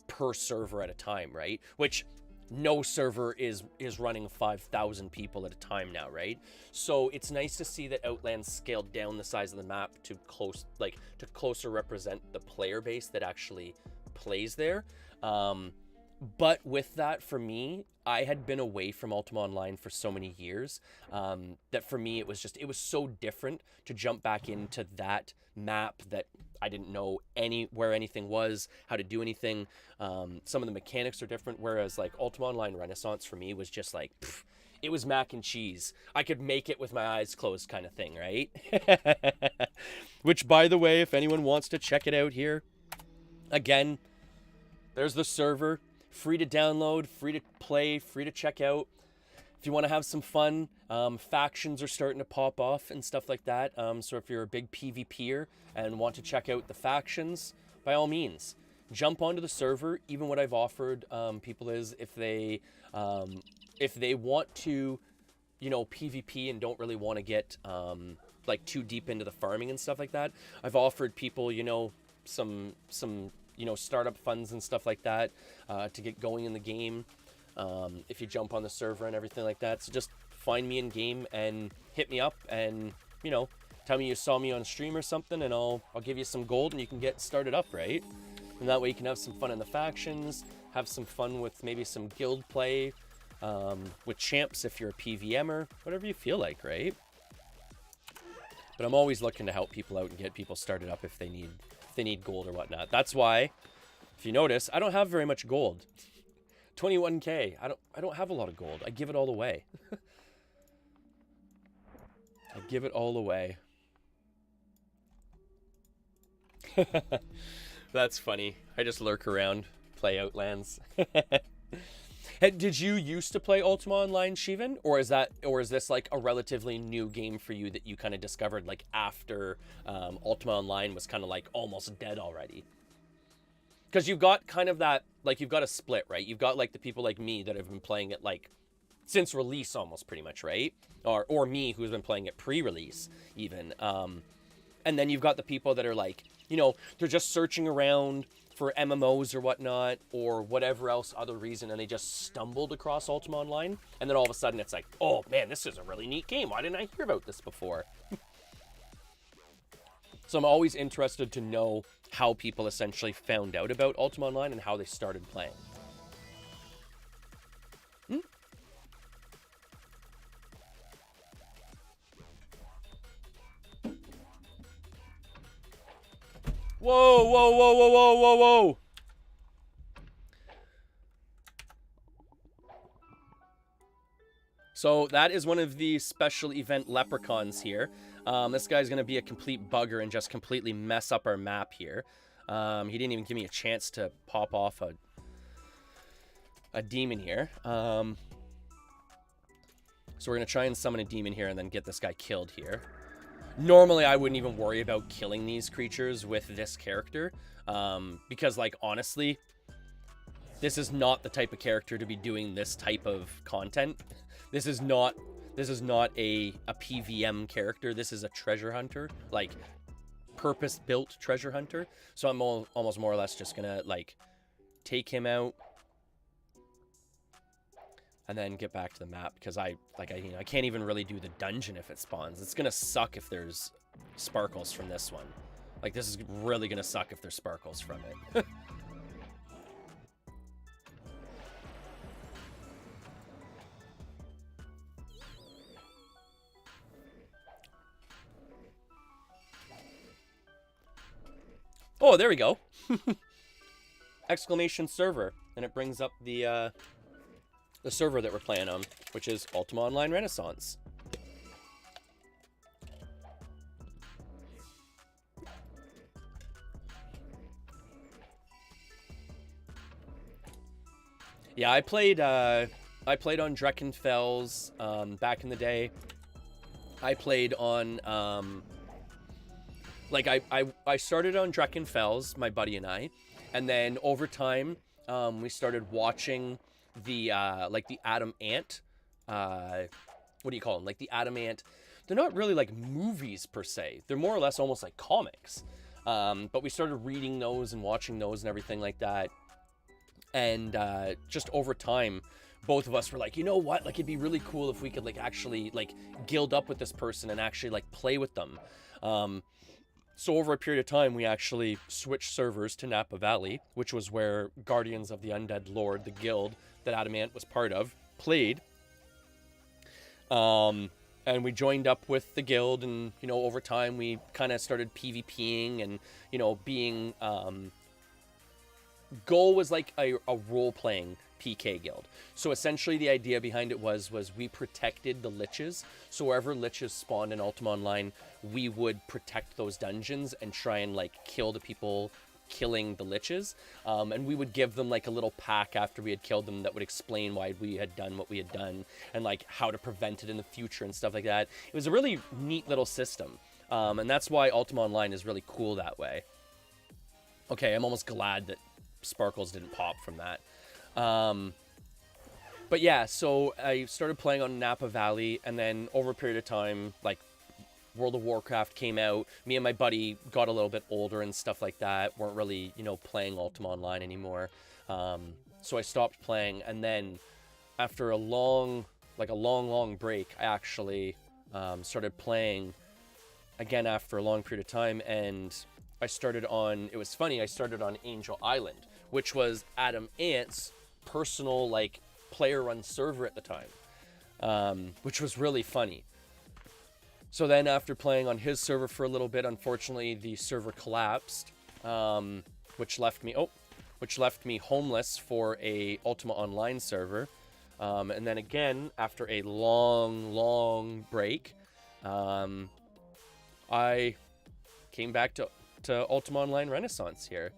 per server at a time, right? Which no server is running 5,000 people at a time now, right? So it's nice to see that Outlands scaled down the size of the map to closer represent the player base that actually plays there. But with that, for me, I had been away from Ultima Online for so many years that for me it was so different to jump back into that map that I didn't know where anything was, how to do anything. Some of the mechanics are different, whereas like Ultima Online Renaissance for me was just like, it was mac and cheese. I could make it with my eyes closed kind of thing, right? Which, by the way, if anyone wants to check it out here, again, there's the server. Free to download, free to play, free to check out. If you want to have some fun, factions are starting to pop off and stuff like that. So if you're a big PvPer and want to check out the factions, by all means, jump onto the server. Even what I've offered people is if they want to, PvP and don't really want to get like too deep into the farming and stuff like that, I've offered people, some startup funds and stuff like that to get going in the game if you jump on the server and everything like that. So just find me in game and hit me up and tell me you saw me on stream or something, and I'll give you some gold and you can get started up, right? And that way you can have some fun in the factions, have some fun with maybe some guild play with champs if you're a PVMer, whatever you feel like, right? But I'm always looking to help people out and get people started up if they need gold or whatnot. That's why, if you notice, I don't have very much gold. 21k. I don't have a lot of gold. I give it all away. I give it all away. That's funny. I just lurk around, play Outlands. Did you used to play Ultima Online, Shivan? Or is this like a relatively new game for you that you kind of discovered like after Ultima Online was kind of like almost dead already? Because you've got kind of that, like, you've got a split, right? You've got like the people like me that have been playing it like since release almost pretty much, right? Or me who's been playing it pre-release even. And then you've got the people that are like, they're just searching around for MMOs or whatnot, or whatever else other reason, and they just stumbled across Ultima Online, and then all of a sudden it's like, oh man, this is a really neat game. Why didn't I hear about this before? So I'm always interested to know how people essentially found out about Ultima Online and how they started playing. Whoa, whoa, whoa, whoa, whoa, whoa, whoa. So that is one of the special event leprechauns here. This guy's going to be a complete bugger and just completely mess up our map here. He didn't even give me a chance to pop off a demon here. So we're going to try and summon a demon here and then get this guy killed here. Normally, I wouldn't even worry about killing these creatures with this character, because, like, honestly, this is not the type of character to be doing this type of content. This is not a PVM character. This is a treasure hunter, like, purpose-built treasure hunter. So I'm almost more or less just gonna, like, take him out and then get back to the map, because I can't even really do the dungeon if it spawns. It's gonna suck if there's sparkles from this one. Like, this is really gonna suck if there's sparkles from it. Oh, there we go. Exclamation server, and it brings up the server that we're playing on, which is Ultima Online Renaissance. Yeah, I played on Dreckenfels back in the day. I played on I started on Dreckenfels, my buddy and I, and then over time we started watching the Adam Ant, what do you call them? Like the Adam Ant, they're not really like movies per se. They're more or less almost like comics. But we started reading those and watching those and everything like that. And just over time, both of us were like, you know what? Like, it'd be really cool if we could like actually like guild up with this person and actually like play with them. So over a period of time, we actually switched servers to Napa Valley, which was where Guardians of the Undead Lord, the guild that Adamant was part of, played. And we joined up with the guild, and, you know, over time we kind of started PvPing and, you know, being, goal was like a role-playing PK guild. So essentially the idea behind it was we protected the liches. So wherever liches spawned in Ultima Online, we would protect those dungeons and try and like kill the people killing the liches. And we would give them like a little pack after we had killed them that would explain why we had done what we had done and like how to prevent it in the future and stuff like that. It was a really neat little system. And that's why Ultima Online is really cool that way. Okay, I'm almost glad that sparkles didn't pop from that. But yeah, so I started playing on Napa Valley, and then over a period of time, like, World of Warcraft came out. Me and my buddy got a little bit older and stuff like that. Weren't really, you know, playing Ultima Online anymore. So I stopped playing, and then after a long break, I actually started playing again after a long period of time, and I started on, it was funny, I started on Angel Island, which was Adam Ant's personal, like, player-run server at the time, which was really funny. So then after playing on his server for a little bit, unfortunately, the server collapsed, which left me homeless for a Ultima Online server. And then again, after a long break, I came back to Ultima Online Renaissance here.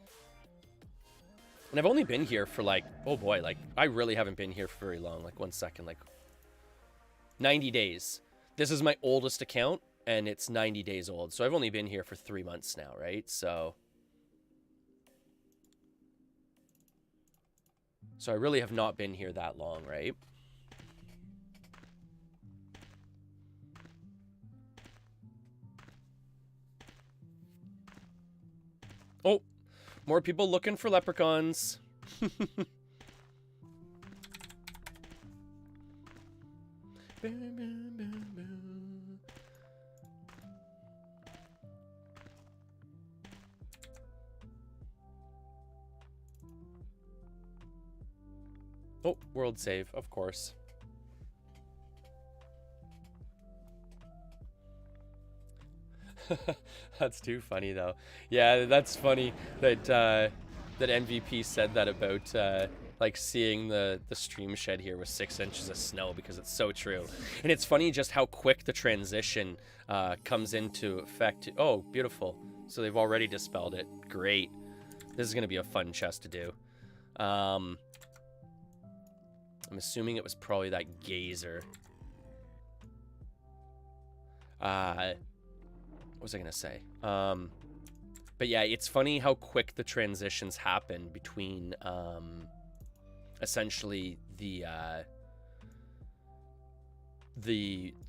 And I've only been here for like, oh boy, like, I really haven't been here for very long. Like, 1 second, like, 90 days. This is my oldest account, and it's 90 days old. So I've only been here for 3 months now, right? So I really have not been here that long, right? Oh, more people looking for leprechauns. Oh, world save, of course. That's too funny, though. Yeah, that's funny that that MVP said that about like seeing the stream shed here with 6 inches of snow, because it's so true. And it's funny just how quick the transition comes into effect. Oh, beautiful. So they've already dispelled it. Great. This is going to be a fun chest to do. I'm assuming it was probably that gazer. What was I going to say? But yeah, it's funny how quick the transitions happen between essentially the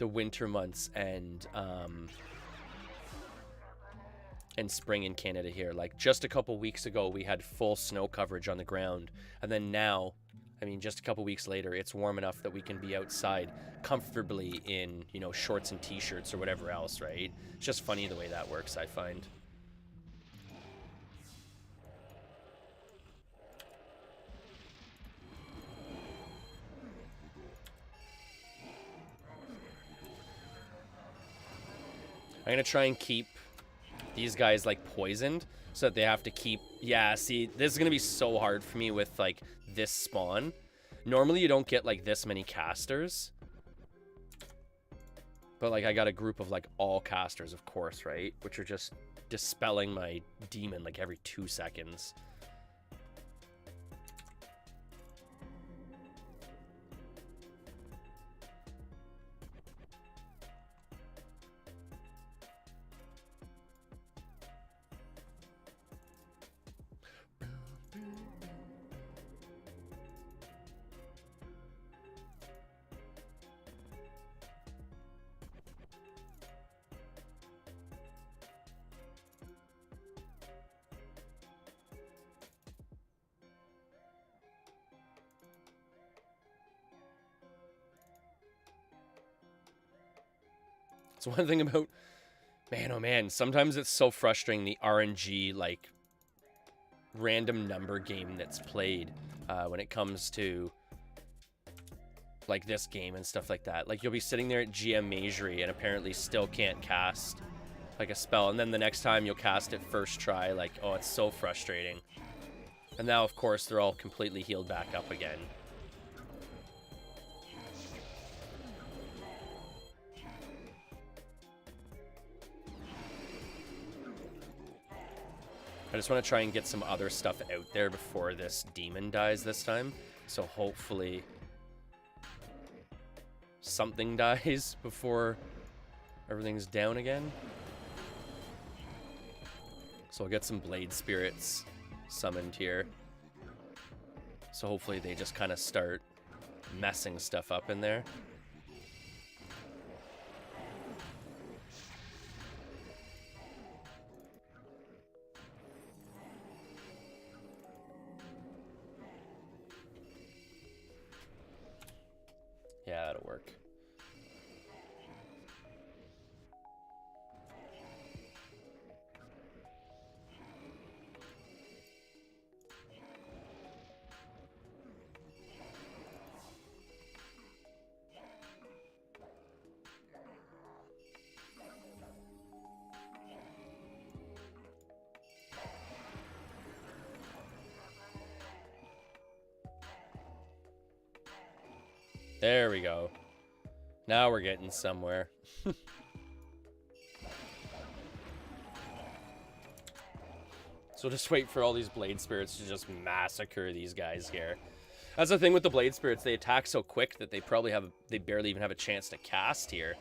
winter months and spring in Canada here. Like, just a couple weeks ago, we had full snow coverage on the ground, and then now, I mean, just a couple weeks later, it's warm enough that we can be outside comfortably in, you know, shorts and t-shirts or whatever else, right? It's just funny the way that works, I find. I'm gonna try and keep these guys, like, poisoned so that they have to keep... Yeah, see, this is gonna be so hard for me with, like, this spawn. Normally you don't get, like, this many casters. But, like, I got a group of, like, all casters, of course, right? Which are just dispelling my demon, like, every 2 seconds. It's one thing about, man, oh man, sometimes it's so frustrating, the RNG, like, random number game that's played when it comes to, like, this game and stuff like that. Like, you'll be sitting there at GM Majory and apparently still can't cast, like, a spell. And then the next time you'll cast it first try, like, oh, it's so frustrating. And now, of course, they're all completely healed back up again. I just want to try and get some other stuff out there before this demon dies this time. So hopefully something dies before everything's down again. So I'll get some blade spirits summoned here. So hopefully they just kind of start messing stuff up in there. Yeah, that'll work. There we go. Now we're getting somewhere. So just wait for all these blade spirits to just massacre these guys here. That's the thing with the blade spirits. They attack so quick that they barely even have a chance to cast here.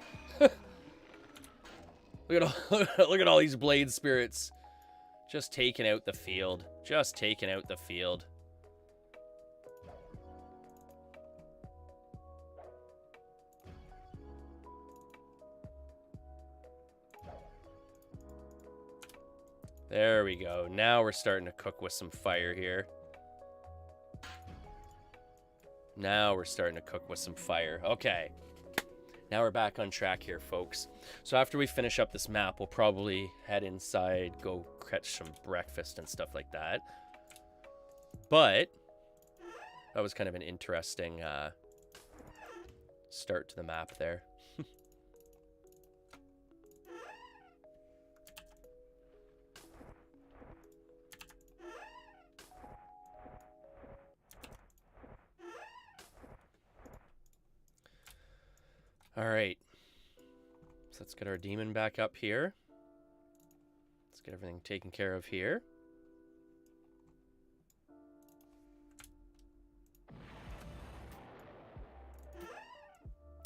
Look at all these blade spirits. Just taking out the field. Just taking out the field. There we go. Now we're starting to cook with some fire here. Now we're starting to cook with some fire. Okay. Now we're back on track here, folks. So after we finish up this map, we'll probably head inside, go catch some breakfast and stuff like that. But that was kind of an interesting start to the map there. All right, so let's get our demon back up here. Let's get everything taken care of here.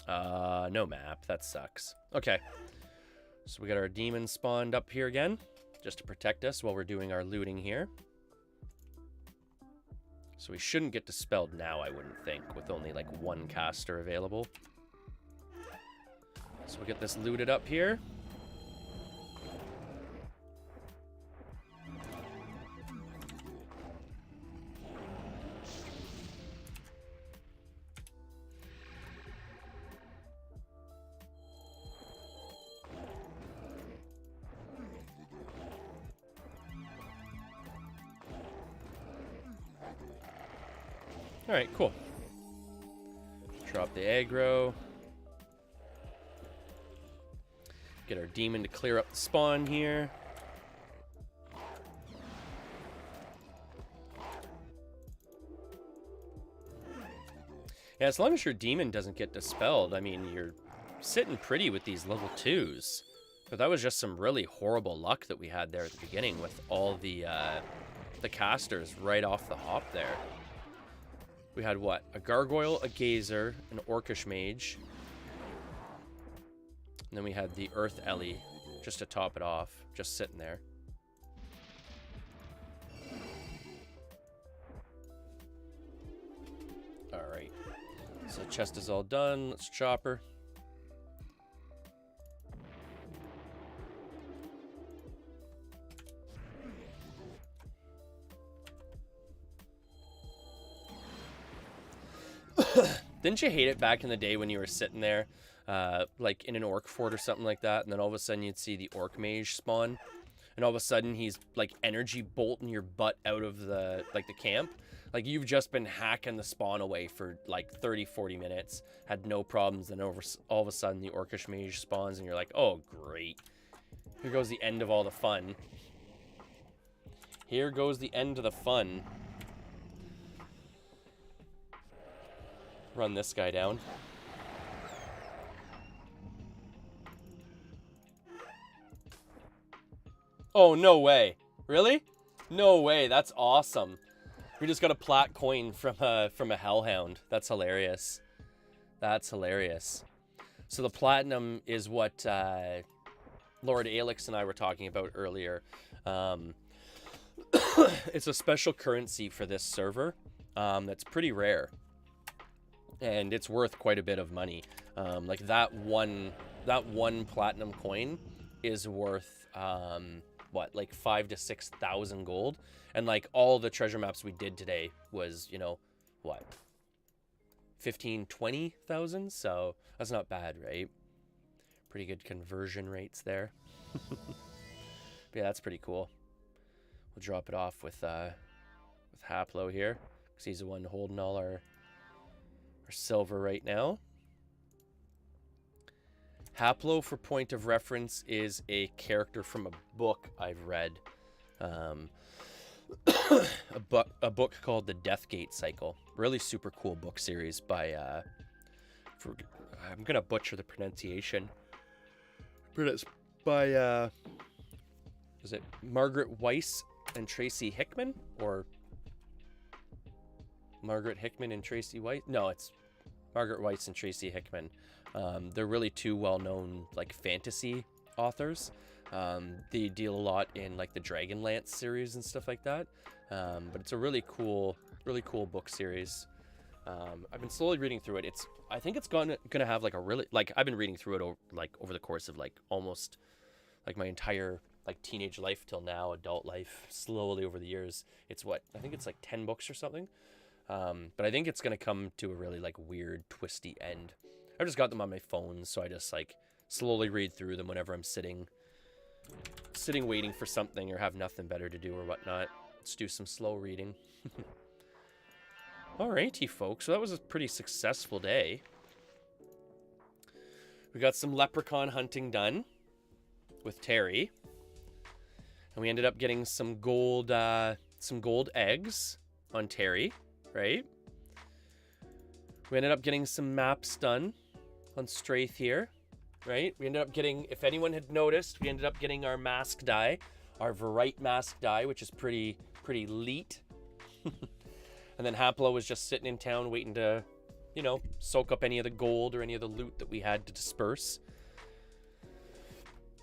No map, that sucks. Okay, so we got our demon spawned up here again, just to protect us while we're doing our looting here. So we shouldn't get dispelled now, I wouldn't think, with only like one caster available. So we'll get this looted up here. All right, cool. Drop the aggro. Get our demon to clear up the spawn here. Yeah, as long as your demon doesn't get dispelled, I mean, you're sitting pretty with these level 2s. But that was just some really horrible luck that we had there at the beginning with all the casters right off the hop there. We had what? A gargoyle, a gazer, an orcish mage. And then we had the Earth Ellie, just to top it off, just sitting there. Alright, so the chest is all done. Let's chop her. Didn't you hate it back in the day when you were sitting there like in an orc fort or something like that, and then all of a sudden you'd see the orc mage spawn, and all of a sudden he's like energy bolting your butt out of the camp. Like you've just been hacking the spawn away for like 30-40 minutes, had no problems, then all of a sudden the orcish mage spawns and you're like, oh great, here goes the end of all the fun. Here goes the end of the fun. Run this guy down. Oh, no way. Really? No way. That's awesome. We just got a plat coin from a hellhound. That's hilarious. That's hilarious. So the platinum is what Lord Alex and I were talking about earlier. It's a special currency for this server that's pretty rare. And it's worth quite a bit of money. Like that one platinum coin is worth what, like 5,000 to 6,000 gold, and like all the treasure maps we did today was, you know, what, 15,000-20,000. So that's not bad, right? Pretty good conversion rates there. But yeah, that's pretty cool. We'll drop it off with Haplo here, because he's the one holding all our silver right now. Haplo, for point of reference, is a character from a book I've read. A book called The Deathgate Cycle. Really super cool book series by I'm gonna butcher the pronunciation. But it's by is it Margaret Weiss and Tracy Hickman, or Margaret Hickman and Tracy Weiss? No, it's Margaret Weiss and Tracy Hickman. They're really two well-known like fantasy authors. They deal a lot in like the Dragonlance series and stuff like that. But it's a really cool book series. I've been slowly reading through it. I think it's gonna have like a really, like, I've been reading through it over the course of like almost like my entire like teenage life till now, adult life, slowly over the years. It's what, I think it's like 10 books or something. But I think it's gonna come to a really like weird twisty end. I've just got them on my phone, so I just like slowly read through them whenever I'm sitting waiting for something or have nothing better to do or whatnot. Let's do some slow reading. Alrighty, folks. So that was a pretty successful day. We got some leprechaun hunting done with Terry, and we ended up getting some gold eggs on Terry, right? We ended up getting some maps done on Straith here, right? We ended up getting, if anyone had noticed, we ended up getting our mask die, our Verite mask die, which is pretty leet. And then Haplo was just sitting in town waiting to, you know, soak up any of the gold or any of the loot that we had to disperse.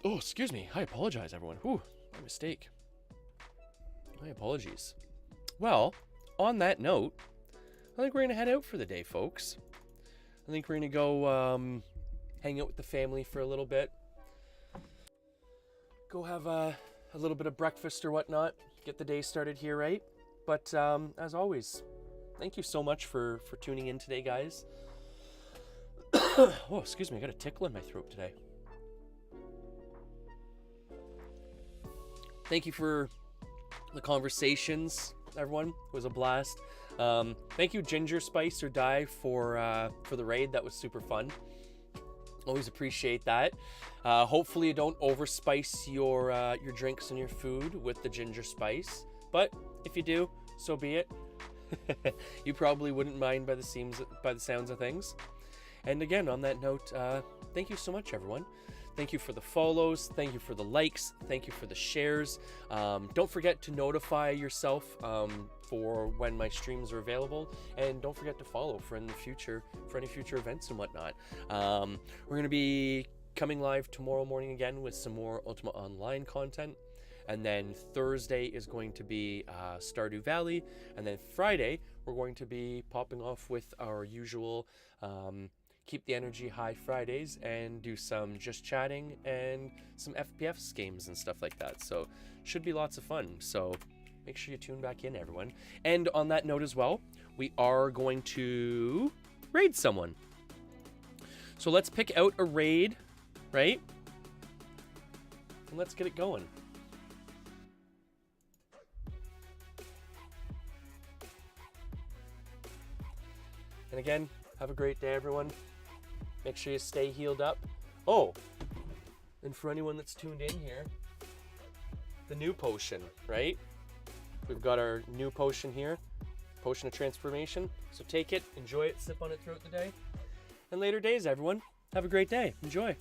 Oh, excuse me. I apologize, everyone. Whew, my mistake. My apologies. Well, on that note, I think we're going to head out for the day, folks. I think we're going to go hang out with the family for a little bit. Go have a little bit of breakfast or whatnot. Get the day started here, right? But as always, thank you so much for tuning in today, guys. Oh, excuse me. I got a tickle in my throat today. Thank you for the conversations, everyone. It was a blast. Thank you, Ginger Spice or Die, for the raid. That was super fun. Always appreciate that. Hopefully you don't overspice your drinks and your food with the ginger spice, but if you do, so be it. You probably wouldn't mind by the sounds of things. And again, on that note, thank you so much, everyone. Thank you for the follows. Thank you for the likes. Thank you for the shares. Don't forget to notify yourself for when my streams are available, and don't forget to follow for any future events and whatnot. We're going to be coming live tomorrow morning again with some more Ultima Online content, and then Thursday is going to be Stardew Valley, and then Friday we're going to be popping off with our usual Keep the Energy High Fridays and do some just chatting and some FPS games and stuff like that. So should be lots of fun. So make sure you tune back in, everyone. And on that note as well, we are going to raid someone. So let's pick out a raid, right? And let's get it going. And again, have a great day, everyone. Make sure you stay healed up. Oh, and for anyone that's tuned in here, the new potion, right? We've got our new potion here, Potion of Transformation. So take it, enjoy it, sip on it throughout the day. And later days, everyone. Have a great day. Enjoy.